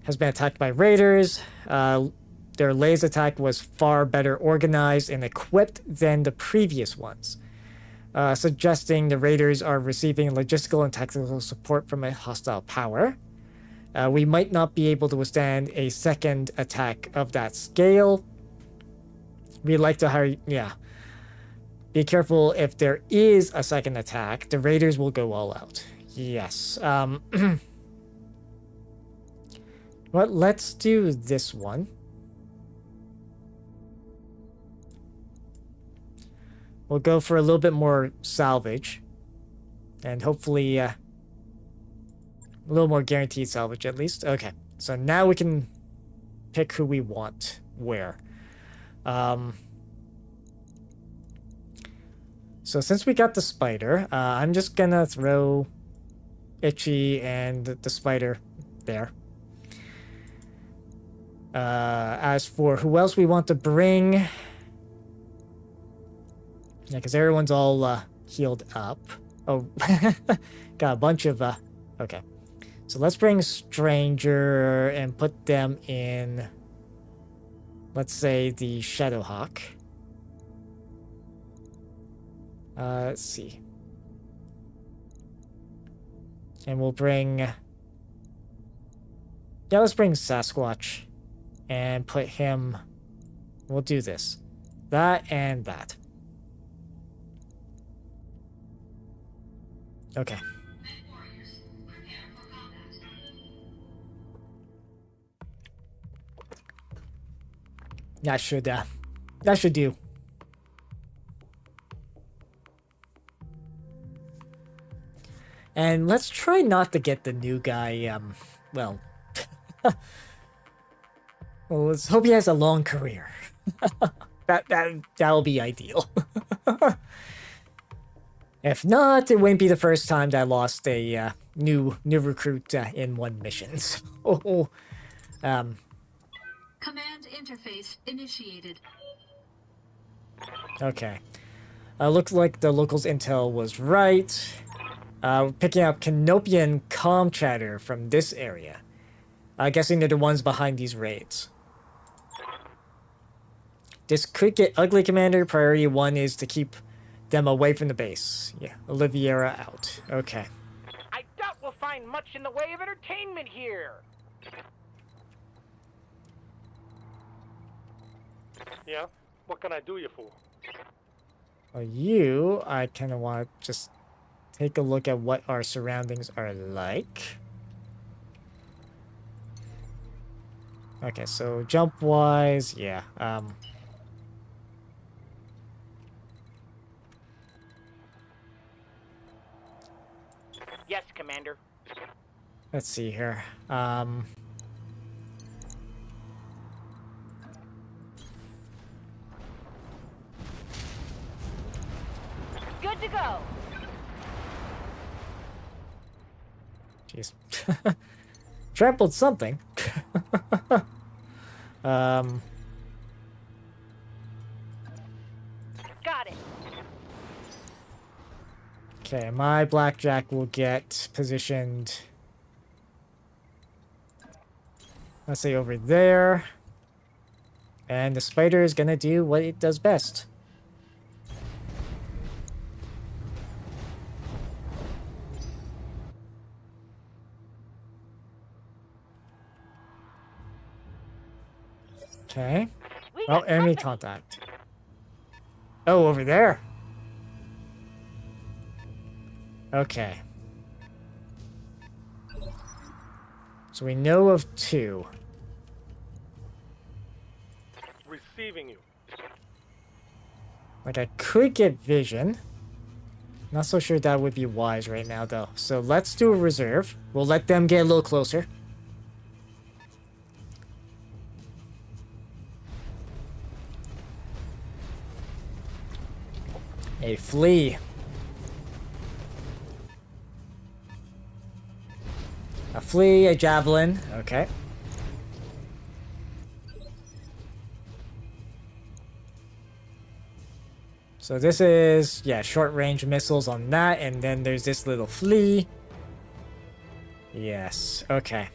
has been attacked by raiders. Their latest attack was far better organized and equipped than the previous ones, suggesting the raiders are receiving logistical and tactical support from a hostile power. We might not be able to withstand a second attack of that scale. We'd like to hire... Be careful, if there is a second attack, the raiders will go all out. Yes. Well, let's do this one. We'll go for a little bit more salvage. And hopefully, a little more guaranteed salvage at least. Okay, so now we can pick who we want where. So since we got the spider, I'm just gonna throw Itchy and the spider there. As for who else we want to bring... Yeah, because everyone's all healed up. Oh, got a bunch of... Okay. So let's bring Stranger and put them in let's say the Shadowhawk. Let's see. And we'll bring... Yeah, let's bring Sasquatch. And put him... We'll do this. That and that. Okay. That should do. And let's try not to get the new guy, well... well, let's hope he has a long career. That'll be ideal. If not, it wouldn't be the first time that I lost a new recruit in one mission. So, Command interface initiated. okay. Looks like the locals' intel was right. Picking up Canopian comm chatter from this area. Guessing they're the ones behind these raids. This could get ugly, Commander. Priority 1 is to keep them away from the base. Yeah, Oliviera out. Okay. I doubt we'll find much in the way of entertainment here. Yeah? What can I do you for? You, I kind of want to just take a look at what our surroundings are like. Okay, so jump-wise, yeah. Yes, Commander. Let's see here. Good to go. Jeez. Trampled something. Got it. Okay, my blackjack will get positioned, let's say over there. And the spider is gonna do what it does best. Okay. Oh, enemy contact. Oh, over there. Okay. So we know of 2. Receiving you. Like, I could get vision. Not so sure that would be wise right now, though. So let's do a reserve. We'll let them get a little closer. A flea. A flea, a javelin. Okay. So this is, yeah, short-range missiles on that, and then there's this little flea. Yes, okay.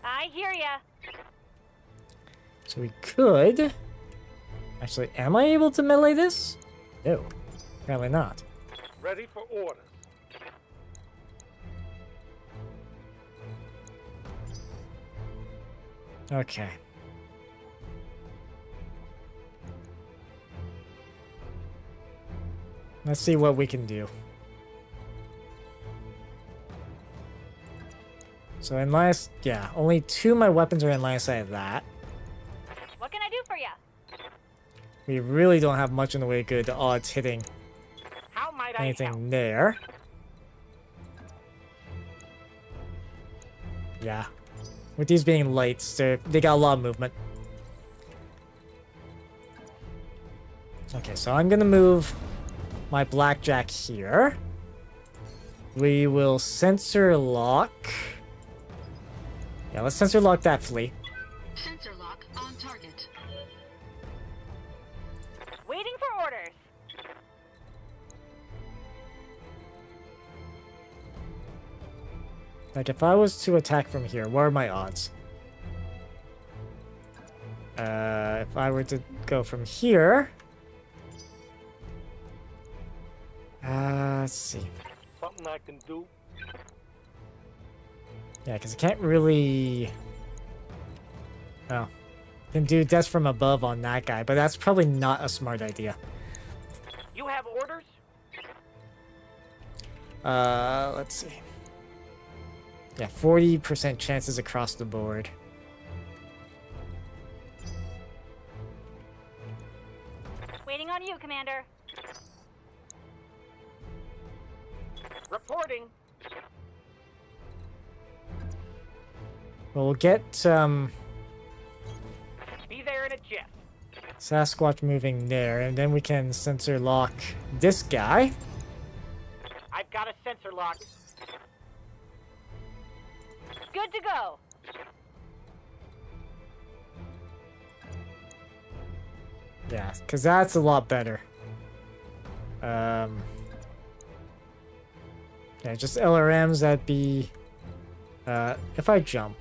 I hear ya. So we could... Actually, am I able to melee this? No, apparently not. Ready for orders. Okay. Let's see what we can do. So in last, yeah, only 2 of my weapons are in line of sight of that. What can I do for ya? We really don't have much in the way of good odds hitting How might I help? anything there. Yeah. With these being lights, they got a lot of movement. Okay, so I'm gonna move my blackjack here. We will sensor lock. Yeah, let's sensor lock that flea. Sensor lock on target. Waiting for orders. Like, if I was to attack from here, what are my odds? If I were to go from here... let's see. Something I can do? Yeah, because I can't really... Oh. Can do death from above on that guy, but that's probably not a smart idea. You have orders? Let's see. Yeah, 40% chances across the board. Waiting on you, Commander. Reporting. Well, we'll get, Be there in a jiff. Sasquatch moving there, and then we can sensor lock this guy. I've got a sensor lock. Good to go. Yeah, because that's a lot better. Yeah, just LRMs, that'd be... if I jump.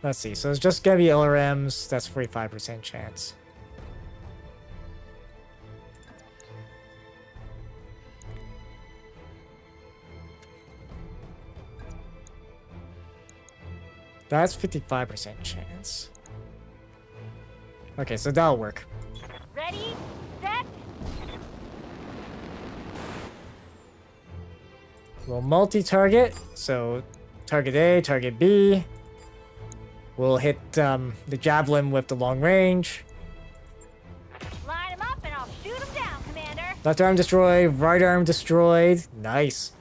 Let's see, so it's just gonna be LRMs, that's 45% chance. That's 55% chance. Okay, so that'll work. Ready, set. We'll multi-target, so target A, target B. We'll hit the javelin with the long range. Line them up and I'll shoot them down, Commander. Left arm destroyed, right arm destroyed. Nice.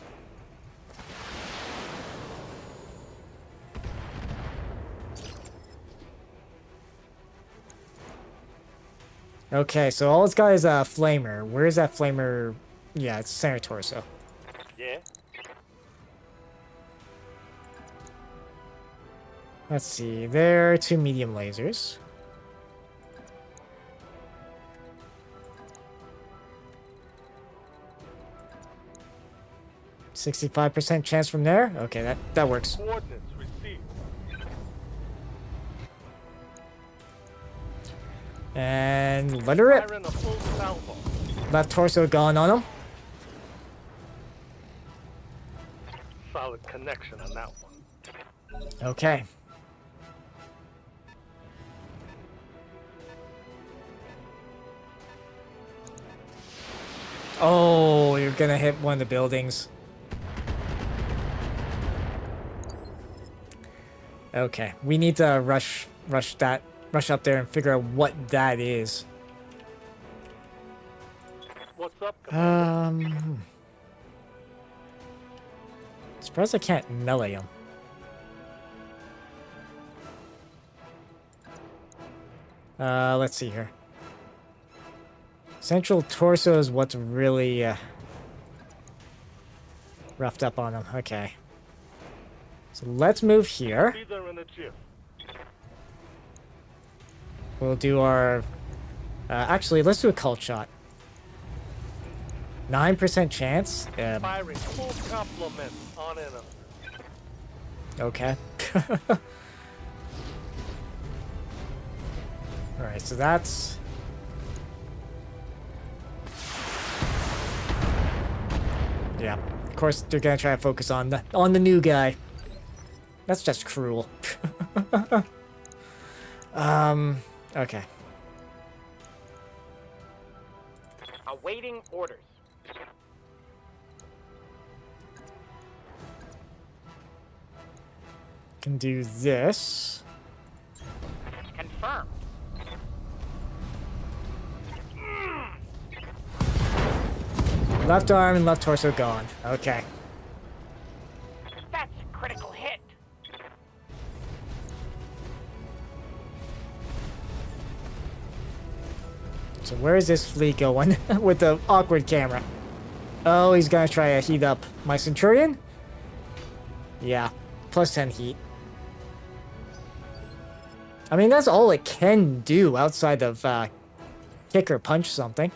Okay, so all it's got is a flamer. Where is that flamer? Yeah, it's center torso. Yeah? Let's see. There are 2 medium lasers. %65% chance from there. Okay, that works. Coordinates received. And let her rip. Firing a full salvo. Left torso gone on him. Solid connection on that one. Okay. Oh, you're gonna hit one of the buildings. Okay, we need to rush up there and figure out what that is. What's up, Commander? Surprised I can't melee him. Let's see here. Central torso is what's really roughed up on him. Okay. So let's move here. Be there in a jiff. We'll do our... actually, let's do a cult shot. 9% chance. Firing full complement on enemy. Okay. Alright, so that's... Yeah, of course they're gonna try to focus on the new guy. That's just cruel. Okay. Awaiting orders. Can do this. Confirmed. Left arm and left torso gone. Okay. That's a critical hit. So where is this fleet going with the awkward camera? Oh, he's gonna try to heat up my Centurion? Yeah, plus 10 heat. I mean, that's all it can do outside of kick or punch something.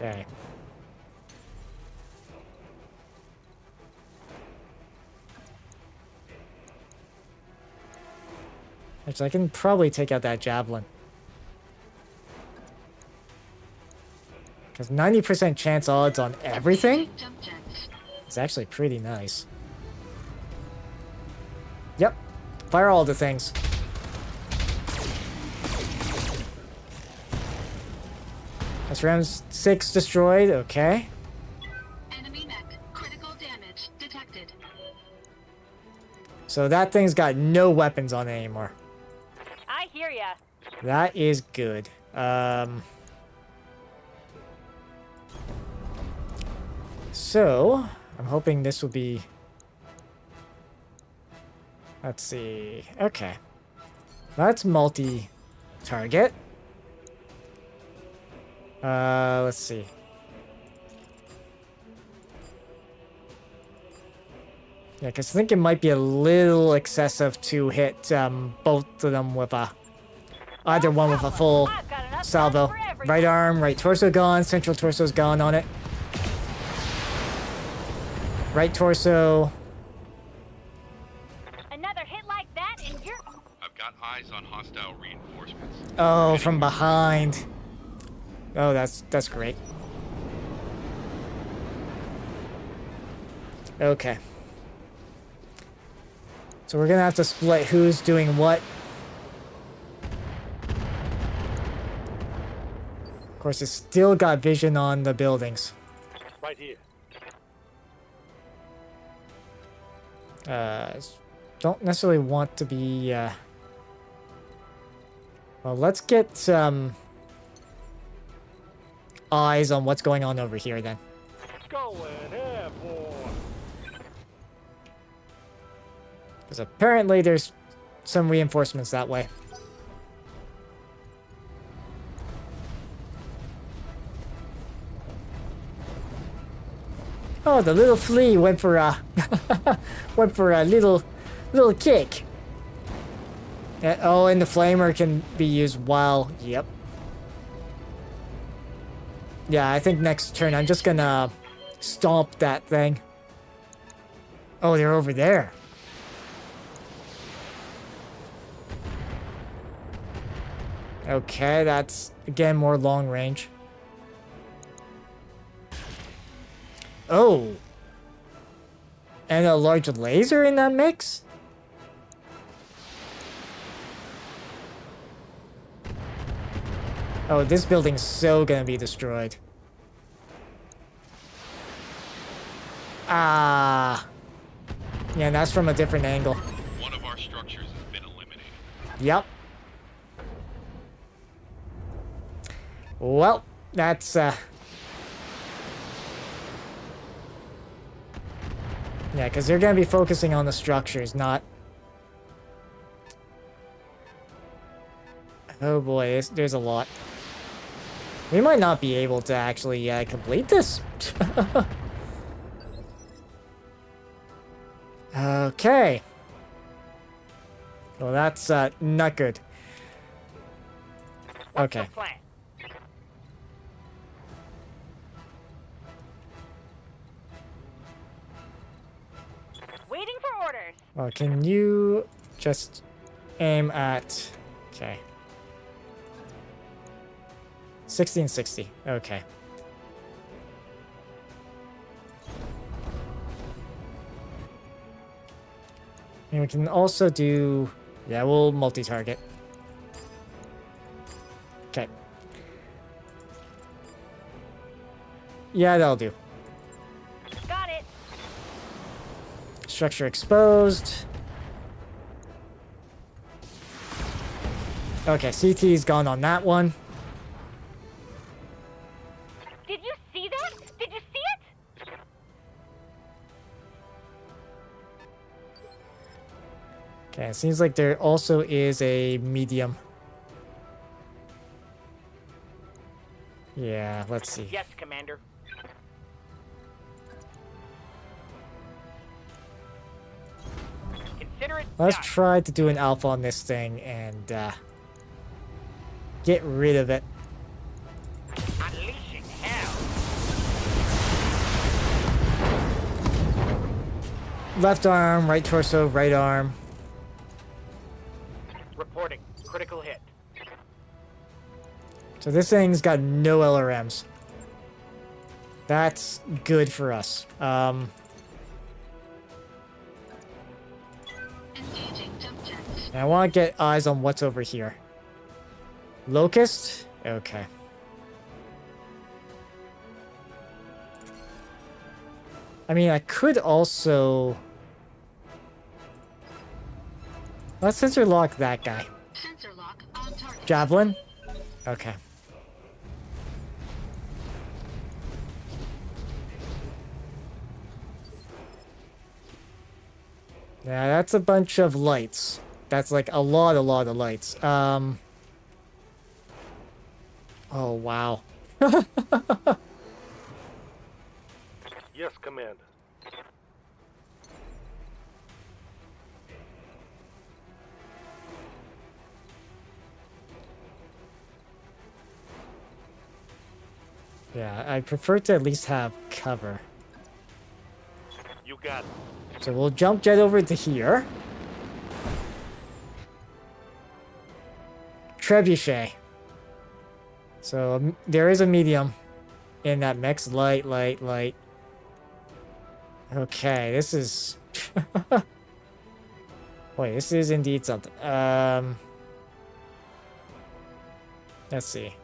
Okay. Which I can probably take out that javelin. Because 90% chance odds on everything Jump jets. is actually pretty nice. Yep. Fire all the things. That's round 6 destroyed. Okay. Enemy mech. Critical damage detected. So that thing's got no weapons on it anymore. I hear ya. That is good. So, I'm hoping this will be... Let's see. Okay. That's multi-target. Let's see. Yeah, because I think it might be a little excessive to hit both of them with a... Either one with a full I've got enough salvo. for everyone. Right arm, right torso gone, central torso's gone on it. Right torso. Another hit like that and you're... I've got eyes on hostile reinforcements. Oh, from behind. Oh, that's great. Okay. So we're gonna have to split who's doing what. Of course, it's still got vision on the buildings. Right here. Don't necessarily want to be, well, let's get some eyes on what's going on over here then. Going airborne. Because apparently there's some reinforcements that way. Oh, the little flea went for a went for a little kick. Oh, and the flamer can be used while. Yep. Yeah, I think next turn I'm just gonna stomp that thing. Oh, they're over there. Okay, that's again more long range. Oh. And a large laser in that mix? Oh, this building's so gonna be destroyed. Ah. Yeah, that's from a different angle. One of our structures has been eliminated. Yep. Well, that's, yeah, because they're going to be focusing on the structures, not... Oh boy, there's a lot. We might not be able to actually complete this. Okay. Well, that's not good. What's Okay. the plan? Waiting for orders. Well, can you just aim at... Okay. 1660. Okay. And we can also do... Yeah, we'll multi-target. Okay. Yeah, that'll do. Got it. Structure exposed. Okay, CT's gone on that one. Did you see that? Did you see it? Okay, it seems like there also is a medium. Yeah, let's see. Yes, Commander. Consider it Let's done. try to do an alpha on this thing and get rid of it. Unleashing hell. Left arm, right torso, right arm. Reporting Critical hit. So this thing's got no LRMs. That's good for us. Engaging jump jets. I want to get eyes on what's over here. Locust? Okay. I mean, I could also... Let's sensor lock that guy. Sensor lock on target. Javelin? Okay. Yeah, that's a bunch of lights. That's like a lot of lights. Oh, wow. Yes, Commander. Yeah, I prefer to at least have cover. You got it. So we'll jump jet over to here. Trebuchet. So there is a medium in that mix. Light. Okay, this is... Wait, this is indeed something. Let's see.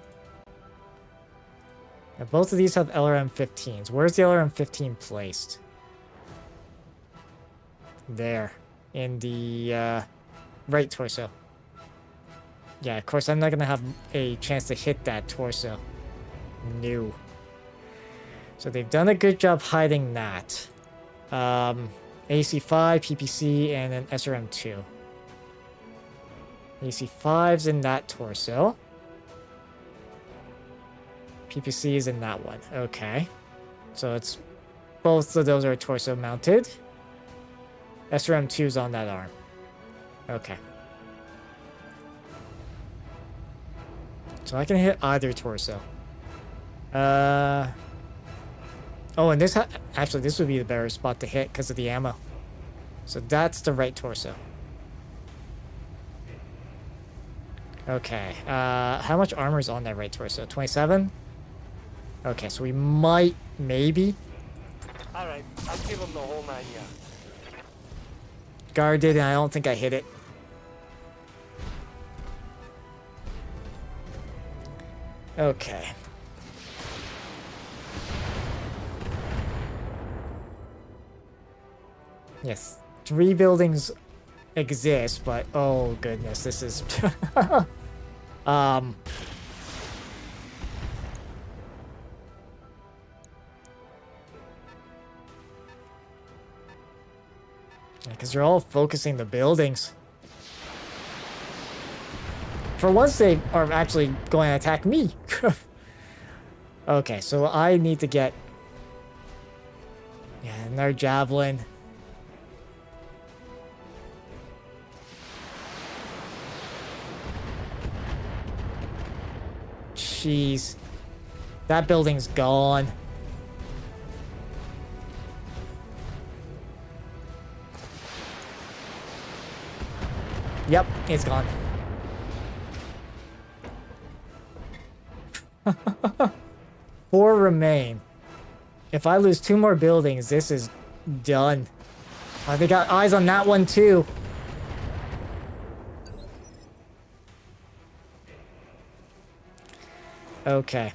Now, both of these have LRM-15s. Where's the LRM-15 placed? There. In the right torso. Yeah, of course, I'm not going to have a chance to hit that torso. No. So they've done a good job hiding that. AC-5, PPC, and an SRM-2. AC-5's in that torso. PPC is in that one. Okay. So it's... Both of those are torso mounted. SRM-2's on that arm. Okay. So I can hit either torso. Oh, and this... Actually, this would be the better spot to hit because of the ammo. So that's the right torso. Okay. How much armor is on that right torso? 27? Okay, so we might... Maybe... Alright, I'll give him the whole 9 yards. Guarded, and I don't think I hit it. Okay. Yes, 3 buildings exist, but oh goodness, this is... Because they're all focusing the buildings. For once, they are actually going to attack me. Okay, so I need to get... Yeah, another javelin. Jeez. That building's gone. Yep, it's gone. 4 remain. If I lose 2 more buildings, this is done. They got eyes on that one too. Okay.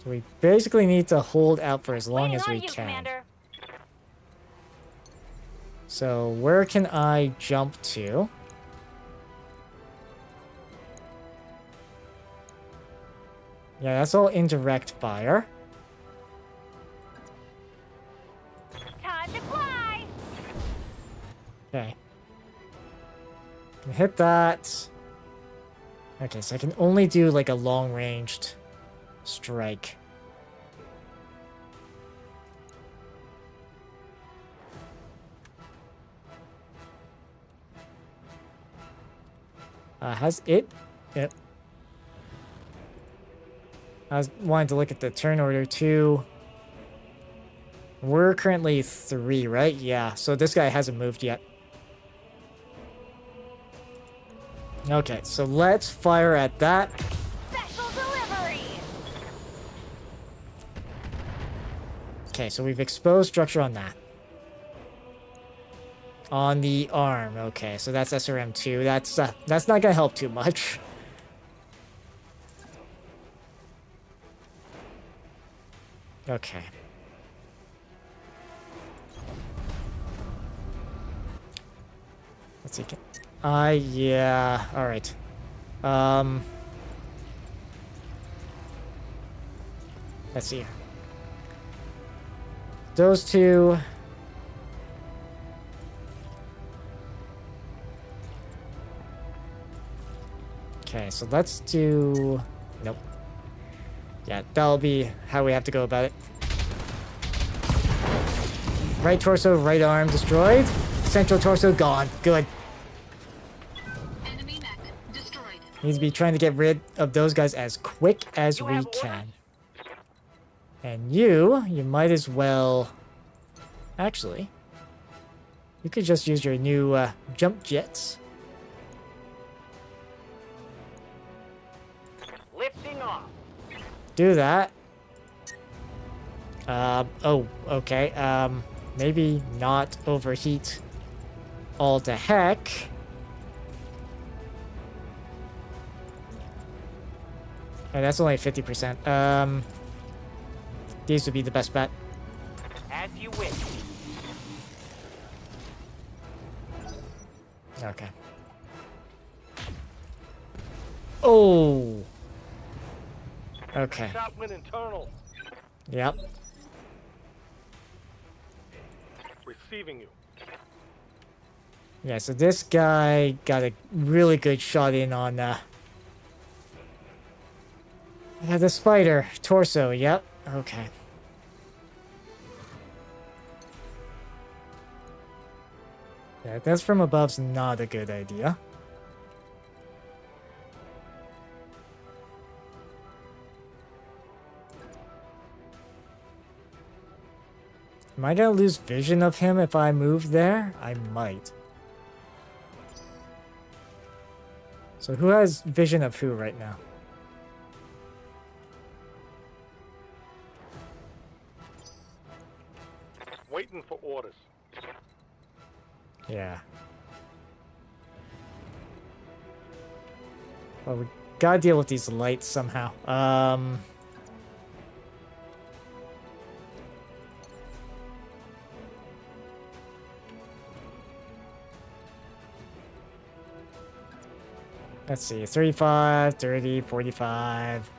So we basically need to hold out for as long as we Waiting on you, can. Commander. So where can I jump to? Yeah, that's all indirect fire. Time to fly. Okay. Can hit that. Okay, so I can only do like a long-ranged strike. Has it? Yep. I was wanting to look at the turn order too. We're currently 3, right? Yeah, so this guy hasn't moved yet. Okay, so let's fire at that. Special delivery! Okay, so we've exposed structure on that. On the arm, okay, so that's SRM2. That's not gonna help too much. Okay. Let's see. Yeah, alright. Let's see. Those two. Okay, so let's do... Nope. Yeah, that'll be how we have to go about it. Right torso, right arm destroyed. Central torso gone. Good. Enemy mech destroyed. Need to be trying to get rid of those guys as quick as You we have orders? can. And you might as well... Actually, you could just use your new jump jets. Lifting off. Do that. Oh, okay. Maybe not overheat all to heck. Oh, that's only 50%. These would be the best bet. As you wish. Okay. Oh. Okay. Shot win internal. Yep. Receiving you. Yeah, so this guy got a really good shot in on, yeah, the spider. Torso, yep. Okay. Yeah, that's from above's not a good idea. Am I gonna lose vision of him if I move there? I might. So who has vision of who right now? Waiting for orders. Yeah. Well, we gotta deal with these lights somehow. Let's see, 35, 30, 45.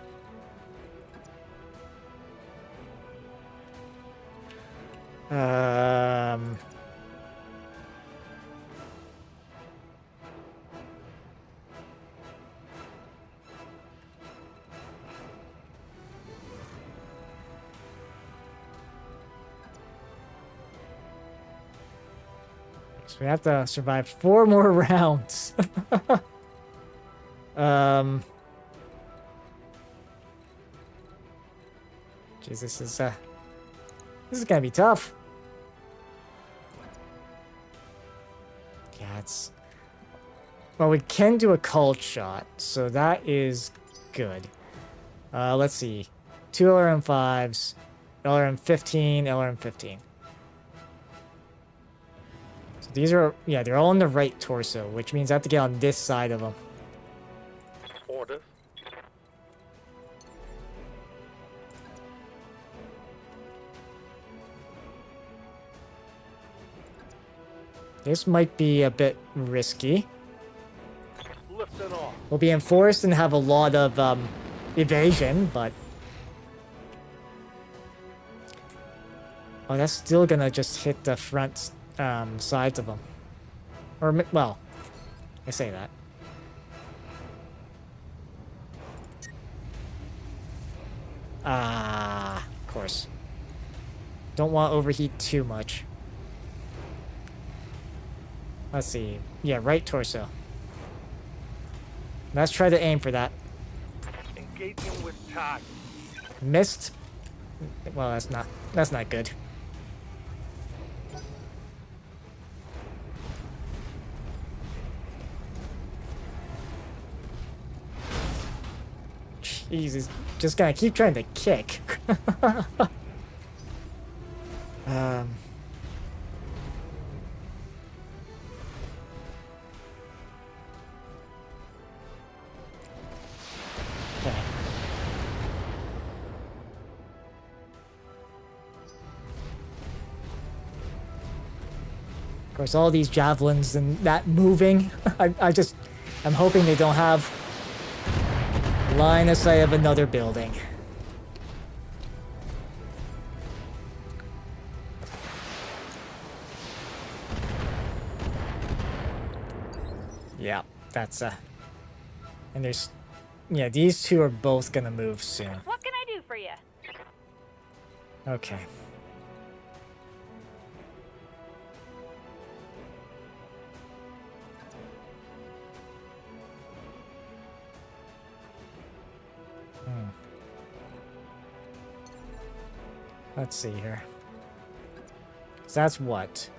So we have to survive 4 more rounds. Jeez, this is gonna be tough. Yeah, it's... Well, we can do a cult shot, so that is good. Let's see. 2 LRM-5s, LRM-15, LRM-15. So these are... Yeah, they're all on the right torso, which means I have to get on this side of them. Orders. This might be a bit risky. Lifting off. We'll be enforced and have a lot of evasion, but... Oh, that's still gonna just hit the front sides of them. Or, well, I say that. Ah, of course. Don't want to overheat too much. Let's see. Yeah, right torso. Let's try to aim for that. Engaging with target. Missed. Well, that's not good. He's just gonna keep trying to kick. um. Okay. Of course, all these javelins and that moving. I'm hoping they don't have line of sight of another building. Yeah, that's and there's, yeah, these two are both gonna move soon. What can I do for you? Okay. Let's see here. So that's what?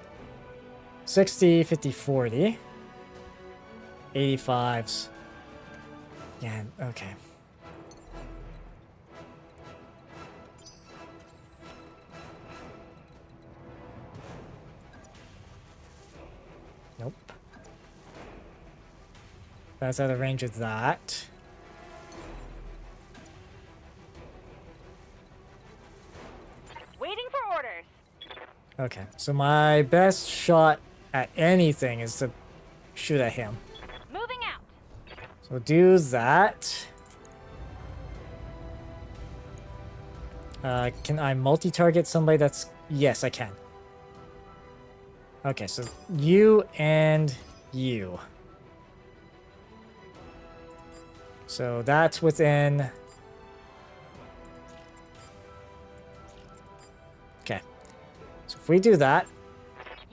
60, 50, 40. 85s. Yeah, okay. Nope. That's out of range of that. Waiting for orders. Okay, so my best shot at anything is to shoot at him. Moving out. So do that. Can I multi-target somebody that's... Yes, I can. Okay, so you and you. So that's within... Okay. So if we do that...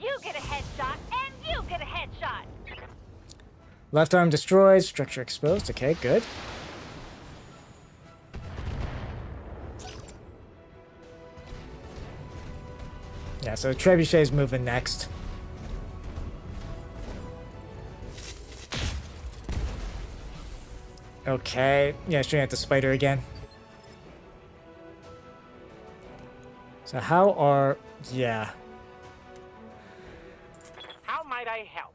You get a headshot, and you get a headshot. Left arm destroyed, structure exposed. Okay, good. Yeah, so Trebuchet is moving next. Okay, yeah, shooting at the spider again. So how are... Yeah. How might I help?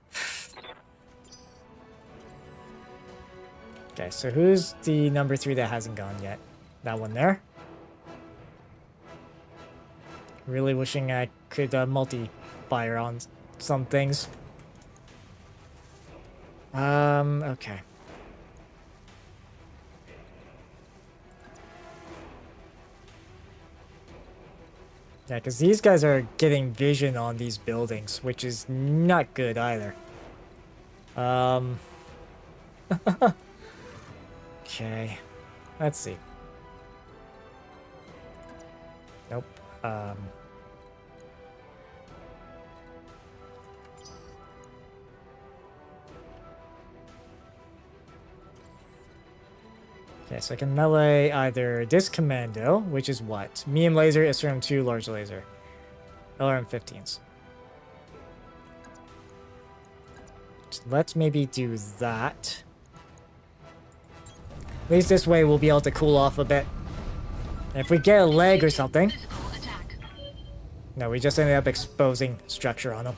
Okay, so who's the number 3 that hasn't gone yet? That one there? Really wishing I could multi-fire on some things. Okay. Yeah, because these guys are getting vision on these buildings, which is not good either. Okay. Let's see. Nope. Okay, so I can melee either this commando, which is what? Medium laser, SRM2, large laser. LRM-15s. So let's maybe do that. At least this way we'll be able to cool off a bit. And if we get a leg or something... Physical attack. No, we just ended up exposing structure on them.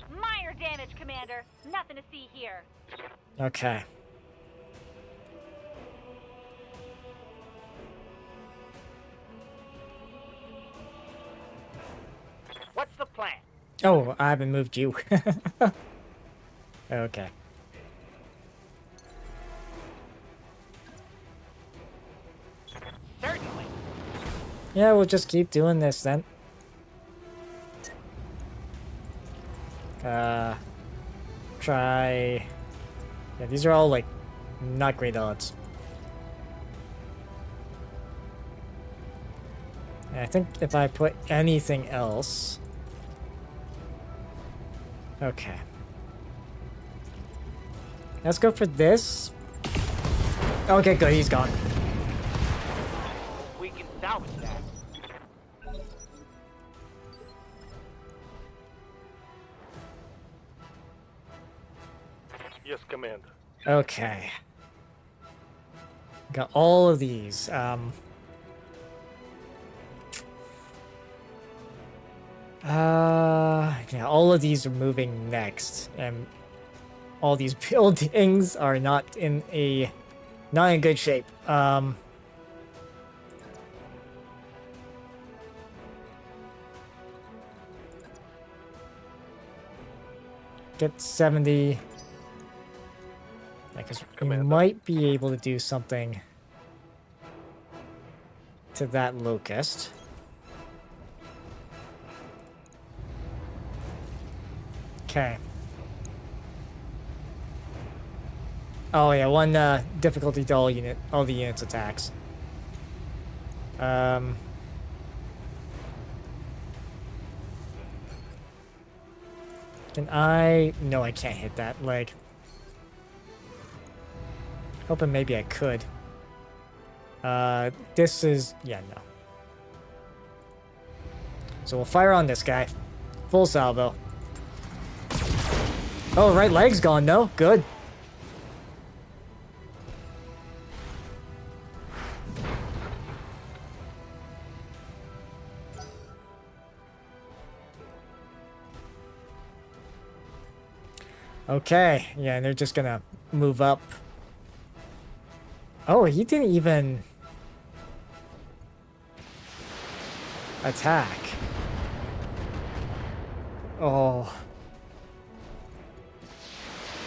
Minor damage, Commander. Nothing to see here. Okay. What's the plan? Oh, I haven't moved you. Okay. Certainly. Yeah, we'll just keep doing this then. Try... Yeah, these are all, like, not great odds. And I think if I put anything else... Okay. Let's go for this. Okay, good, he's gone. We can stop salvage that. Yes, Commander. Okay. Got all of these. Yeah, all of these are moving next, and all these buildings are not in good shape. Get 70. Because we Commander. might be able to do something to that locust. Okay. Oh yeah, one difficulty to all the units attacks. Can I? No, I can't hit that leg. Hoping maybe I could. This is... yeah, no. So we'll fire on this guy. Full salvo. Oh, right leg's gone, no? Good. Okay, yeah, and they're just gonna move up. Oh, he didn't even attack. Oh.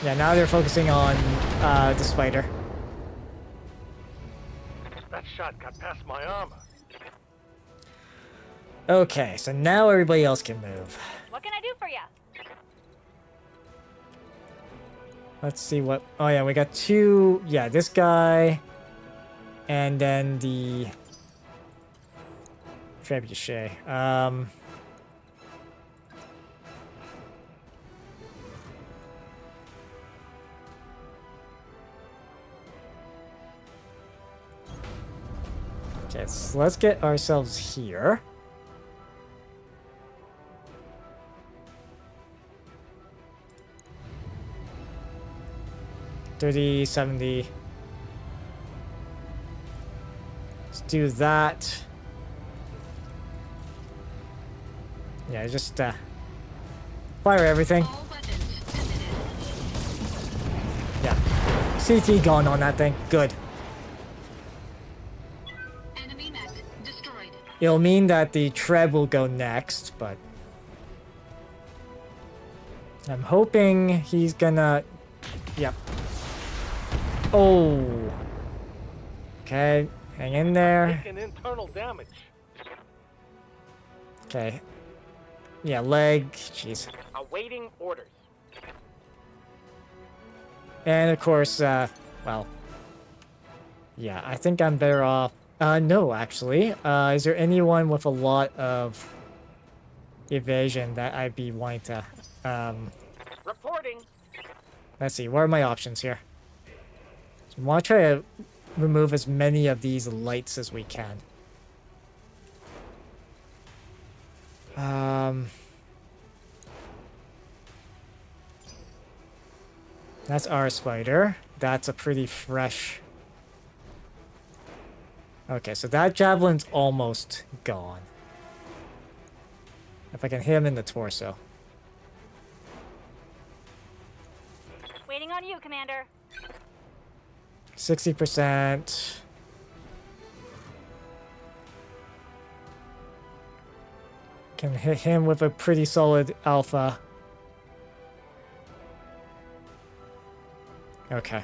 Yeah, now they're focusing on the spider. That shot got past my armor. Okay, so now everybody else can move. What can I do for you? Let's see what... oh yeah, we got two... yeah, this guy. And then the... trebuchet. Okay, so let's get ourselves here. $30, $70. Let's do that. Yeah, just fire everything. All weapons committed. Yeah. CT gone on that thing. Good. Enemy mech destroyed. It'll mean that the Treb will go next, but I'm hoping he's gonna... yep. Oh. Okay, hang in there. Taking internal damage. Okay. Yeah, leg. Jeez. Awaiting orders. And of course, well, yeah, I think I'm better off. No, actually. Is there anyone with a lot of evasion that I'd be wanting to, Reporting. let's see, what are my options here? So I want to try to remove as many of these lights as we can. That's our spider. That's a pretty fresh... okay, so that javelin's almost gone. If I can hit him in the torso. Waiting on you, Commander. 60%. Can hit him with a pretty solid alpha. Okay.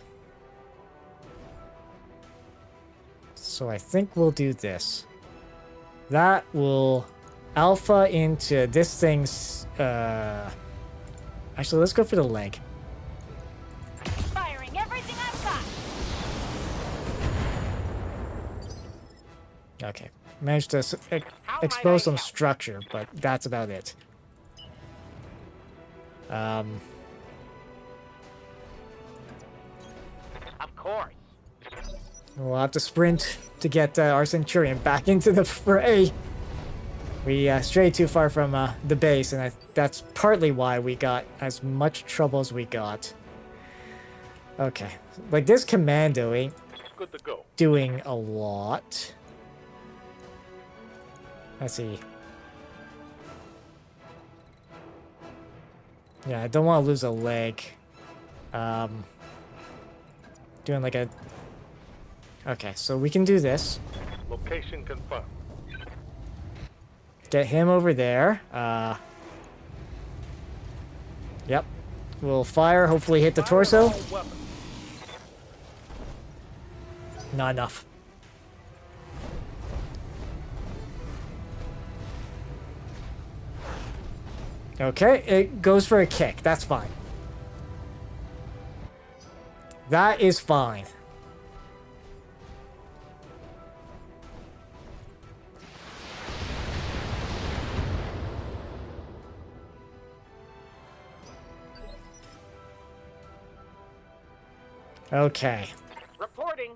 So I think we'll do this. That will alpha into this thing's... actually, let's go for the leg. Firing everything I've got. Okay. Managed to How might expose I some help? structure, but that's about it. Of course. We'll have to sprint to get our Centurion back into the fray. We strayed too far from the base, and that's partly why we got as much trouble as we got. Okay. Like, this commando ain't Good to go. doing a lot. Let's see. Yeah, I don't want to lose a leg. Doing like a... Okay, so we can do this. Location confirmed. Get him over there. Yep. We'll fire, hopefully hit the torso. Fire all weapons. Not enough. Okay, it goes for a kick. That's fine. That is fine. Okay. Reporting.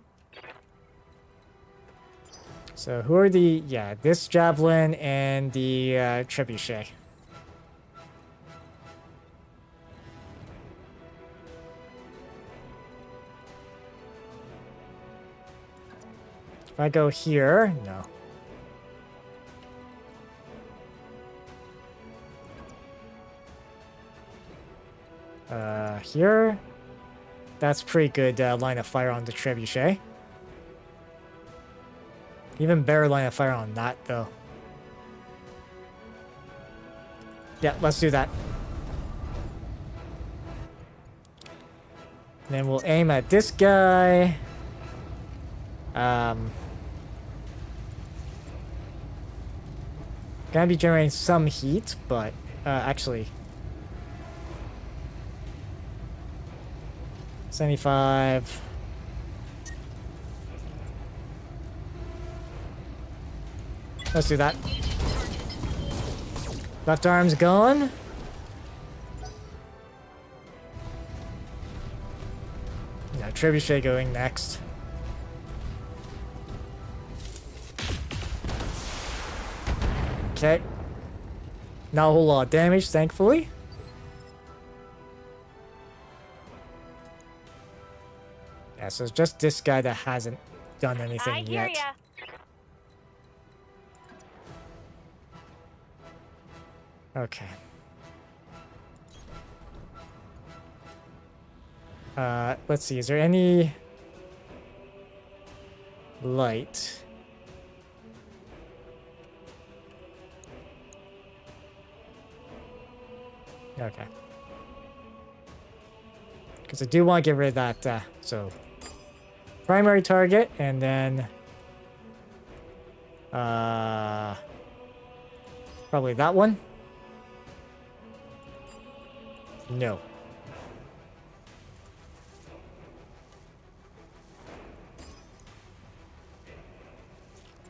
So who are the... Yeah, this Javelin and the Trebuchet. If I go here... No. Here... That's pretty good line of fire on the Trebuchet. Even better line of fire on that, though. Yeah, let's do that. Then we'll aim at this guy. Gonna be generating some heat, but actually... 75. Let's do that. Left arm's gone. Yeah, Trebuchet going next. Okay. Not a whole lot of damage, thankfully. Yeah, so it's just this guy that hasn't done anything I hear yet. ya. Okay. Let's see, is there any light? Okay. Because I do want to get rid of that, so... Primary target, and then... Probably that one? No.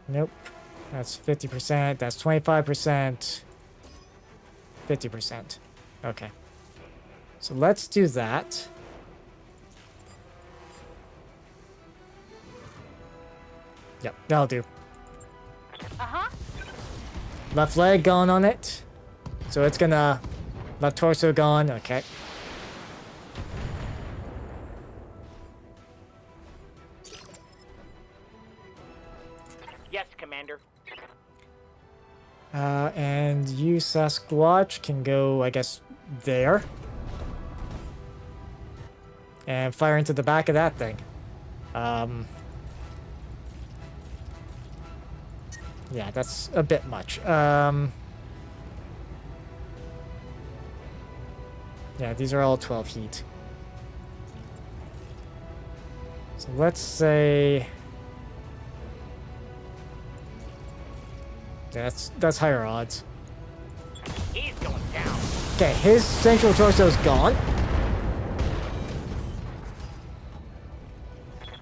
Nope. That's 50%, that's 25%. 50%. Okay. So let's do that. Yep, that'll do. Uh-huh. Left leg gone on it. So it's gonna... Left torso gone, okay. Yes, Commander. And you, Sasquatch, can go, I guess, there. And fire into the back of that thing. Yeah, that's a bit much. Yeah, these are all 12 heat. So let's say... That's higher odds. He's going down. Okay, his central torso's gone.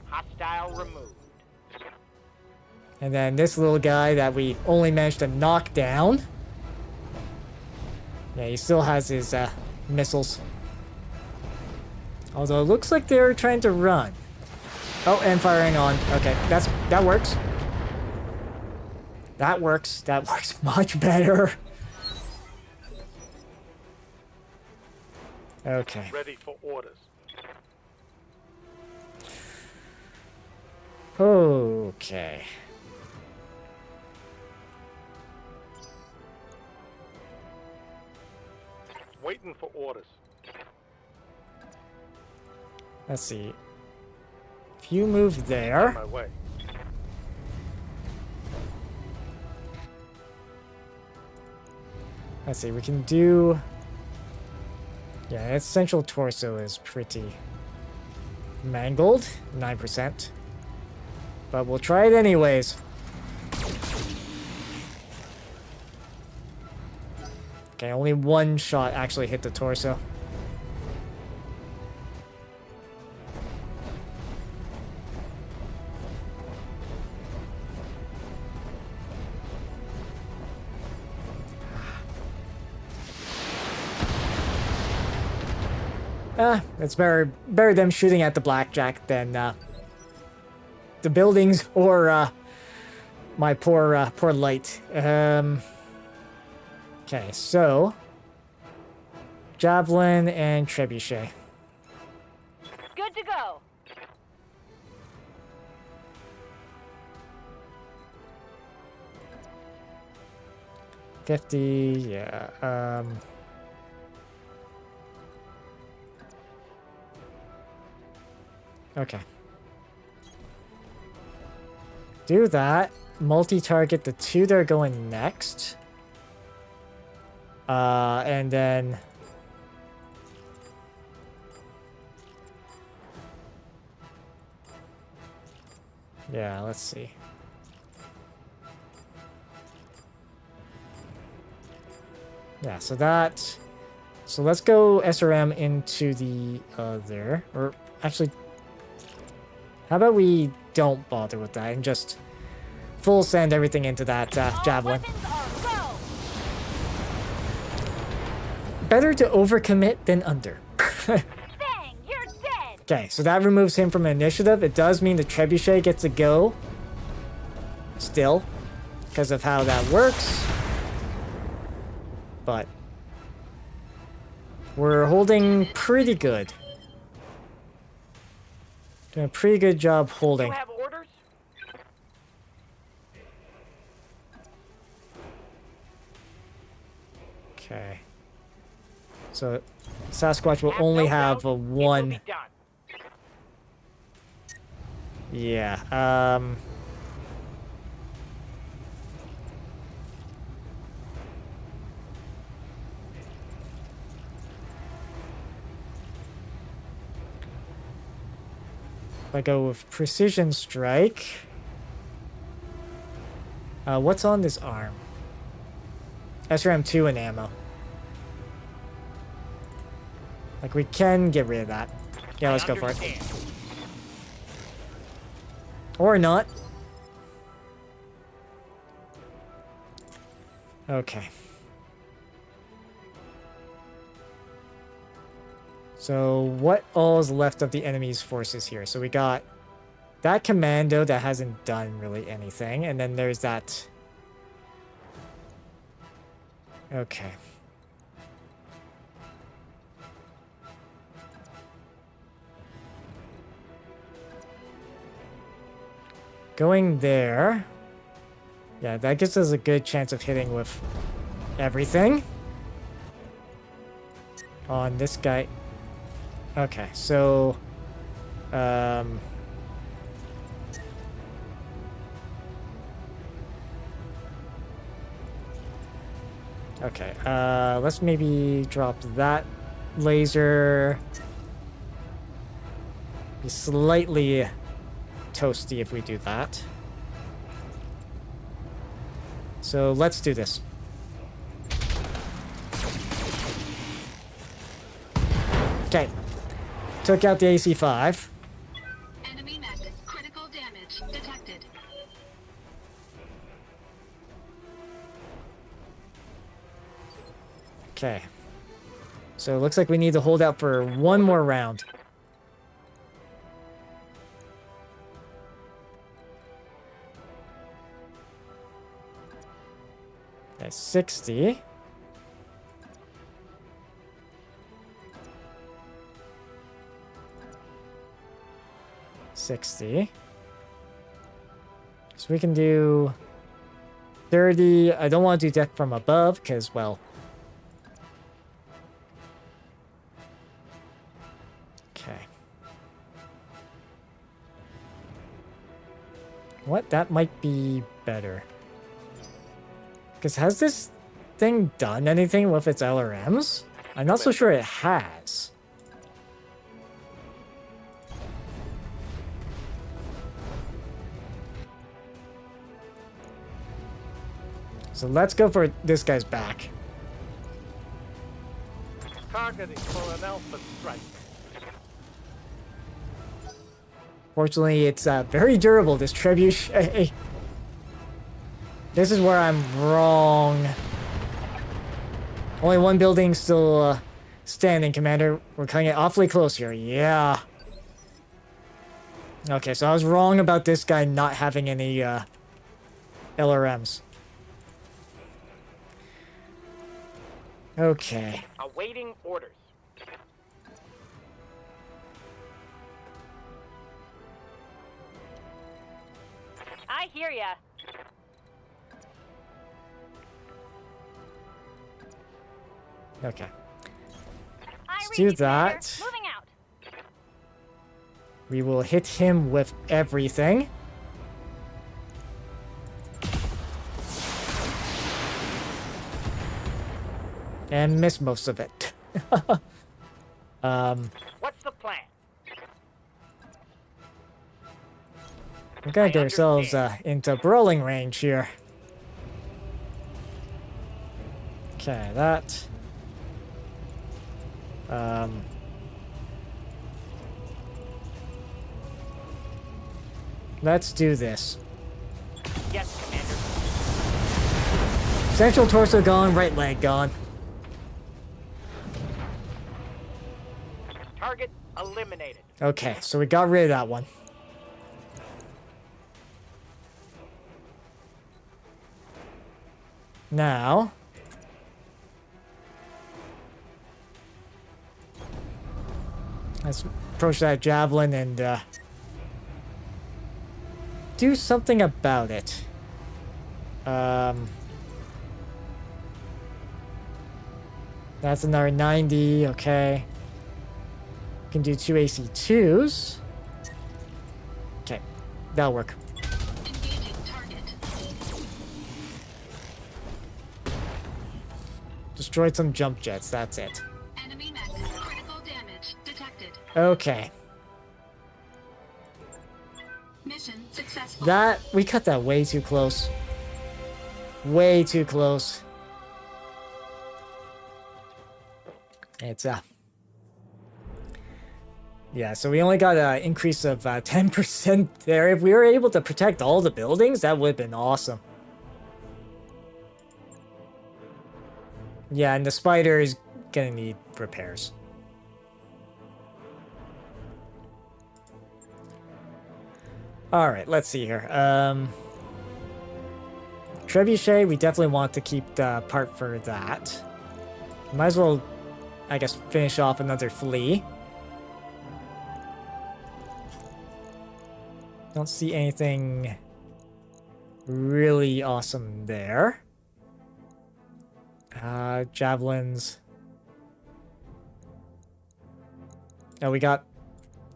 Hostile removed. And then this little guy that we only managed to knock down. Yeah, he still has his missiles. Although it looks like they're trying to run. Oh, and firing on. Okay, that works. That works. That works much better. Okay. Ready for orders. Okay. Waiting for orders. Let's see. If you move On there, my way. let's see, we can do... Yeah, its central torso is pretty mangled, 9%. But we'll try it anyways. Okay, only one shot actually hit the torso. It's better them shooting at the blackjack than the buildings or my poor light. Okay, so javelin and trebuchet. Good to go. $50, yeah. Okay. Do that. Multi-target the two that are going next. And then... Yeah, let's see. Yeah, so that... So let's go SRM into the other... Or, actually... How about we don't bother with that and just full send everything into that javelin? Weapons are go. Better to overcommit than under. Bang! You're dead. Okay, so that removes him from initiative. It does mean the trebuchet gets a go. Still, because of how that works. But we're holding pretty good. Doing a pretty good job holding. You have orders? Okay. So Sasquatch will only have a one. Yeah. If I go with precision strike. What's on this arm? SRM2 and ammo. Like, we can get rid of that. Yeah, let's go for it. Or not. Okay. So, what all is left of the enemy's forces here? So we got that commando that hasn't done really anything, and then there's that... Okay. Going there. Yeah, that gives us a good chance of hitting with everything. On this guy. Okay, so... Okay, let's maybe drop that laser. Be slightly toasty if we do that. So let's do this. Okay. Took out the AC-5. Enemy method. Critical damage detected. Okay. So it looks like we need to hold out for one more round. Okay, 60. $60. So we can do 30. I don't want to do deck from above because, well... Okay. What? That might be better. Because has this thing done anything with its LRMs? I'm not so sure it has. So let's go for this guy's back. Targeting for an alpha strike. Fortunately, it's very durable, this trebuchet. This is where I'm wrong. Only one building still standing, Commander. We're cutting it awfully close here. Yeah. Okay, so I was wrong about this guy not having any LRMs. Okay. Awaiting orders. I hear ya. Okay. I Let's read do you, Commander. that. Moving out. We will hit him with everything. And miss most of it. What's the plan? We're gonna I get ourselves understand. into brawling range here. Okay, that. Let's do this. Yes, Commander. Central torso gone, right leg gone. Target eliminated. Okay, so we got rid of that one. Now... let's approach that javelin and do something about it. That's another 90, okay. We can do 2 AC2s. Okay, that'll work. Engaging target. Destroyed some jump jets, that's it. Enemy magnet. Critical damage detected. Okay. Mission successful. That, we cut that way too close. Way too close. It's, yeah, so we only got an increase of 10% there. If we were able to protect all the buildings, that would have been awesome. Yeah, and the spider is gonna need repairs. Alright, let's see here. Trebuchet, we definitely want to keep the part for that. Might as well, I guess, finish off another flea. Don't see anything really awesome there. Javelins. Oh, we got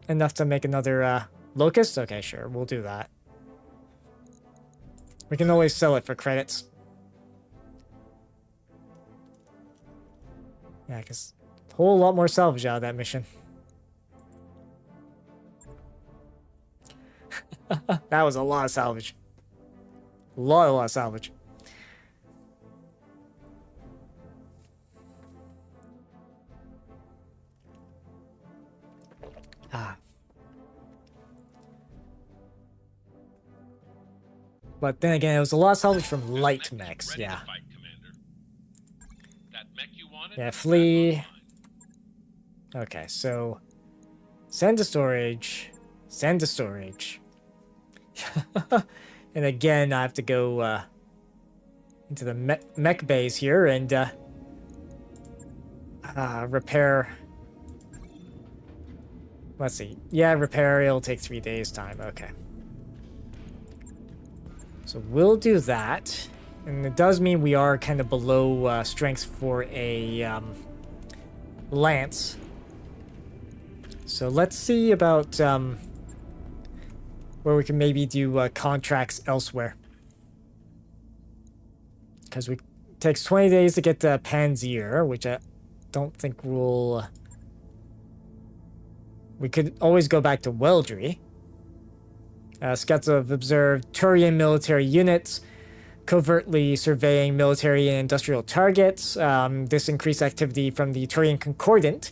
enough to make another locust? Okay, sure, we'll do that. We can always sell it for credits. Yeah, because a whole lot more salvage out of that mission. That was a lot of salvage. A lot of salvage. But then again, it was a lot of salvage from light mechs, Ready to yeah. fight, Commander. That mech you wanted? Yeah, is flee. back online. Okay, so send to storage. Send to storage. And again, I have to go into the mech bays here and repair. Let's see. Yeah, repair. It'll take 3 days time. Okay. So we'll do that. And it does mean we are kind of below strength for a lance. So let's see about where we can maybe do contracts elsewhere. Because it takes 20 days to get the Panzer, which I don't think we'll... we could always go back to Weldry. Scouts have observed Turian military units covertly surveying military and industrial targets. This increased activity from the Turian Concordant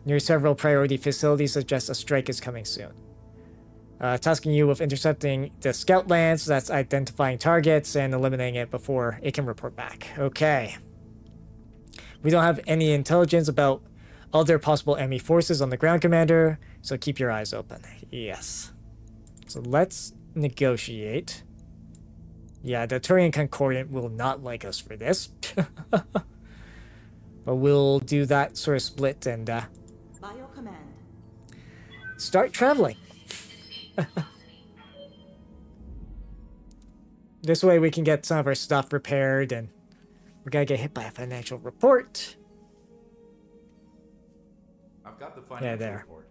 near several priority facilities suggests a strike is coming soon. Tasking you with intercepting the scout lance, that's identifying targets and eliminating it before it can report back. Okay. We don't have any intelligence about other possible enemy forces on the ground, Commander, so keep your eyes open. Yes. So let's negotiate. Yeah, the Turian Concordant will not like us for this. But we'll do that sort of split and By your command. start traveling. This way we can get some of our stuff repaired, and we're gonna get hit by a financial report. I've got the financial there. report.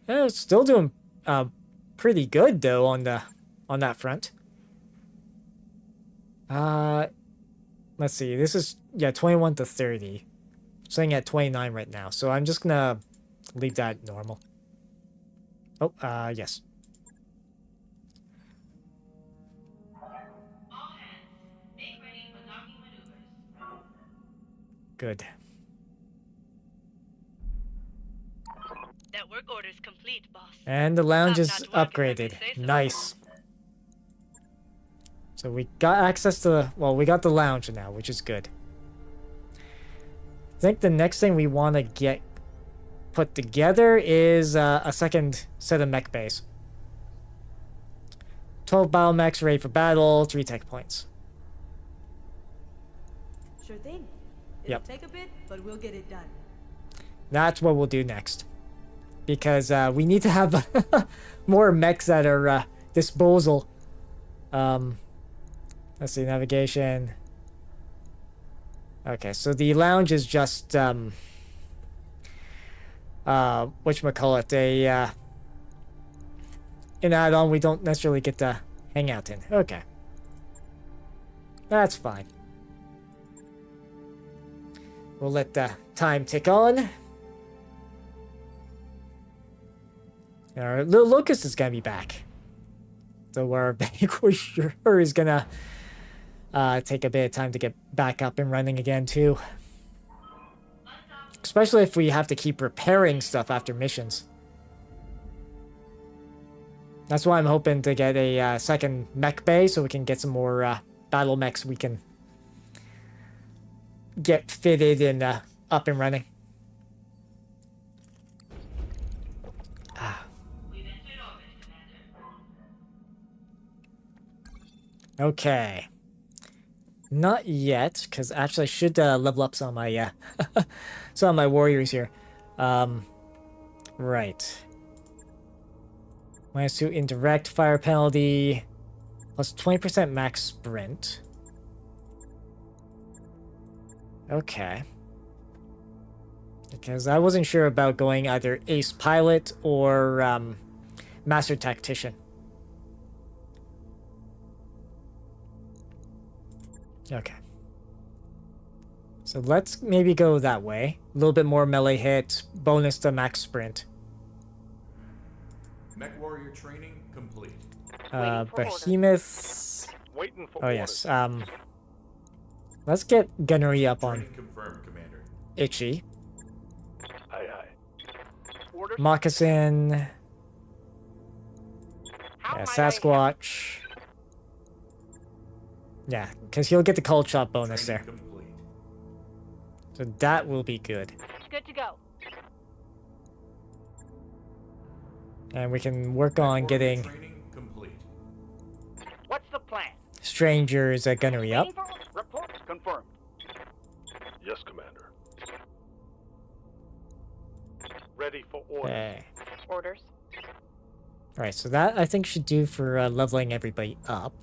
It's still doing pretty good though on that front. Let's see. This is 21 to 30. Sitting at 29 right now. So I'm just gonna leave that normal. Oh, yes. Good. That work order's complete, boss. And the lounge I'm is not working upgraded. if I say so. Nice. So we got access to the... well, we got the lounge now, which is good. I think the next thing we want to get put together is a second set of mech bays. 12 battle mechs ready for battle, 3 tech points. Sure thing. It'll Yep. take a bit, but we'll get it done. That's what we'll do next. Because we need to have more mechs at our disposal. Let's see, navigation. Okay, so the lounge is just whatchamacallit, an add-on we don't necessarily get to hang out in. Okay. That's fine. We'll let the time tick on. Our little locust is gonna be back. So our vanquisher is gonna take a bit of time to get back up and running again too. Especially if we have to keep repairing stuff after missions. That's why I'm hoping to get a second mech bay so we can get some more battle mechs we can get fitted and up and running. Okay. Not yet, because actually I should level up some of my some of my warriors here. Right. -2 indirect fire penalty, plus 20% max sprint. Okay. Because I wasn't sure about going either ace pilot or master tactician. Okay. So let's maybe go that way. A little bit more melee hit, bonus to max sprint. Mech warrior training complete. Behemoths. Waiting for Oh orders. yes. Let's get gunnery up on Training confirmed, Commander. Itchy. Aye, aye. Orders. Moccasin. How Yeah, might I Sasquatch. Yeah, because he'll get the cold shot bonus Training there. complete. So that will be good. Good to go. And we can work on Warrior getting training complete. What's the plan? Stranger's gunnery up. Report confirmed. Yes, Commander. Ready for order. Okay. Orders. Alright, so that I think should do for leveling everybody up.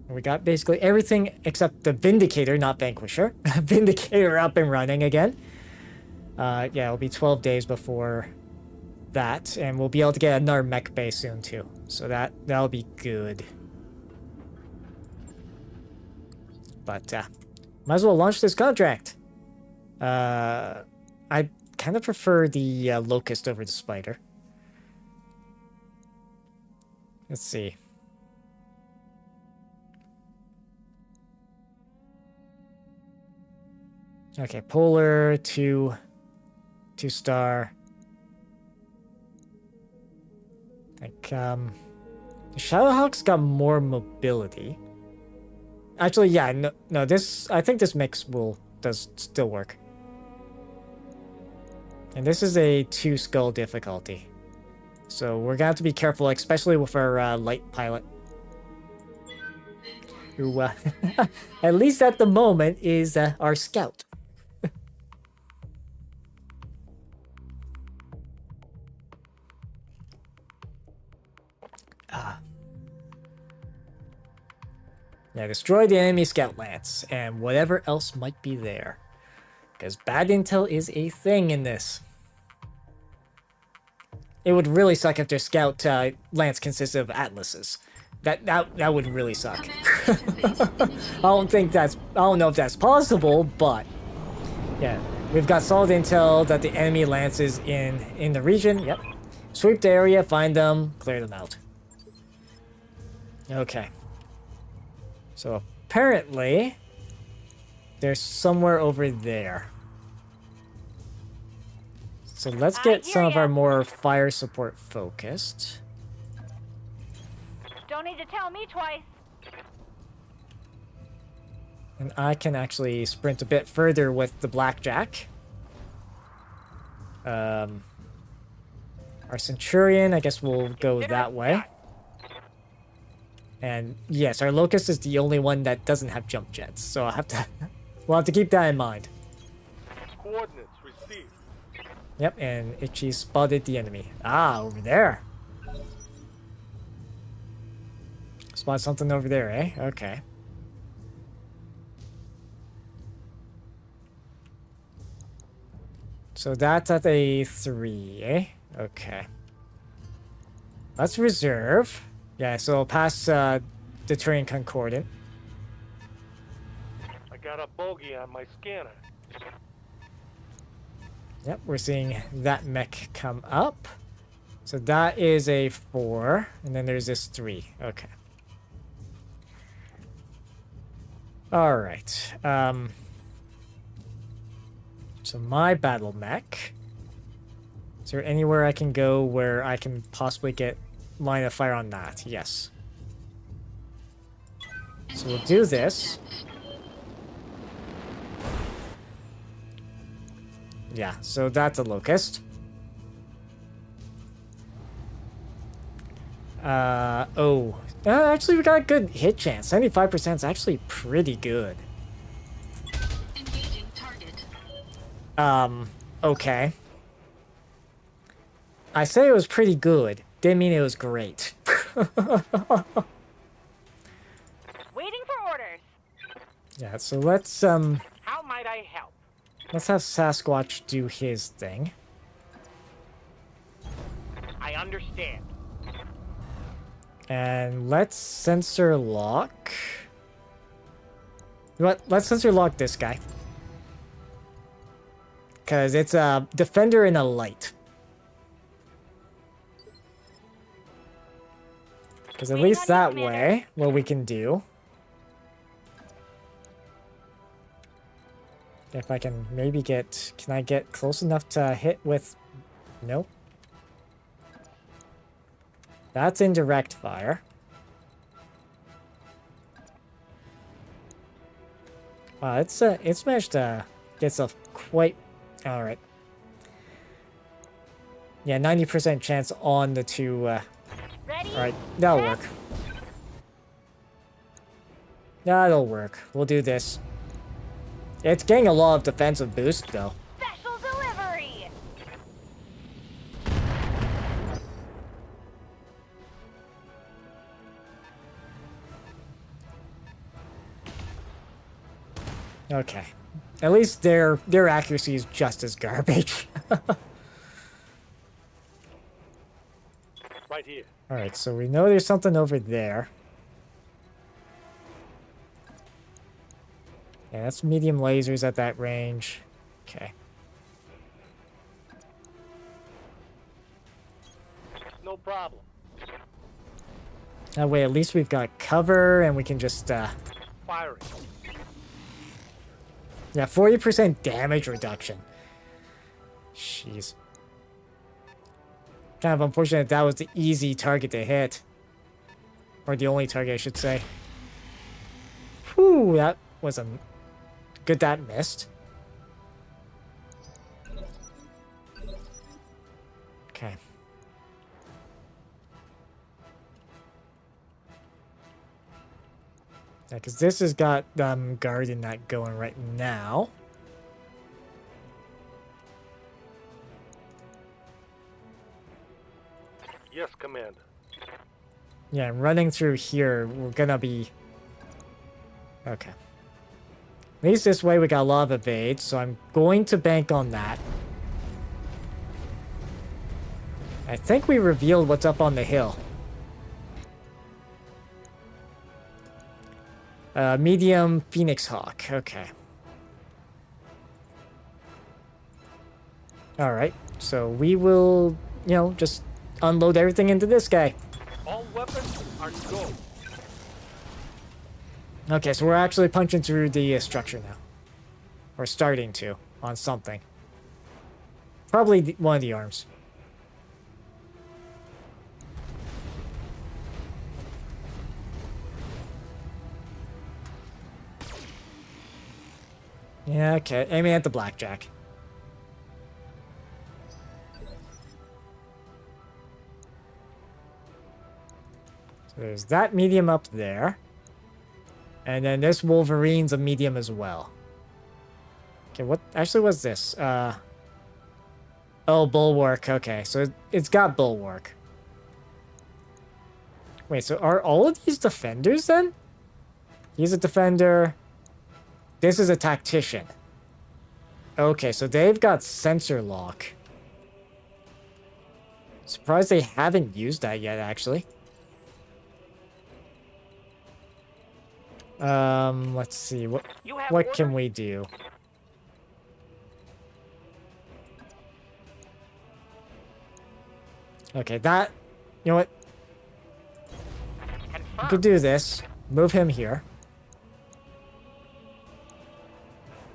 We got basically everything except the Vindicator, not Vanquisher. Vindicator up and running again. Yeah, it'll be 12 days before that, and we'll be able to get another mech base soon too. So that'll be good. But might as well launch this contract. I kind of prefer the Locust over the Spider. Let's see. Okay, Polar, 2-star. Like, the Shadowhawk's got more mobility. Actually, yeah, no, this, I think this mix does still work. And this is a 2-skull difficulty. So we're gonna have to be careful, especially with our light pilot. Who, at least at the moment, is our scout. Yeah, destroy the enemy scout lance and whatever else might be there. Because bad intel is a thing in this. It would really suck if their scout lance consisted of atlases. That would really suck. I don't know if that's possible, but yeah, we've got solid intel that the enemy lance is in the region. Yep. Sweep the area, find them, clear them out. Okay. So apparently, they're somewhere over there. So let's get some of our more fire support focused. Don't need to tell me twice. And I can actually sprint a bit further with the Blackjack. Our Centurion, I guess we'll go that way. And yes, our Locust is the only one that doesn't have jump jets, so we'll have to keep that in mind. Coordinates received. Yep, and Itchy spotted the enemy. Ah, over there. Spot something over there, eh? Okay. So that's at a 3, eh? Okay. Let's reserve. Yeah, so past deterring concordant. I got a bogey on my scanner. Yep, we're seeing that mech come up. So that is a 4, and then there's this 3. Okay. All right. So my battle mech. Is there anywhere I can go where I can possibly get line of fire on that? Yes. So we'll do this. Yeah, so that's a Locust. Actually we got a good hit chance. 75% is actually pretty good. Engaging target. Okay. I say it was pretty good. Didn't mean it was great. Waiting for orders. Yeah, so let's How might I help? let's have Sasquatch do his thing. I understand. And let's sensor lock. You know what? Let's sensor lock this guy. Because it's a defender and a light. Because at least that way, what we can do. If I can maybe get... Can I get close enough to hit with... Nope. That's indirect fire. Wow, it's managed to get itself quite... Alright. Yeah, 90% chance on the two Ready? Alright, that'll set, work. That'll work. We'll do this. It's getting a lot of defensive boost, though. Special delivery. Okay. At least their accuracy is just as garbage. Right here. Alright, so we know there's something over there. Yeah, that's medium lasers at that range. Okay. No problem. That way at least we've got cover and we can just, Firing. yeah, 40% damage reduction. Jeez. Kind of unfortunate that was the easy target to hit. Or the only target, I should say. Whew, that was a... Good that missed. Okay. Yeah, because this has got guarding that going right now. Yes, Commander. Yeah, and running through here, we're gonna be... Okay. At least this way we got a lot of evade, so I'm going to bank on that. I think we revealed what's up on the hill. Medium Phoenix Hawk, okay. Alright, so we will, you know, just unload everything into this guy. All weapons are go. Okay, so we're actually punching through the structure now. Or starting to, on something. Probably one of the arms. Yeah, okay. Aiming at the blackjack. So there's that medium up there. And then this Wolverine's a medium as well. Okay, what actually was this? Oh, Bulwark. Okay, so it's got Bulwark. Wait, so are all of these defenders then? He's a defender. This is a tactician. Okay, so they've got sensor lock. Surprised they haven't used that yet, actually. Let's see. What can we do? Okay, that... You know what? We could do this. Move him here.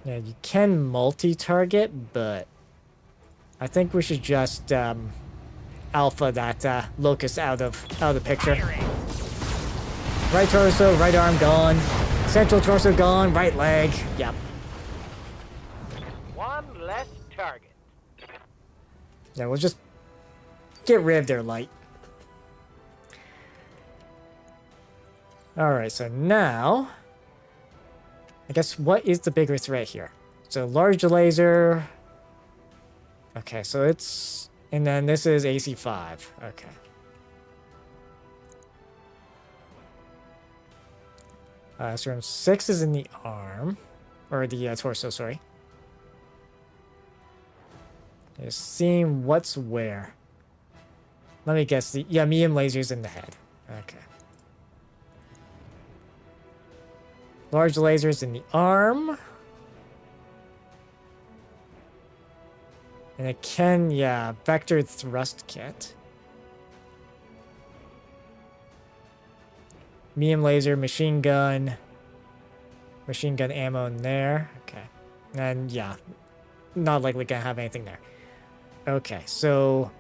Yeah, you can multi-target, but... I think we should just, alpha that, Locust out of the picture. Right torso, right arm gone. Central torso gone, right leg. Yep. One less target. Yeah, we'll just get rid of their light. Alright, so now... I guess what is the bigger threat here? So large laser... Okay, so it's... And then this is AC5. Okay. So room 6 is in the arm. Or the torso, sorry. Just seeing what's where. Let me guess. Yeah, medium lasers in the head. Okay. Large lasers in the arm. And it can, yeah, vector thrust kit. Medium laser, machine gun ammo in there. Okay. And yeah, not likely gonna have anything there. Okay, so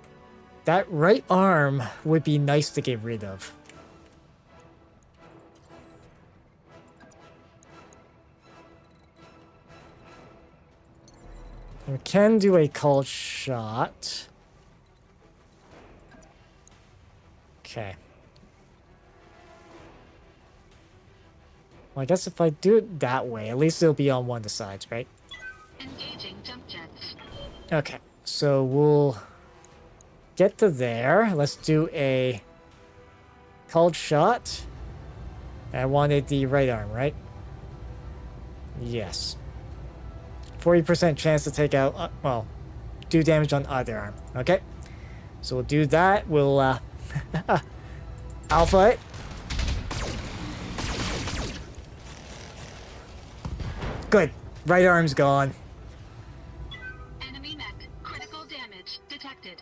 that right arm would be nice to get rid of. We can do a called shot. Okay. Well, I guess if I do it that way, at least it'll be on one of the sides, right? Engaging jump jets. Okay, so we'll get to there. Let's do a called shot. I wanted the right arm, right? Yes. 40% chance to take out, well, do damage on either arm. Okay, so we'll do that. We'll alpha it. Good. Right arm's gone. Enemy mech. Critical damage detected.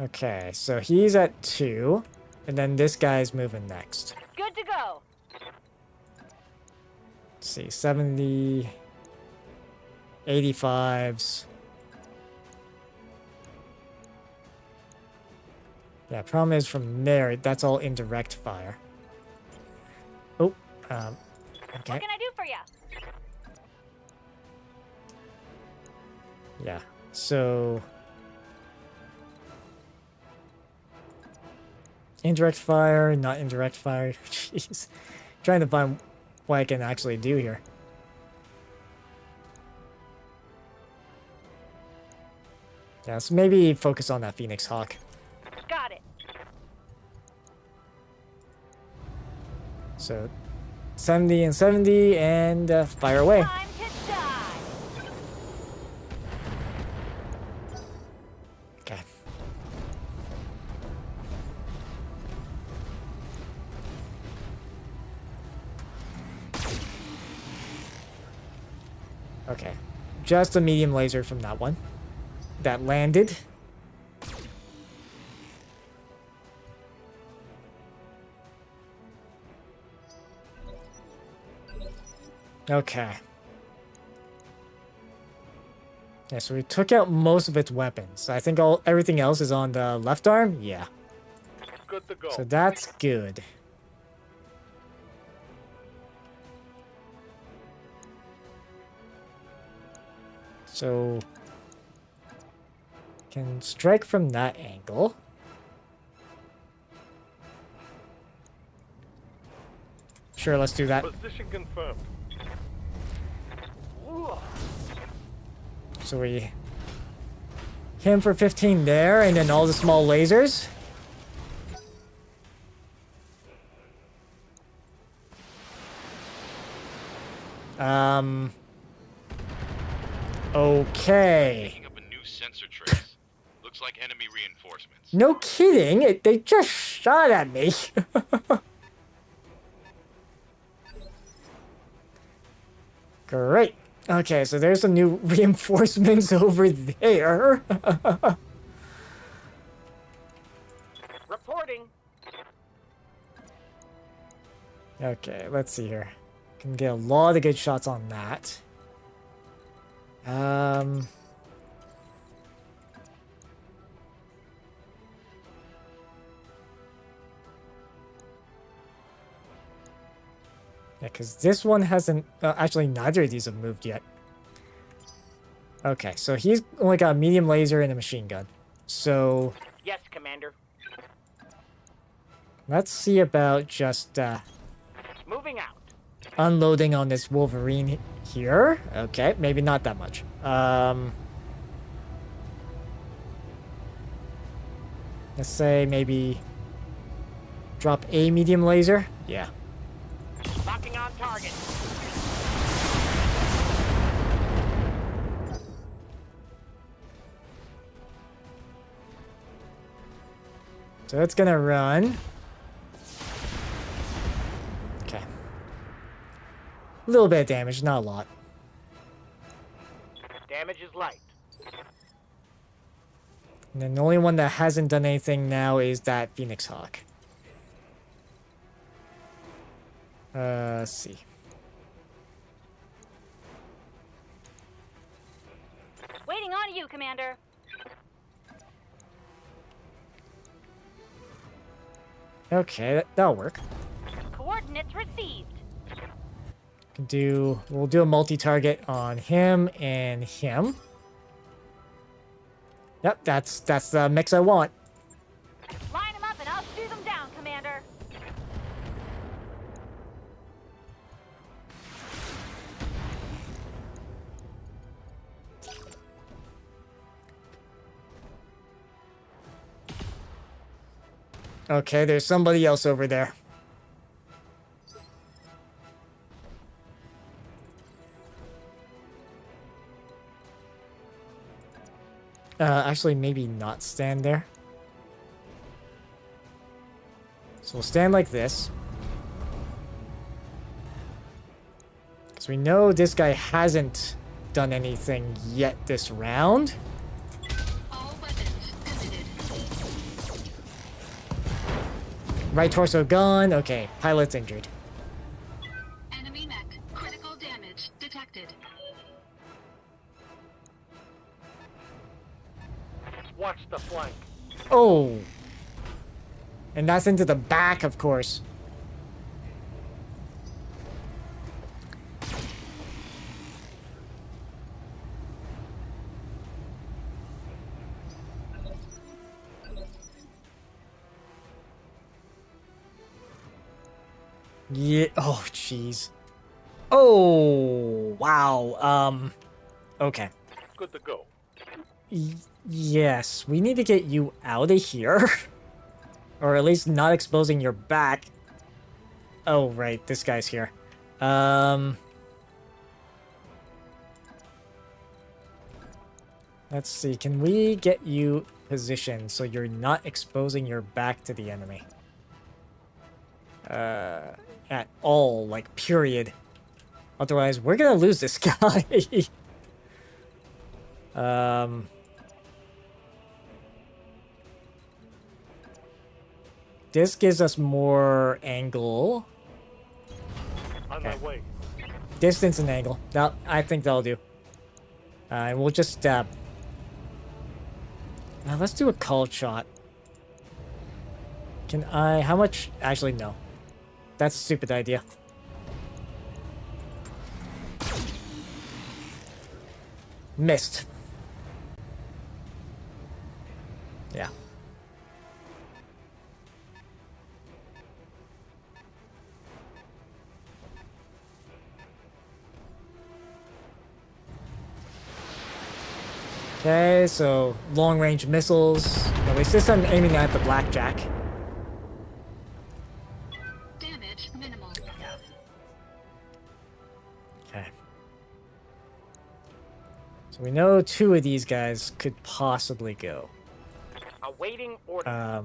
Okay, so he's at 2, and then this guy's moving next. Good to go. Let's see, 70, 85s. Yeah, problem is from there, that's all indirect fire. Oh, okay. What can I do for you? Yeah, so... Indirect fire, not indirect fire. Jeez. Trying to find what I can actually do here. Yeah, so maybe focus on that Phoenix Hawk. Got it. So, 70 and 70, and fire away. Time to die. Okay. Okay. Just a medium laser from that one. That landed. Okay. Yeah, so we took out most of its weapons. I think everything else is on the left arm? Yeah. Good to go. So that's good. So... can strike from that angle. Sure, let's do that. Position confirmed. So we hit him for 15 there, and then all the small lasers. Okay. Picking up a new sensor trace. Looks like enemy reinforcements. No kidding, they just shot at me. Great. Okay, so there's some new reinforcements over there. Reporting. Okay, let's see here. Can get a lot of good shots on that. Yeah, because this one hasn't... actually, neither of these have moved yet. Okay, so he's only got a medium laser and a machine gun. So, Yes, Commander. let's see about just Moving out. unloading on this Wolverine here. Okay, maybe not that much. Let's say maybe drop a medium laser. Yeah. Locking on target. So it's gonna run. Okay. A little bit of damage, not a lot. Damage is light. And then the only one that hasn't done anything now is that Phoenix Hawk. Let's see. Waiting on you, Commander. Okay, that'll work. Coordinates received. We'll do a multi-target on him and him. Yep, that's the mix I want. Okay, there's somebody else over there. Actually, maybe not stand there. So we'll stand like this. Because we know this guy hasn't done anything yet this round. All weapons visited. Right torso gone. Okay, pilot's injured. Enemy mech. Critical damage detected. Watch the flank. Oh! And that's into the back, of course. Yeah. Oh, jeez. Oh, wow. Okay. Good to go. Yes, we need to get you out of here. Or at least not exposing your back. Oh, right, this guy's here. Let's see, can we get you positioned so you're not exposing your back to the enemy? At all, like, period. Otherwise, we're gonna lose this guy. This gives us more angle. On my way. Distance and angle. That, I think that'll do. And we'll just, now let's do a call shot. Can I, how much? Actually, no. That's a stupid idea. Missed. Yeah. Okay, so long-range missiles. At least this time aiming at the blackjack. Damage minimal. Okay. So we know 2 of these guys could possibly go. Awaiting order.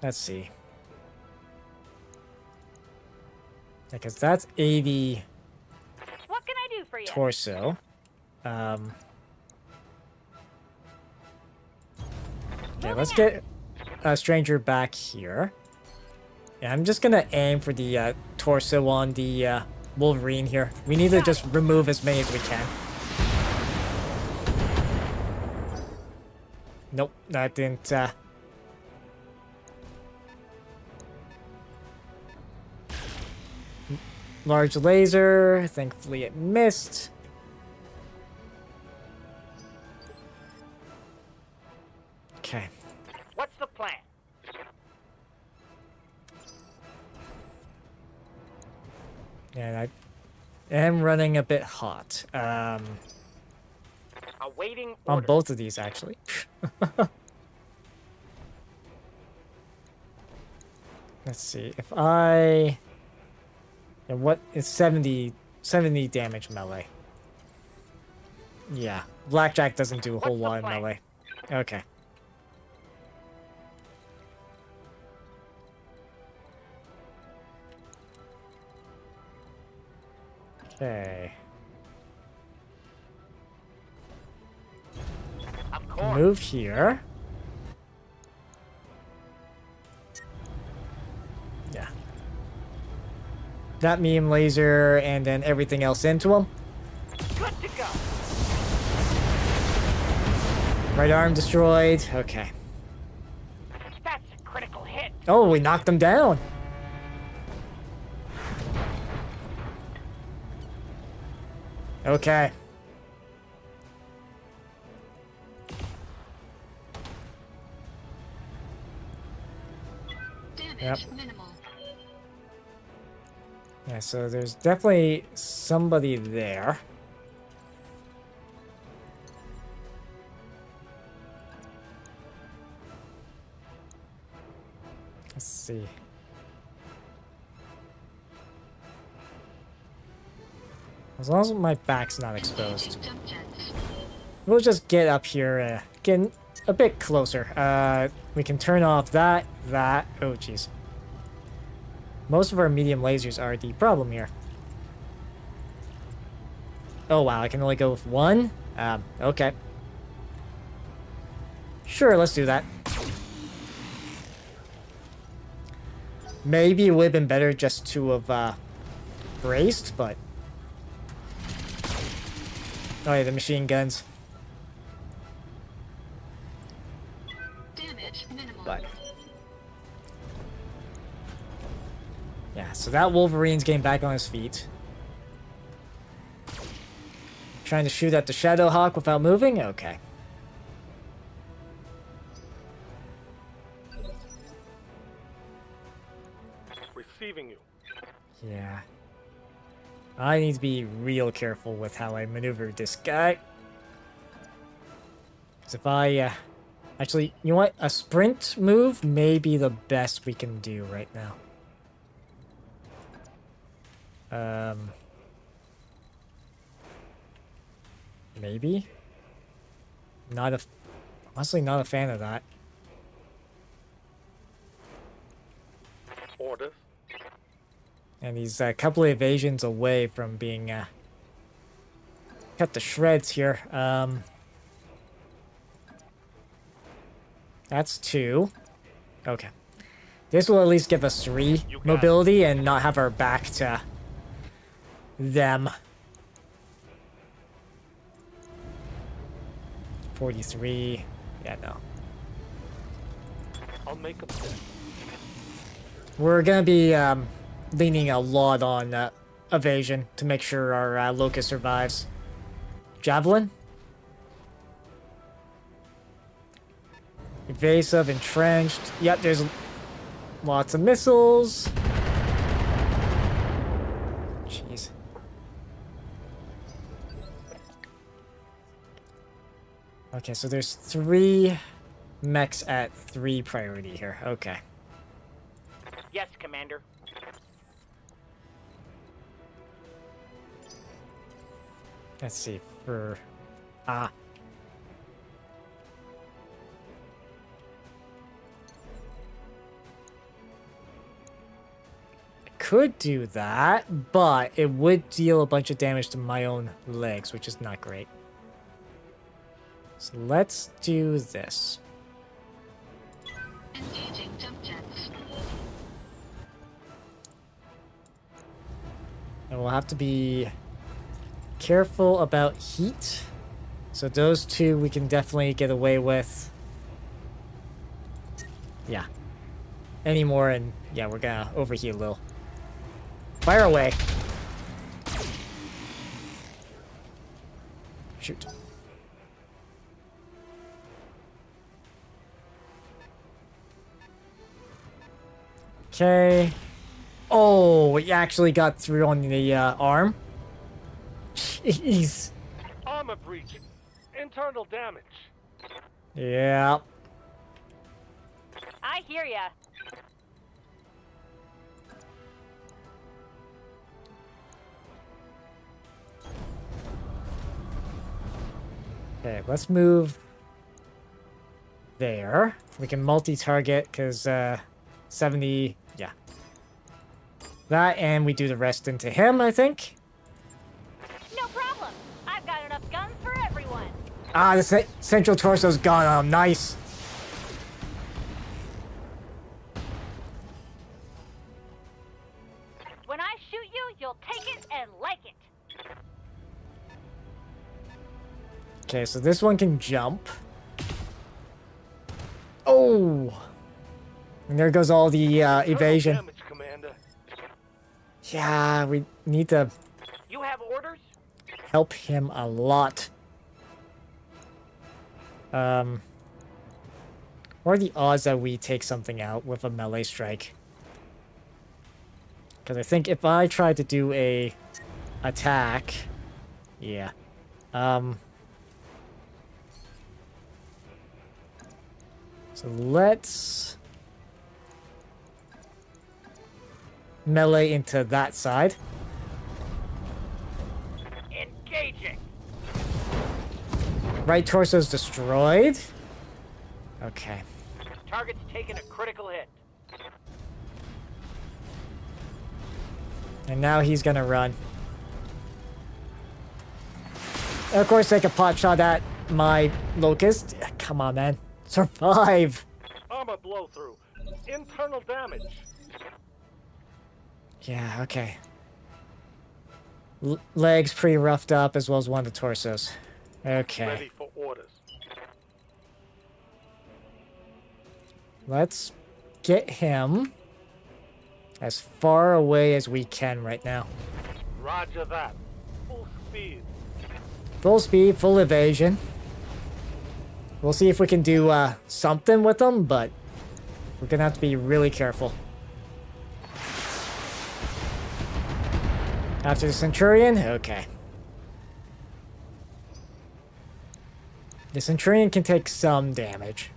Let's see. Because that's 80 What can I do for you? torso. Okay, let's get a stranger back here. Yeah, I'm just gonna aim for the torso on the Wolverine here. We need to just remove as many as we can. Nope, that didn't. Large laser. Thankfully, it missed. Okay. What's the plan? And I am running a bit hot. Awaiting On order. both of these, actually. Let's see. If I... Yeah, what is 70 damage melee? Yeah. Blackjack doesn't do a whole What's the lot of plan? melee. Okay. Okay. Of course. Move here. Yeah. That beam laser and then everything else into him. Good to go. Right arm destroyed. Okay. That's a critical hit. Oh, we knocked him down. Okay. Damage Yep. minimal. Yeah, so there's definitely somebody there. Let's see. As long as my back's not exposed. Jump jets. We'll just get up here, get a bit closer. We can turn off that. Oh, jeez. Most of our medium lasers are the problem here. Oh, wow, I can only go with one? Okay. Sure, let's do that. Maybe it would have been better just to have, braced, but... Oh, yeah, the machine guns. Damage minimal. But... yeah, so that Wolverine's getting back on his feet. Trying to shoot at the Shadowhawk without moving? Okay. Receiving you. Yeah. I need to be real careful with how I maneuver this guy. Because if I, actually, you know what? A sprint move may be the best we can do right now. Maybe? Honestly not a fan of that. Orders. And he's a couple of evasions away from being cut to shreds here. That's 2. Okay. This will at least give us 3 mobility and not have our back to them. 43. Yeah, no. I'll make them dead. We're gonna be leaning a lot on evasion to make sure our Locust survives. Javelin? Evasive, entrenched. Yep, there's lots of missiles. Jeez. Okay, so there's 3 mechs at 3 priority here. Okay. Yes, Commander. Let's see, for... could do that, but it would deal a bunch of damage to my own legs, which is not great. So let's do this. Engaging jump jets. And we'll have to be careful about heat. So those 2 we can definitely get away with. Yeah. Any more and yeah, we're gonna overheat a little. Fire away. Shoot. Okay. Oh, it actually got through on the arm. Jeez. Armor breach. Internal damage. Yeah. I hear ya. Okay, let's move there. We can multi-target because 70, yeah. That, and we do the rest into him, I think. No problem. I've got enough guns for everyone. Ah, the central torso's gone on him. Nice. When I shoot you, you'll take it and like it. Okay, so this one can jump. Oh! And there goes all the evasion. Damage, Commander. Yeah, we need to You have orders? help him a lot. What are the odds that we take something out with a melee strike? Because I think if I try to do a attack... Yeah. So let's melee into that side. Engaging. Right torso's destroyed. Okay. Target's taken a critical hit. And now he's gonna run. And of course, take a pot shot at my locust. Come on, man. Survive. Armor blow through. Internal damage. Yeah, okay. Legs pretty roughed up, as well as one of the torsos. Okay. Ready for orders. Let's get him as far away as we can right now. Roger that. Full speed. Full speed, full evasion. We'll see if we can do something with them, but we're gonna have to be really careful. After the Centurion? Okay. The Centurion can take some damage.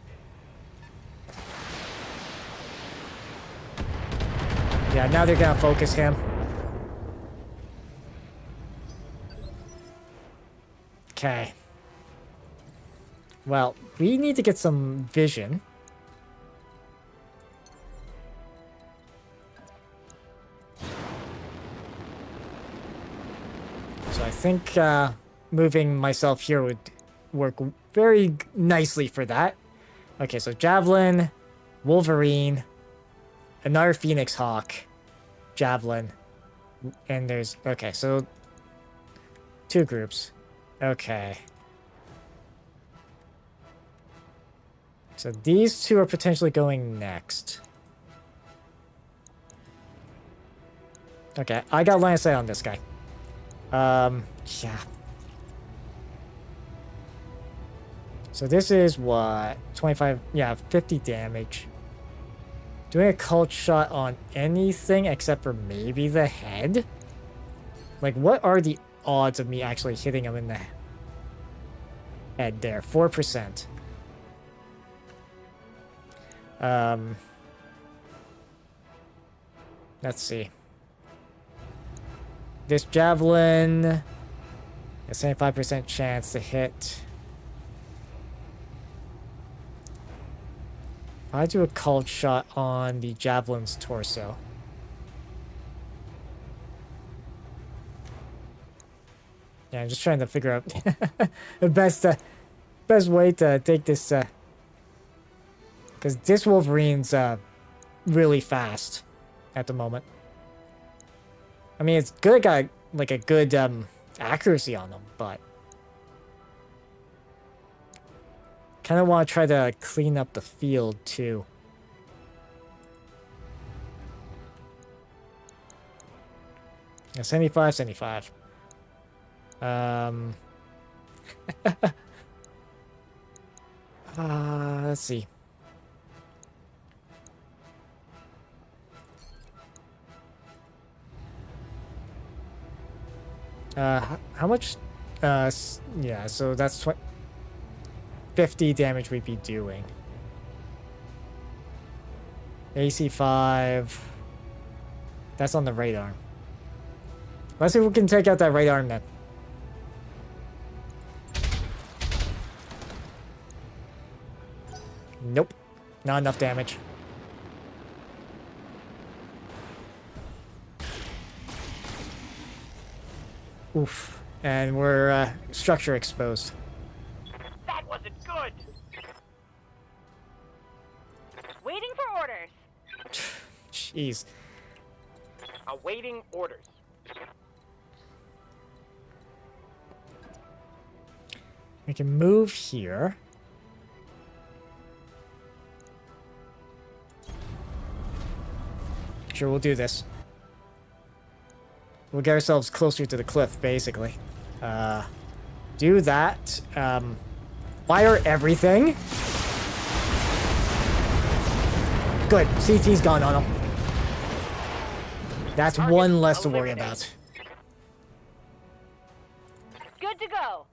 Yeah, now they're gonna focus him. Okay. Well, we need to get some vision. So I think moving myself here would work very nicely for that. Okay, so Javelin, Wolverine, another Phoenix Hawk, Javelin, and there's... Okay, so 2 groups. Okay. So these 2 are potentially going next. Okay, I got line of sight on this guy. Yeah. So this is what? 25, yeah, 50 damage. Doing a cult shot on anything except for maybe the head? Like, what are the odds of me actually hitting him in the head there? 4%. Let's see. This javelin, a 75% chance to hit. If I do a cult shot on the javelin's torso. Yeah, I'm just trying to figure out the best way to take this, because this Wolverine's really fast at the moment. I mean, it's good, got like a good accuracy on them, but kind of want to try to clean up the field too. Yeah, 75, 75. Let's see. How much? Yeah, so that's 50 damage we'd be doing. AC 5. That's on the right arm. Let's see if we can take out that right arm then. Nope. Not enough damage. Oof. And we're structure exposed. That wasn't good. Waiting for orders. Jeez. Awaiting orders. We can move here. Sure, we'll do this. We'll get ourselves closer to the cliff, basically. Do that. Fire everything. Good. CT's gone on him. That's Target one less to worry eliminated. about. Good to go.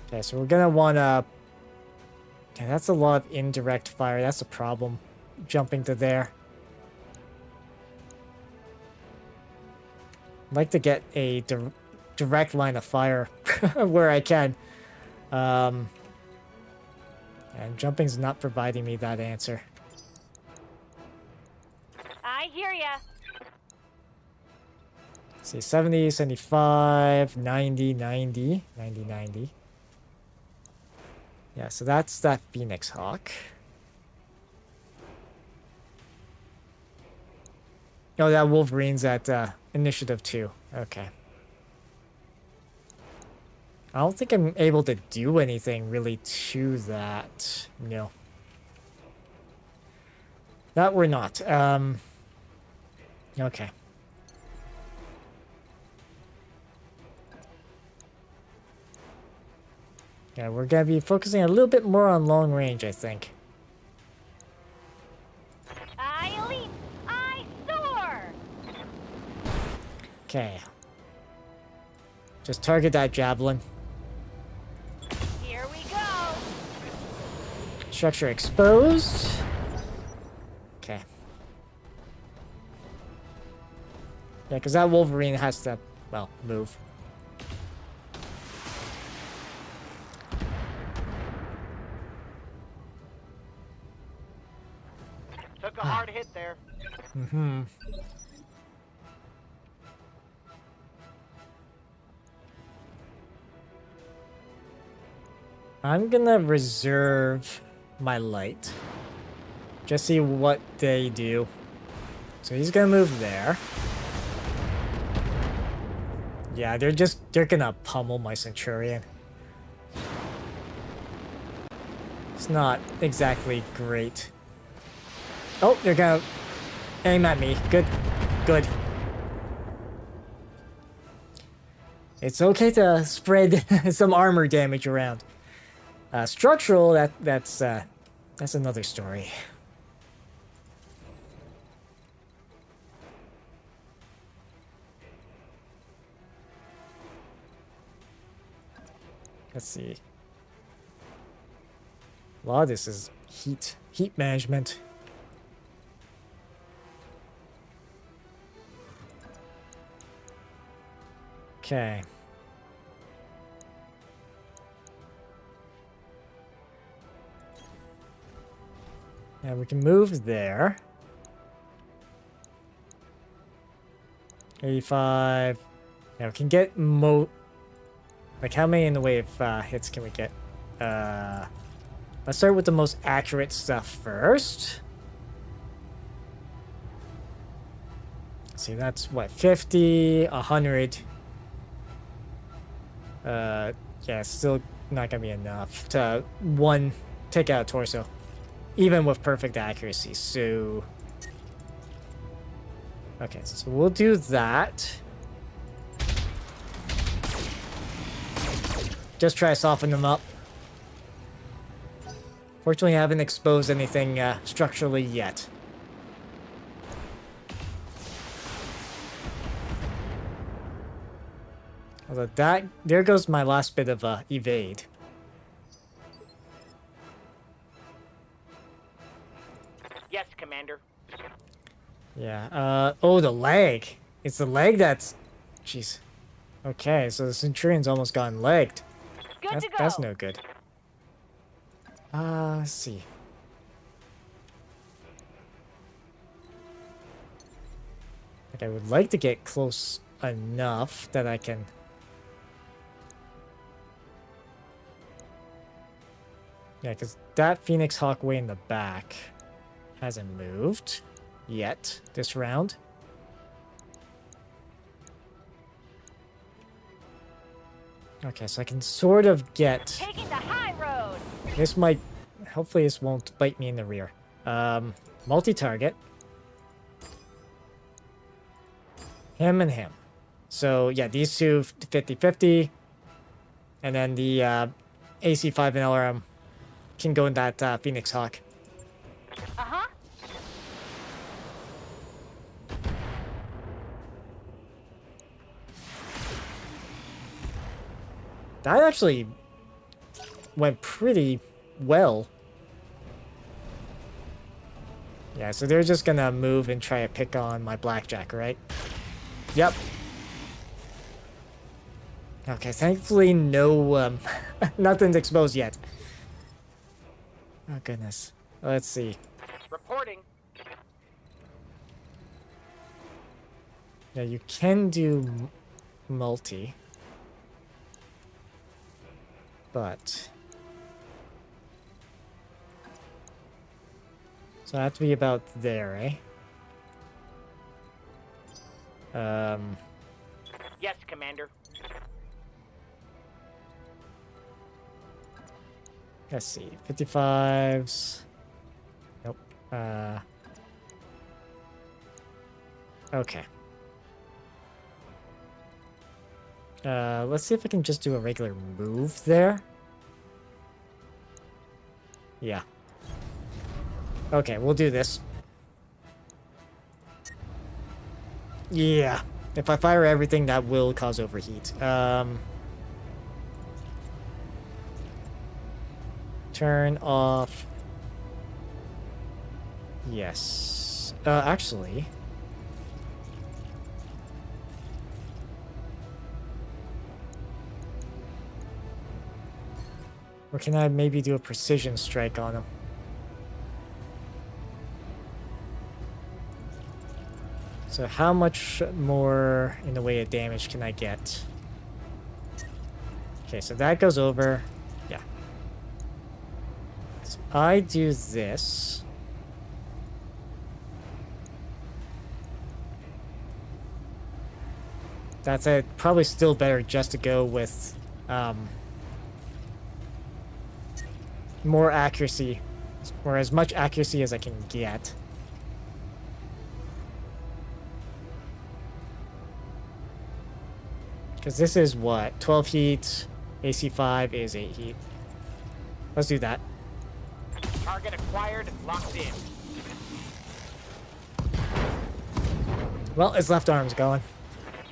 Okay, so we're gonna wanna... Yeah, that's a lot of indirect fire. That's a problem. Jumping to there. like to get a direct line of fire where I can. And jumping's not providing me that answer. I hear ya. Let's see, 70, 75, 90, 90, 90, 90. Yeah, so that's that Phoenix Hawk. Oh, that Wolverine's at Initiative 2. Okay. I don't think I'm able to do anything really to that. No. That we're not. Okay. Yeah, we're gonna be focusing a little bit more on long range, I think. I leap. I soar. Okay. Just target that javelin. Here we go. Structure exposed. Okay. Yeah, because that Wolverine has to, well, move. Took a hard hit there. Mm-hmm. I'm gonna reserve my light. Just see what they do. So he's gonna move there. Yeah, they're gonna pummel my Centurion. It's not exactly great. Oh, they're gonna aim at me. Good. Good. It's okay to spread some armor damage around. Structural, that's another story. Let's see. A lot of this is heat management. Okay. Yeah, we can move there. 85. Yeah, we can get like, how many in the way of hits can we get? Let's start with the most accurate stuff first. See, that's what, 50, 100. Yeah, still not gonna be enough to take out a torso, even with perfect accuracy. So, okay, so we'll do that. Just try to soften them up. Fortunately, I haven't exposed anything structurally yet. Although there goes my last bit of evade. Yes, Commander. Yeah, oh, the leg. It's the leg that's... Jeez. Okay, so the Centurion's almost gotten legged. Good to go. That's no good. Let's see. Like, I would like to get close enough that I can... Yeah, because that Phoenix Hawk way in the back hasn't moved yet this round. Okay, so I can sort of get... Taking the high road. This might... Hopefully this won't bite me in the rear. Multi-target. Him and him. So, yeah, these two 50-50. And then the AC-5 and LRM can go in that Phoenix Hawk. Uh-huh. That actually went pretty well. Yeah, so they're just gonna move and try to pick on my blackjack, right? Yep. Okay, thankfully no, nothing's exposed yet. Oh goodness. Let's see. Reporting. Yeah, you can do multi. But... So I have to be about there, eh? Yes, Commander. Let's see. 55s. Nope. Okay. Let's see if I can just do a regular move there. Yeah. Okay, we'll do this. Yeah. If I fire everything, that will cause overheat. Turn off. Yes. Actually. Or can I maybe do a precision strike on him? So how much more in the way of damage can I get? Okay, so that goes over. Yeah. So I do this. That's probably still better just to go with more accuracy, or as much accuracy as I can get. Because this is what? 12 heat, AC5 is 8 heat. Let's do that. Target acquired, locked in. Well, its left arm's going.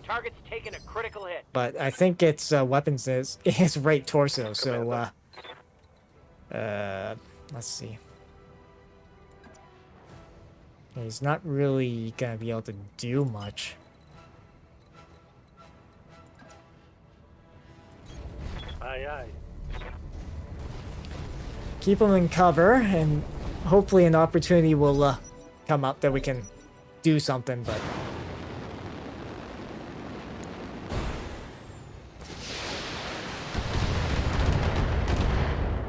Target's taken a critical hit. But I think its weapons is his right torso, so let's see. He's not really gonna be able to do much. Aye, aye. Keep him in cover, and hopefully an opportunity will come up that we can do something, but...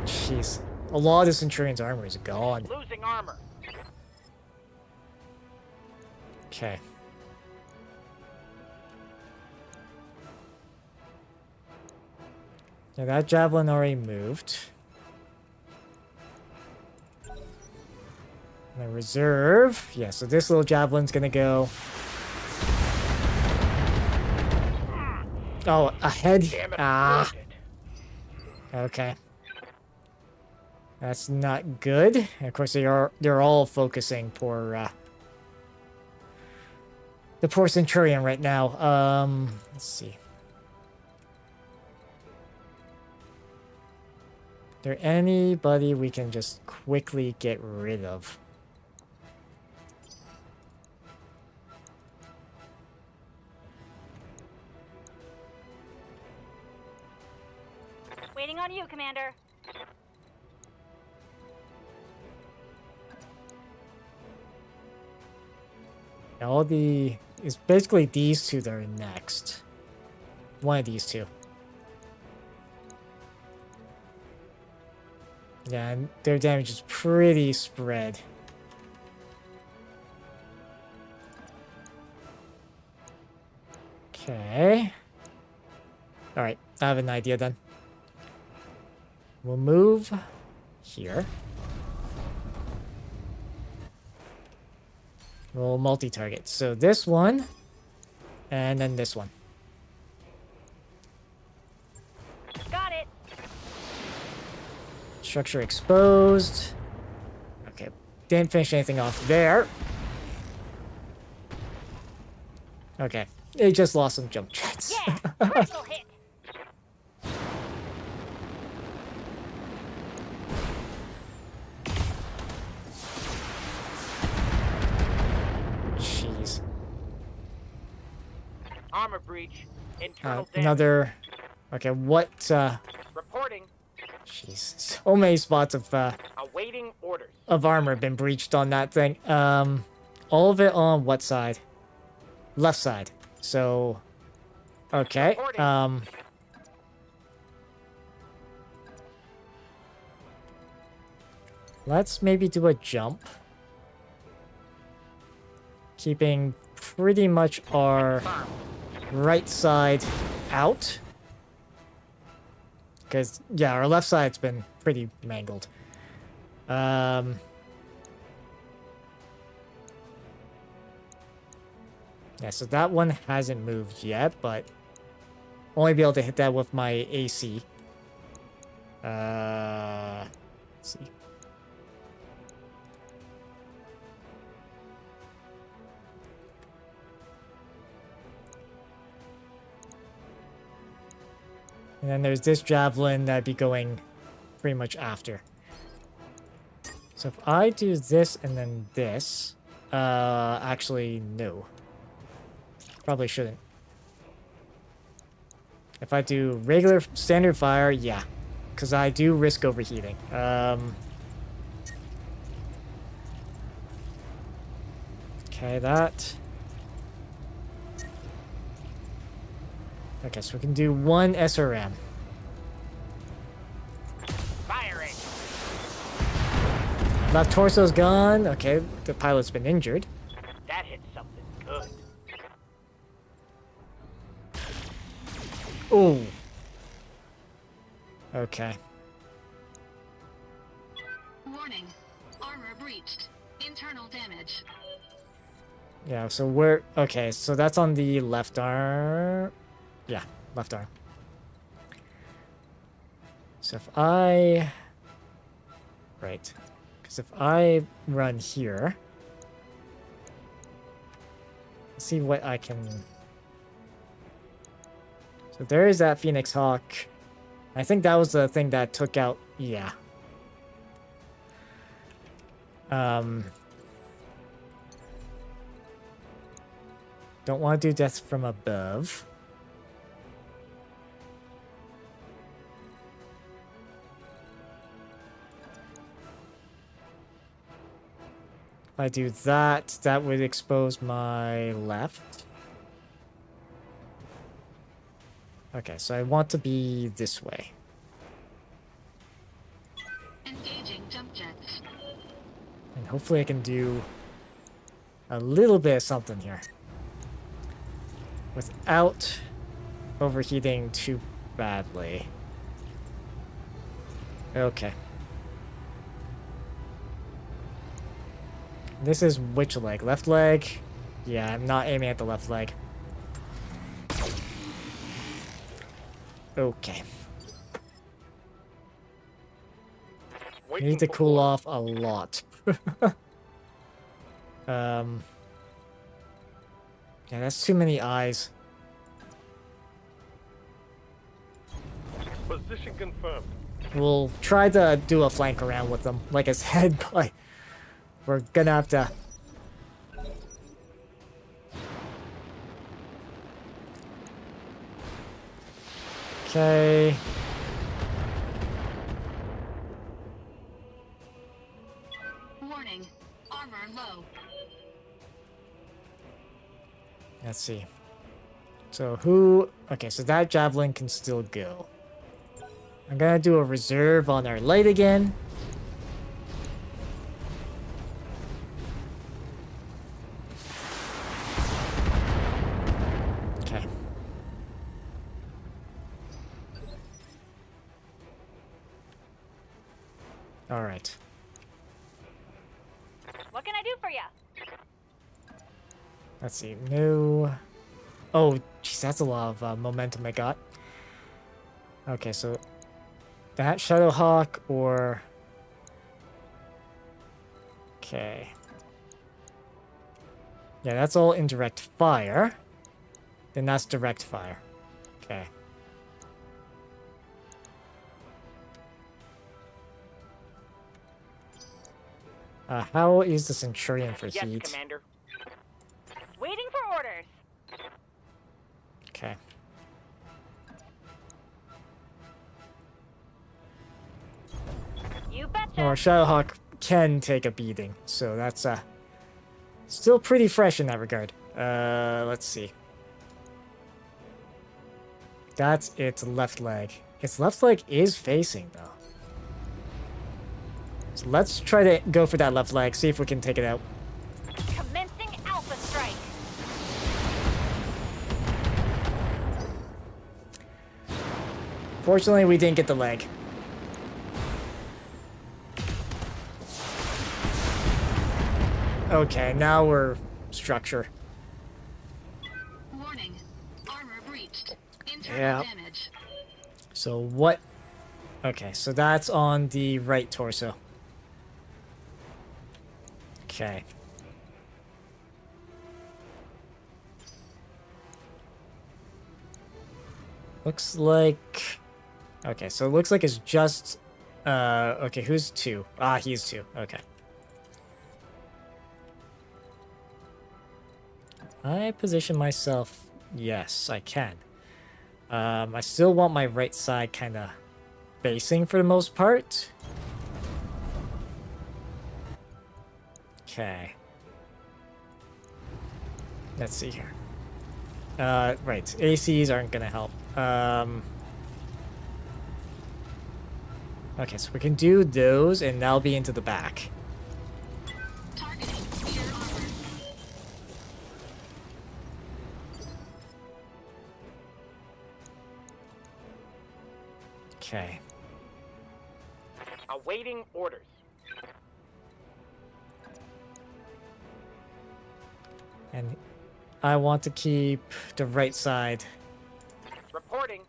Jeez. A lot of the Centurion's armor is gone. Losing armor. Okay. Now that javelin already moved. And the reserve. Yeah, so this little javelin's gonna go. Oh, ahead. Damn it, Ah. blocked it. Okay. That's not good. And of course, they're all focusing for the poor Centurion right now. Let's see. Is there anybody we can just quickly get rid of? Waiting on you, Commander. It's basically these two that are next. One of these two. Yeah, and their damage is pretty spread. Okay. Alright, I have an idea then. We'll move here. We'll multi-target. So this one, and then this one. Got it. Structure exposed. Okay, didn't finish anything off there. Okay, it just lost some jump jets. Yeah, critical hit. Jeez. Armor breach. Internal damage. Another Okay, what, Reporting. jeez, so many spots Awaiting orders. of armor have been breached on that thing. All of it on what side? Left side. So, okay, Reporting. let's maybe do a jump. Keeping pretty much our right side out. Because, yeah, our left side's been pretty mangled. Yeah, so that one hasn't moved yet, but only be able to hit that with my AC. Let's see. And then there's this javelin that'd be going pretty much after. So if I do this and then this, actually, no. Probably shouldn't. If I do regular standard fire, yeah. Because I do risk overheating. Okay, that. Okay, so we can do one SRM. Firing. Left torso's gone. Okay, the pilot's been injured. That hit something good. Ooh. Okay. Warning. Armor breached. Internal damage. Yeah, so we're... Okay, so that's on the left arm. Yeah, left arm. So if I... Right. Because if I run here... Let's see what I can... So there is that Phoenix Hawk. I think that was the thing that took out... Yeah. Don't want to do death from above. If I do that, that would expose my left. Okay, so I want to be this way. Engaging jump jets. And hopefully I can do a little bit of something here. Without overheating too badly. Okay. This is which leg? Left leg? Yeah, I'm not aiming at the left leg. Okay. Need to cool off a lot. Yeah, that's too many eyes. Position confirmed. We'll try to do a flank around with them, like I said, but we're gonna have to... Okay. Warning. Armor low. Let's see. So who... Okay, so that javelin can still go. I'm gonna do a reserve on our light again. Okay. All right. What can I do for you? Let's see. No. Oh, jeez, that's a lot of momentum I got. Okay, so that Shadowhawk or... Okay. Yeah, that's all indirect fire. Then that's direct fire. Okay. How is the Centurion for Yes, heat? Commander. Waiting for orders. Okay. Or Shadowhawk can take a beating, so that's still pretty fresh in that regard. Let's see. That's its left leg. Its left leg is facing, though. So let's try to go for that left leg, see if we can take it out. Commencing Alpha Strike. Fortunately, we didn't get the leg. Okay, now we're structure. Warning. Armor breached. Internal Yeah. damage. So what? Okay, so that's on the right torso. Okay. Looks like... Okay, so it looks like it's just... okay, who's 2? Ah, he's 2. Okay. I position myself... Yes, I can. I still want my right side kind of facing for the most part. Okay. Let's see here. Right. ACs aren't gonna help. Okay, so we can do those, and that'll be into the back. Targeting spear armor. Okay. Awaiting orders. And I want to keep the right side Reporting.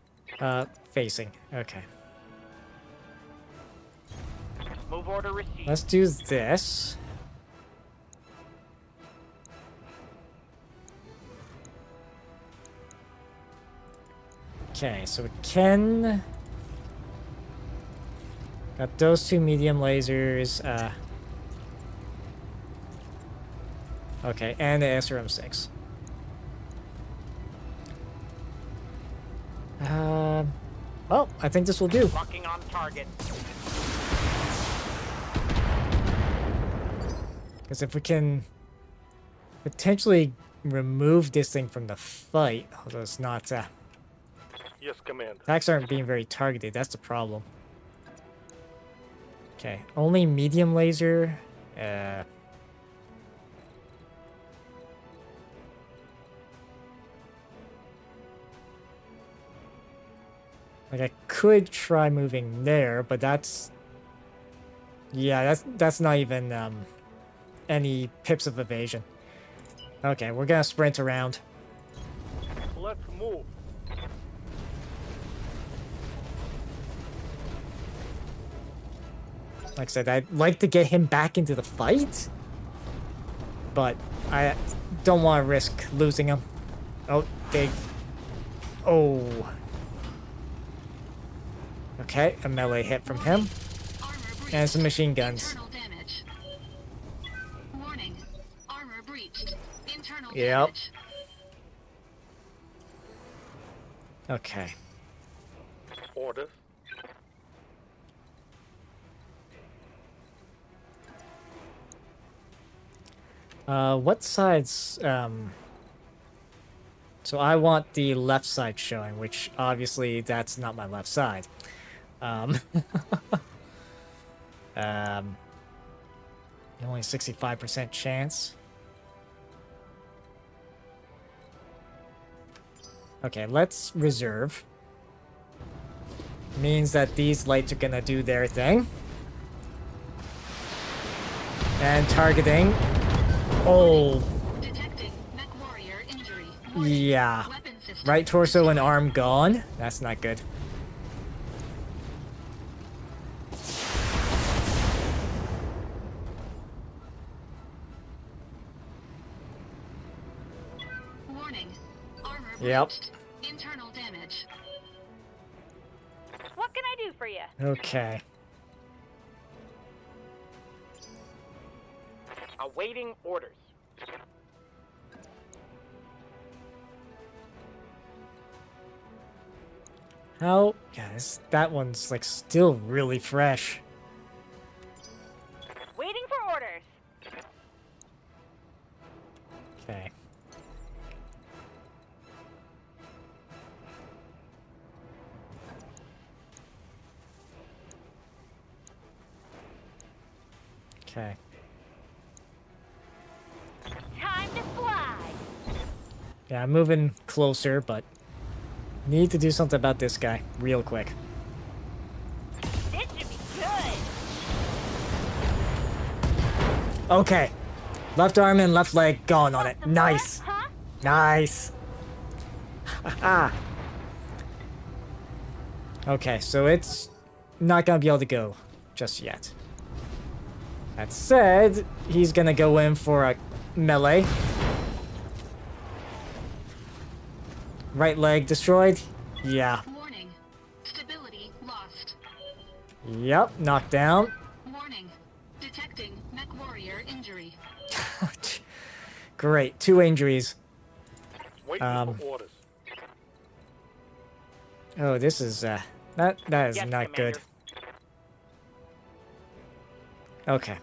facing. Okay. Move order received. Let's do this. Okay, so we can... Got those 2 medium lasers. Okay, and the SRM-6. Well, I think this will do. Locking on target. Because if we can potentially remove this thing from the fight, although it's not... Yes, Commander. attacks aren't being very targeted, that's the problem. Okay, only medium laser. Like, I could try moving there, but that's... Yeah, that's not even any pips of evasion. Okay, we're gonna sprint around. Let's move. Like I said, I'd like to get him back into the fight, but I don't want to risk losing him. Oh, they... Oh. Okay, a melee hit from him. Armor breached. And some machine guns. Internal damage. Warning. Armor breached. Internal Yep. damage. Okay. Orders. What sides, So I want the left side showing, which obviously that's not my left side. Only 65% chance. Okay, let's reserve. Means that these lights are gonna do their thing. And targeting. Oh, Detecting mech warrior injury. Warning. yeah. Weapon system. Right torso and arm gone. That's not good. Warning. Armor Yep. breached. Internal damage. What can I do for you? Okay. Awaiting orders. How? Yeah, that one's like still really fresh. Okay. Time to fly. Yeah, I'm moving closer, but need to do something about this guy real quick. This should be good. Okay. Left arm and left leg gone on it. Some more, Nice. Huh? Nice. Haha. Okay, so it's not gonna be able to go just yet. That said, he's gonna go in for a melee. Right leg destroyed? Yeah. Warning. Stability lost. Yep, knocked down. Warning. Detecting mech warrior injury. Great, 2 injuries. Waiting for orders. Oh, this is, that is Yes, not good. Commander. Okay.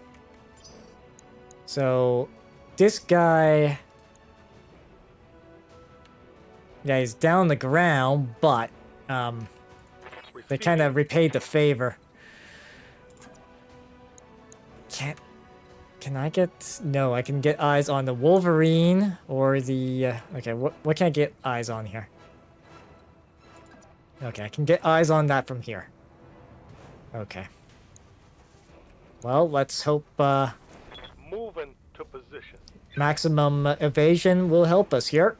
So, this guy... Yeah, he's down on the ground, but, they kind of repaid the favor. Can I get... No, I can get eyes on the Wolverine or the... okay, what can I get eyes on here? Okay, I can get eyes on that from here. Okay. Well, let's hope, Moving to position. maximum evasion will help us here.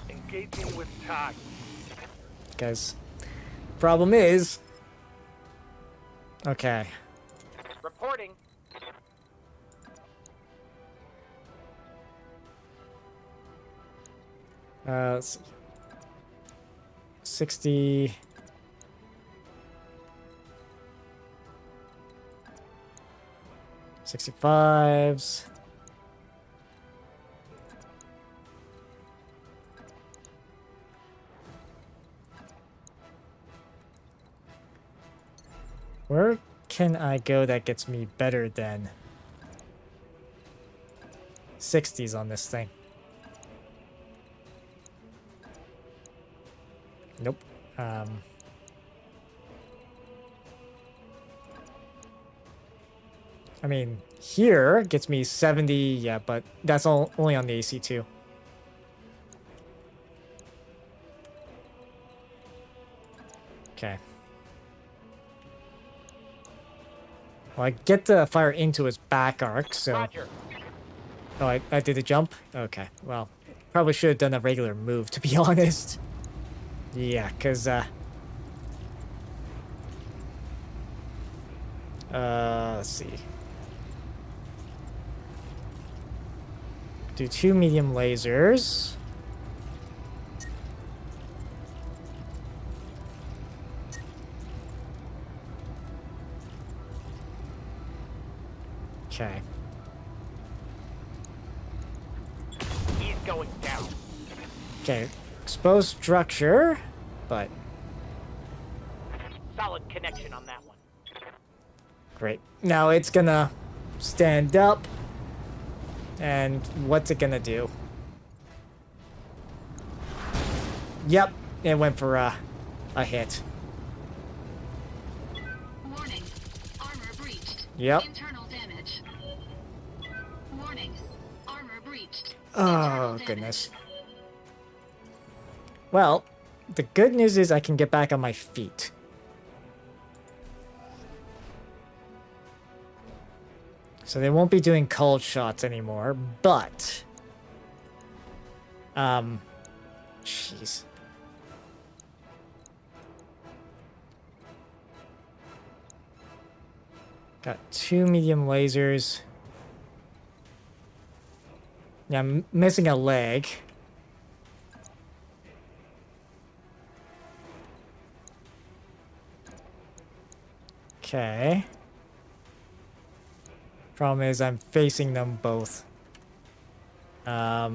Engaging with target. Because problem is... Okay. Reporting. Let's see. 60... $65s. Where can I go that gets me better than 60s on this thing? Nope. I mean, here gets me 70, yeah, but that's only on the AC2. Okay. Well, I get the fire into his back arc, so... Roger. Oh, I did a jump? Okay, well, probably should have done a regular move, to be honest. Yeah, because, let's see. Do 2 medium lasers. Okay. He's going down. Okay. Exposed structure, but Solid connection on that one. great. Now it's gonna stand up. And what's it gonna do? Yep, it went for a hit. Warning. Armor breached. Yep. Internal damage. Warning. Armor breached. Oh, Internal damage. goodness. Well, the good news is I can get back on my feet. So they won't be doing cold shots anymore, but... Jeez. Got 2 medium lasers. Yeah, I'm missing a leg. Okay. Problem is I'm facing them both. I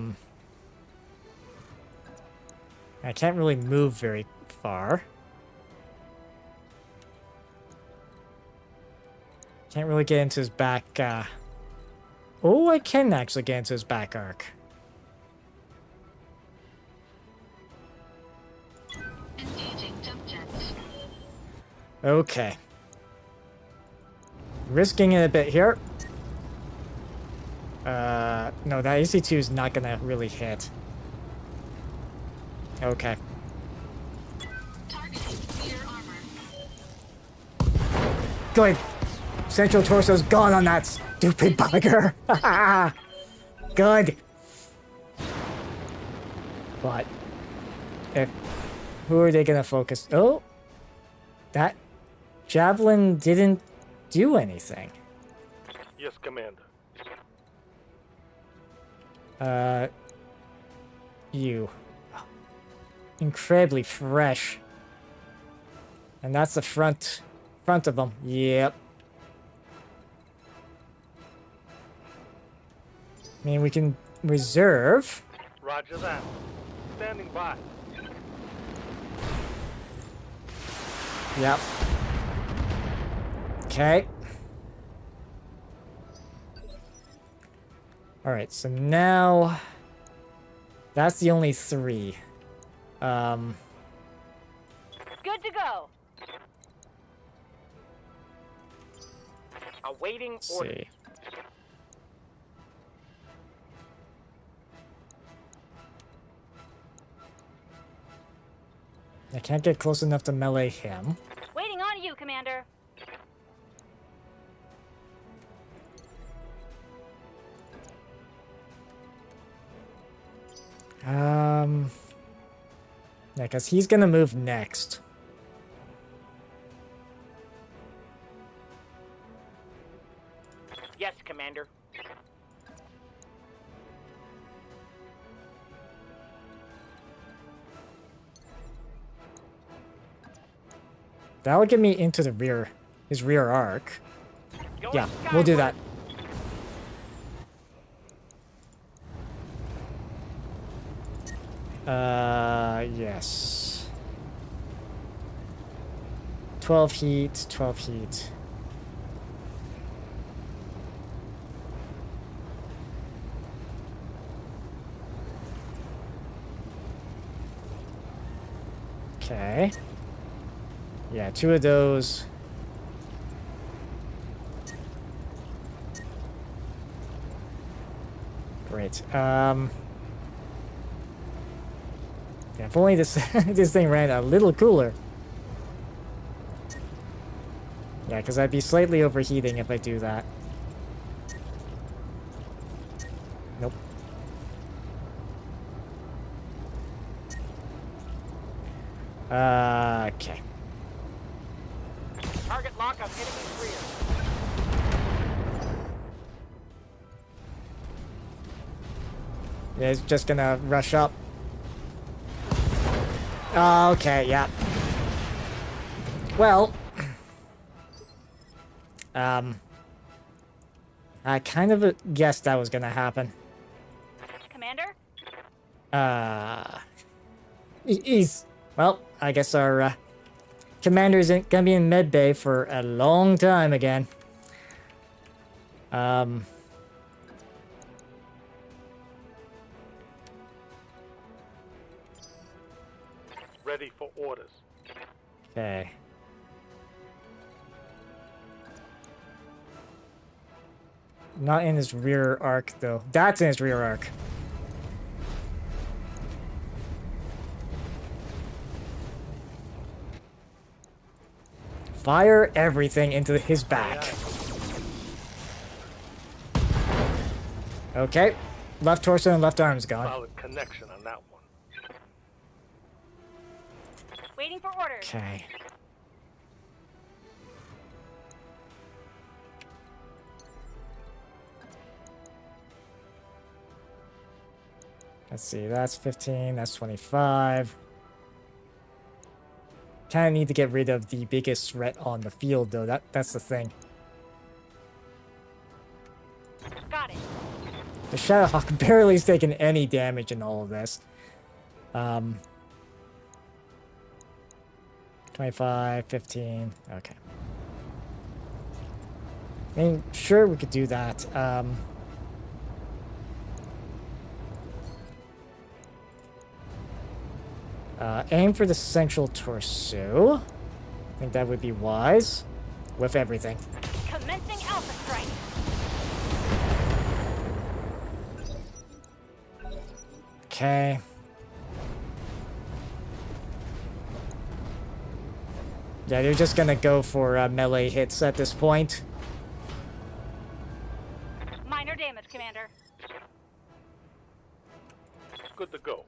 can't really move very far. Can't really get into his back, Oh, I can actually get into his back arc. Okay. Risking it a bit here. No, that AC2 is not gonna really hit. Okay. Targeting rear armor. Good. Central torso's gone on that stupid bugger. Good. But who are they gonna focus? Oh, that javelin didn't do anything. Yes, Commander. You. Incredibly fresh. And that's the front of them. Yep. I mean, we can reserve. Roger that. Standing by. Yep. Okay. Alright, so now that's the only 3. Good to go. Awaiting Let's order. see. I can't get close enough to melee him. Waiting on you, Commander. Yeah, because he's gonna move next. Yes, Commander. That'll get me into the rear, his rear arc. Going Yeah, we'll do that. Yes. 12 heat, 12 heat. Okay. Yeah, 2 of those. Great. Yeah, if only this this thing ran a little cooler. Yeah, because I'd be slightly overheating if I do that. Nope. Okay. Target lock on enemy rear. Yeah, it's just gonna rush up. Okay, yeah. Well, I kind of guessed that was gonna happen. Commander? Well, I guess our commander isn't gonna be in medbay for a long time again. Ready for orders. Okay. Not in his rear arc, though. That's in his rear arc. Fire everything into his back. Okay. Left torso and left arm's gone. Solid connection on that one. Waiting for orders. Okay. Let's see, that's 15, that's 25. Kind of need to get rid of the biggest threat on the field, though. That's the thing. Got it. The Shadowhawk barely has taken any damage in all of this. 25, 15, okay. I mean, sure, we could do that. Aim for the central torso. think that would be wise with everything. Commencing Alpha Strike. Okay. Yeah, they're just gonna go for melee hits at this point. Minor damage, Commander. Good to go.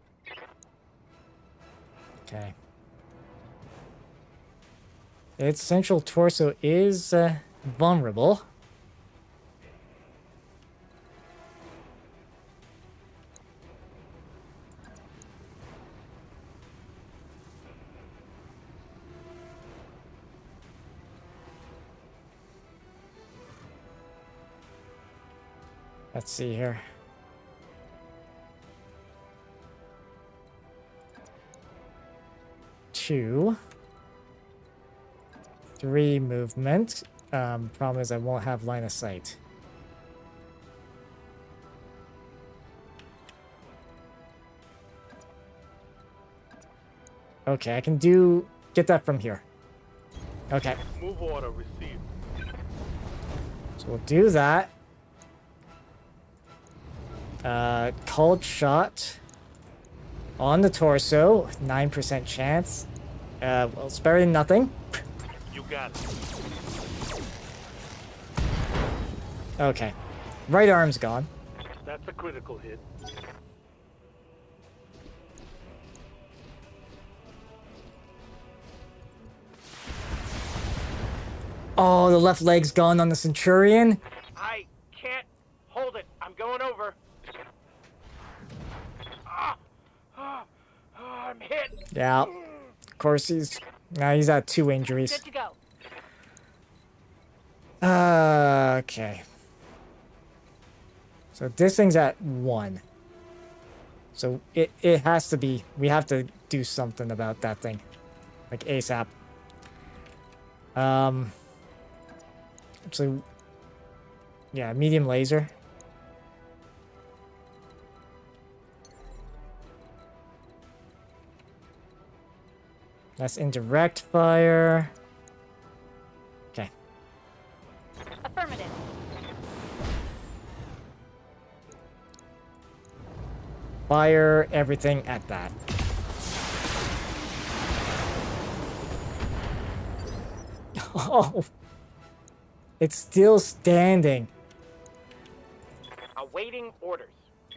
Okay. Its central torso is vulnerable. Let's see here. Two. 3 movement. Problem is I won't have line of sight. Okay, I can get that from here. Okay, Move order received. so we'll do that. Cold shot on the torso, 9% chance. Well, it's better than nothing. You got it. Okay, right arm's gone. That's a critical hit. Oh, the left leg's gone on the Centurion. I can't hold it. I'm going over. I'm hit. Yeah, of course he's at 2 injuries. Good to go. Okay. So this thing's at 1. So it has to be, we have to do something about that thing. Like ASAP. Actually, yeah, medium laser. That's indirect fire. Okay. Affirmative. Fire everything at that. Oh. It's still standing. Awaiting orders.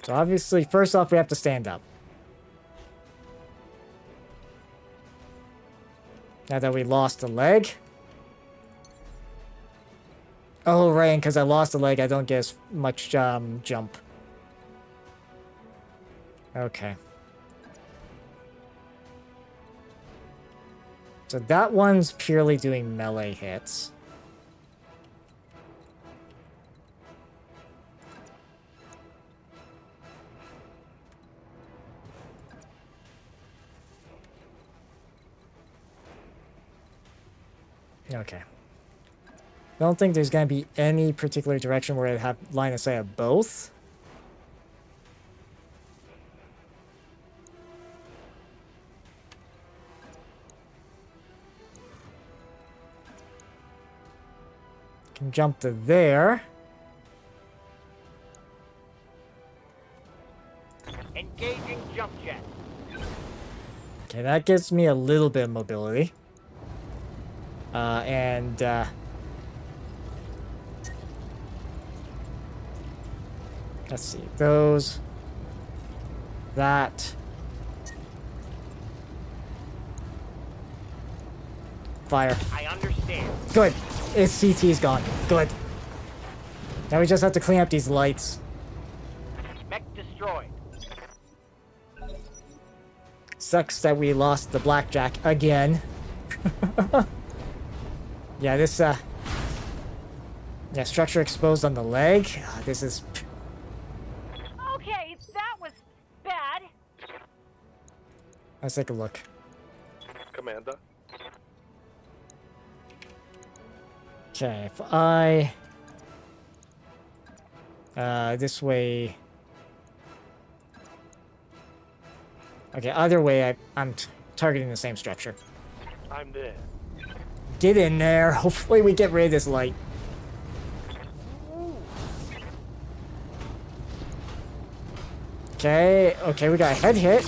So obviously, first off, we have to stand up. Now that we lost a leg. Oh, right, and because I lost a leg, I don't get as much jump. Okay. So that one's purely doing melee hits. Okay. I don't think there's going to be any particular direction where I have line of sight of both. Can jump to there. Engaging jump jet. Okay, that gives me a little bit of mobility. Let's see, those, that, fire. I understand. Good, its CT's gone. Good. Now we just have to clean up these lights. Mech destroyed. Sucks that we lost the blackjack again. Yeah, this, yeah, structure exposed on the leg. This is... Okay, that was bad. Let's take a look. Commander. Okay, if I... this way... Okay, either way, I'm targeting the same structure. I'm there. Get in there. Hopefully we get rid of this light. Okay, okay, we got a head hit.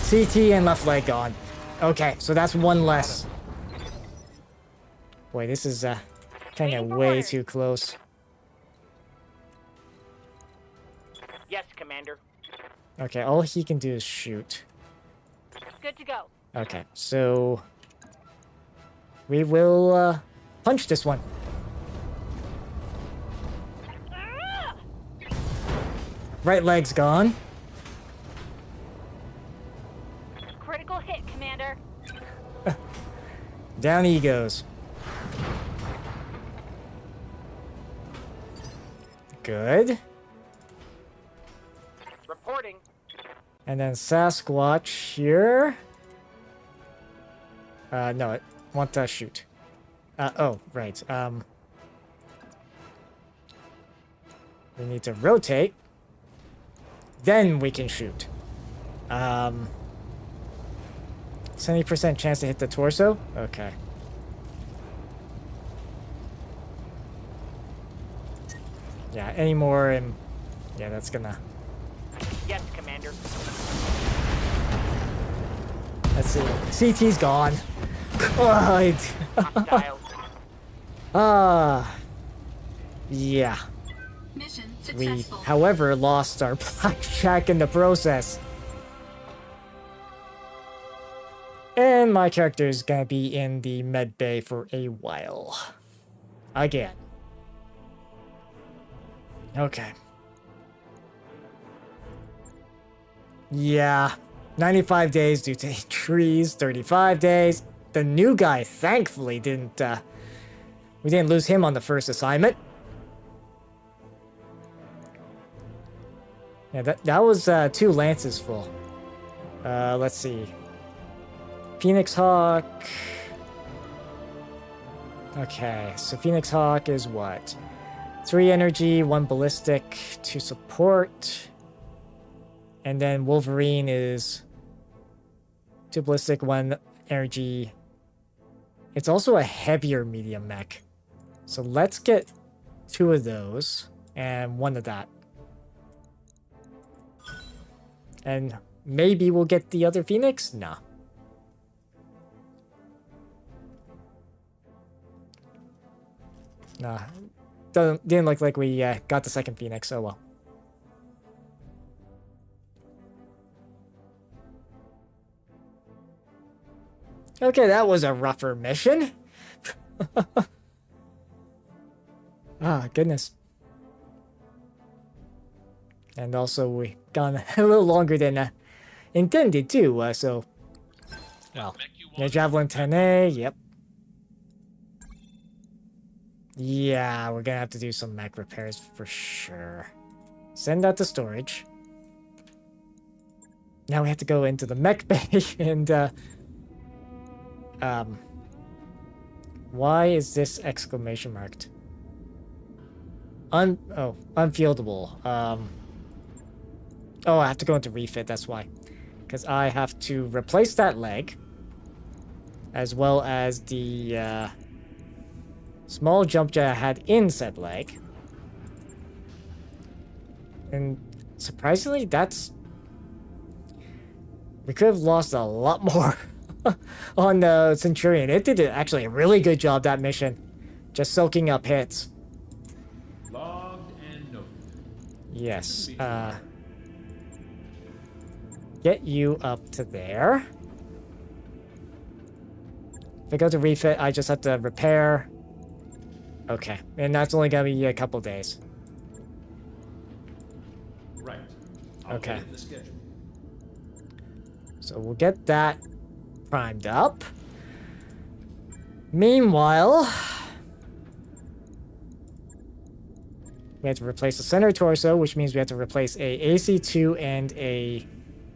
CT and left leg gone. Okay, so that's one less. Boy, this is kind of way too close. Yes, Commander. Okay, all he can do is shoot. Good to go. Okay, so we will punch this one. Right leg's gone. Critical hit, Commander. Down he goes. Good. Reporting. And then Sasquatch here. No, it want to shoot. Oh, right. We need to rotate. Then we can shoot. 70% chance to hit the torso? Okay. Yeah, any more and... Yeah, that's gonna... Yes, Commander. Let's see. CT's gone. God. Hostile. Yeah. Mission We, successful. however, lost our blackjack in the process. And my character is gonna be in the med bay for a while. Again. Okay. Yeah. 95 days due to injuries, 35 days. The new guy, thankfully, didn't, we didn't lose him on the first assignment. Yeah, that was 2 lances full. Let's see. Phoenix Hawk. Okay, so Phoenix Hawk is what? 3 energy, 1 ballistic, 2 support. And then Wolverine is 2 ballistic, 1 energy. It's also a heavier medium mech. So let's get 2 of those and 1 of that. And maybe we'll get the other Phoenix? Nah. Nah. Didn't look like we got the second Phoenix, oh well. Okay, that was a rougher mission. Ah, goodness. And also, we gone a little longer than intended, too, so... Well, yeah, Javelin 10A, yep. Yeah, we're gonna have to do some mech repairs for sure. Send that to storage. Now we have to go into the mech bay and, why is this exclamation marked? Unfieldable. Oh, I have to go into refit, that's why. Because I have to replace that leg. As well as the, small jump jet I had in said leg. And surprisingly, that's... We could have lost a lot more on the Centurion. It did actually a really good job, that mission. Just soaking up hits. Logged and noted. Yes, get you up to there. If I go to refit, I just have to repair. Okay, and that's only gonna be a couple days. Right. Okay. edit the schedule. So we'll get that primed up. Meanwhile, we have to replace the center torso, which means we have to replace a AC2 and a...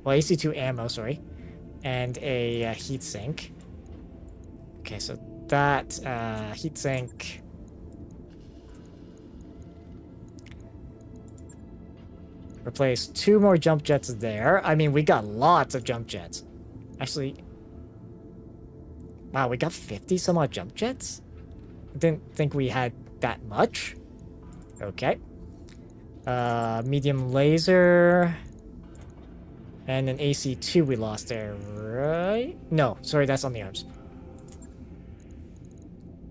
Well, AC2 ammo, sorry. And a heatsink. Okay, so that heatsink... Replace 2 more jump jets there. I mean, we got lots of jump jets. Actually, Wow, we got 50 some odd jump jets? I didn't think we had that much. Okay. Medium laser. And an AC2 we lost there, right? No, sorry, that's on the arms.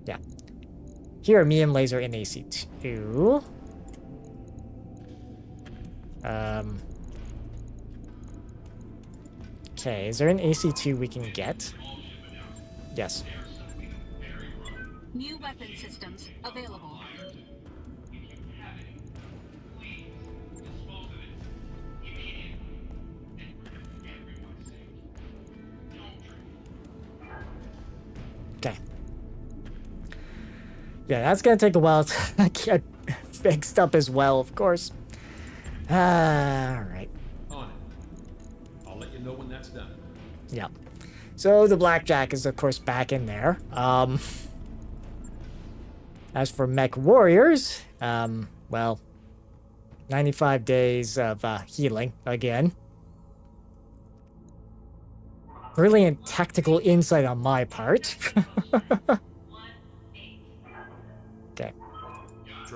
Yeah. Here, medium laser and AC2. Okay, is there an AC2 we can get? Yes. New weapon systems available. Okay. Yeah, that's gonna take a while to get fixed up as well, of course. Alright. On it. I'll let you know when that's done. Yeah. So the blackjack is of course back in there. As for mech warriors, well, 95 days of healing again. Brilliant tactical insight on my part. Okay.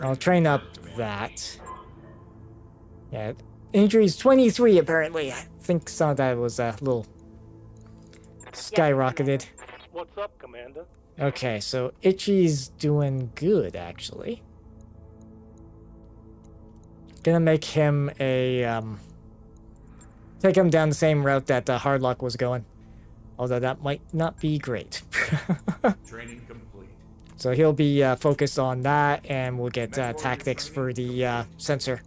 I'll train up that. Yeah. Injuries 23 apparently. I think some of that was a little skyrocketed. What's up, Commander? Okay, so Itchy's doing good actually. Gonna make him a take him down the same route that Hardlock was going. Although that might not be great. Training complete. So he'll be focused on that, and we'll get tactics for the sensor.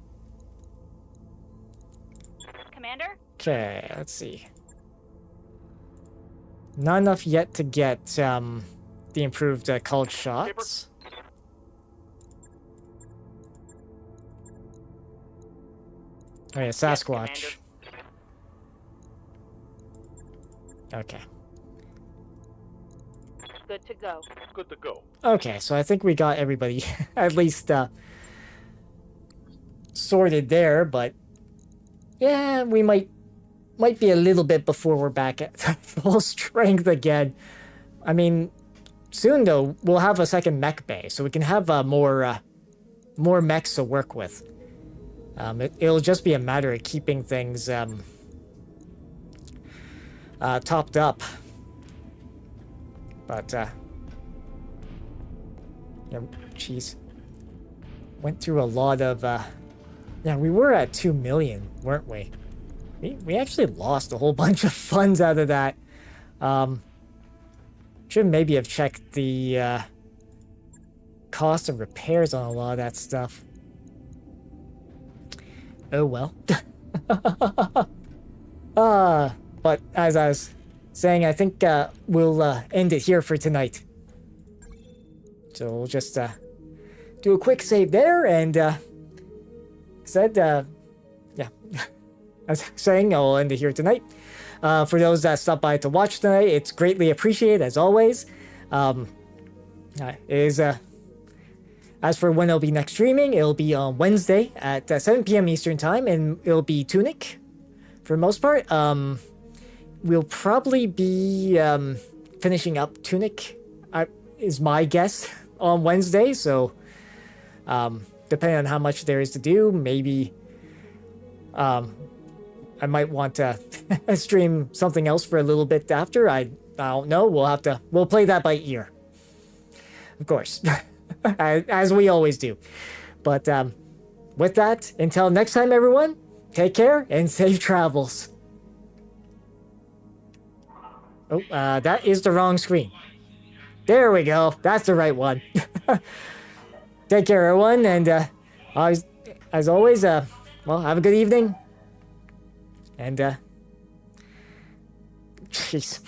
Commander? Okay, let's see. Not enough yet to get the improved called shots. Oh yeah, Sasquatch. Okay. Good to go. Good to go. Okay, so I think we got everybody at least sorted there, but yeah, we might be a little bit before we're back at full strength again. I mean, soon though, we'll have a second mech bay, so we can have more mechs to work with. It'll just be a matter of keeping things topped up. But yeah, jeez, went through a lot of yeah, we were at 2 million, weren't we? We actually lost a whole bunch of funds out of that. Should maybe have checked the cost of repairs on a lot of that stuff. Oh well. But as I was saying, I think we'll end it here for tonight. So we'll just do a quick save there, and yeah. As I was saying, I'll end it here tonight. For those that stopped by to watch tonight, it's greatly appreciated as always. As for when it'll be next streaming, it'll be on Wednesday at 7 p.m. Eastern Time, and it'll be Tunic for the most part. We'll probably be finishing up Tunic, is my guess, on Wednesday. So, depending on how much there is to do, maybe I might want to stream something else for a little bit after. I don't know. We'll play that by ear, of course, as we always do. But with that, until next time, everyone, take care and safe travels. Oh, that is the wrong screen. There we go. That's the right one. Take care, everyone, and as always, well, have a good evening. And jeez.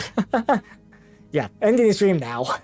Yeah, ending the stream now.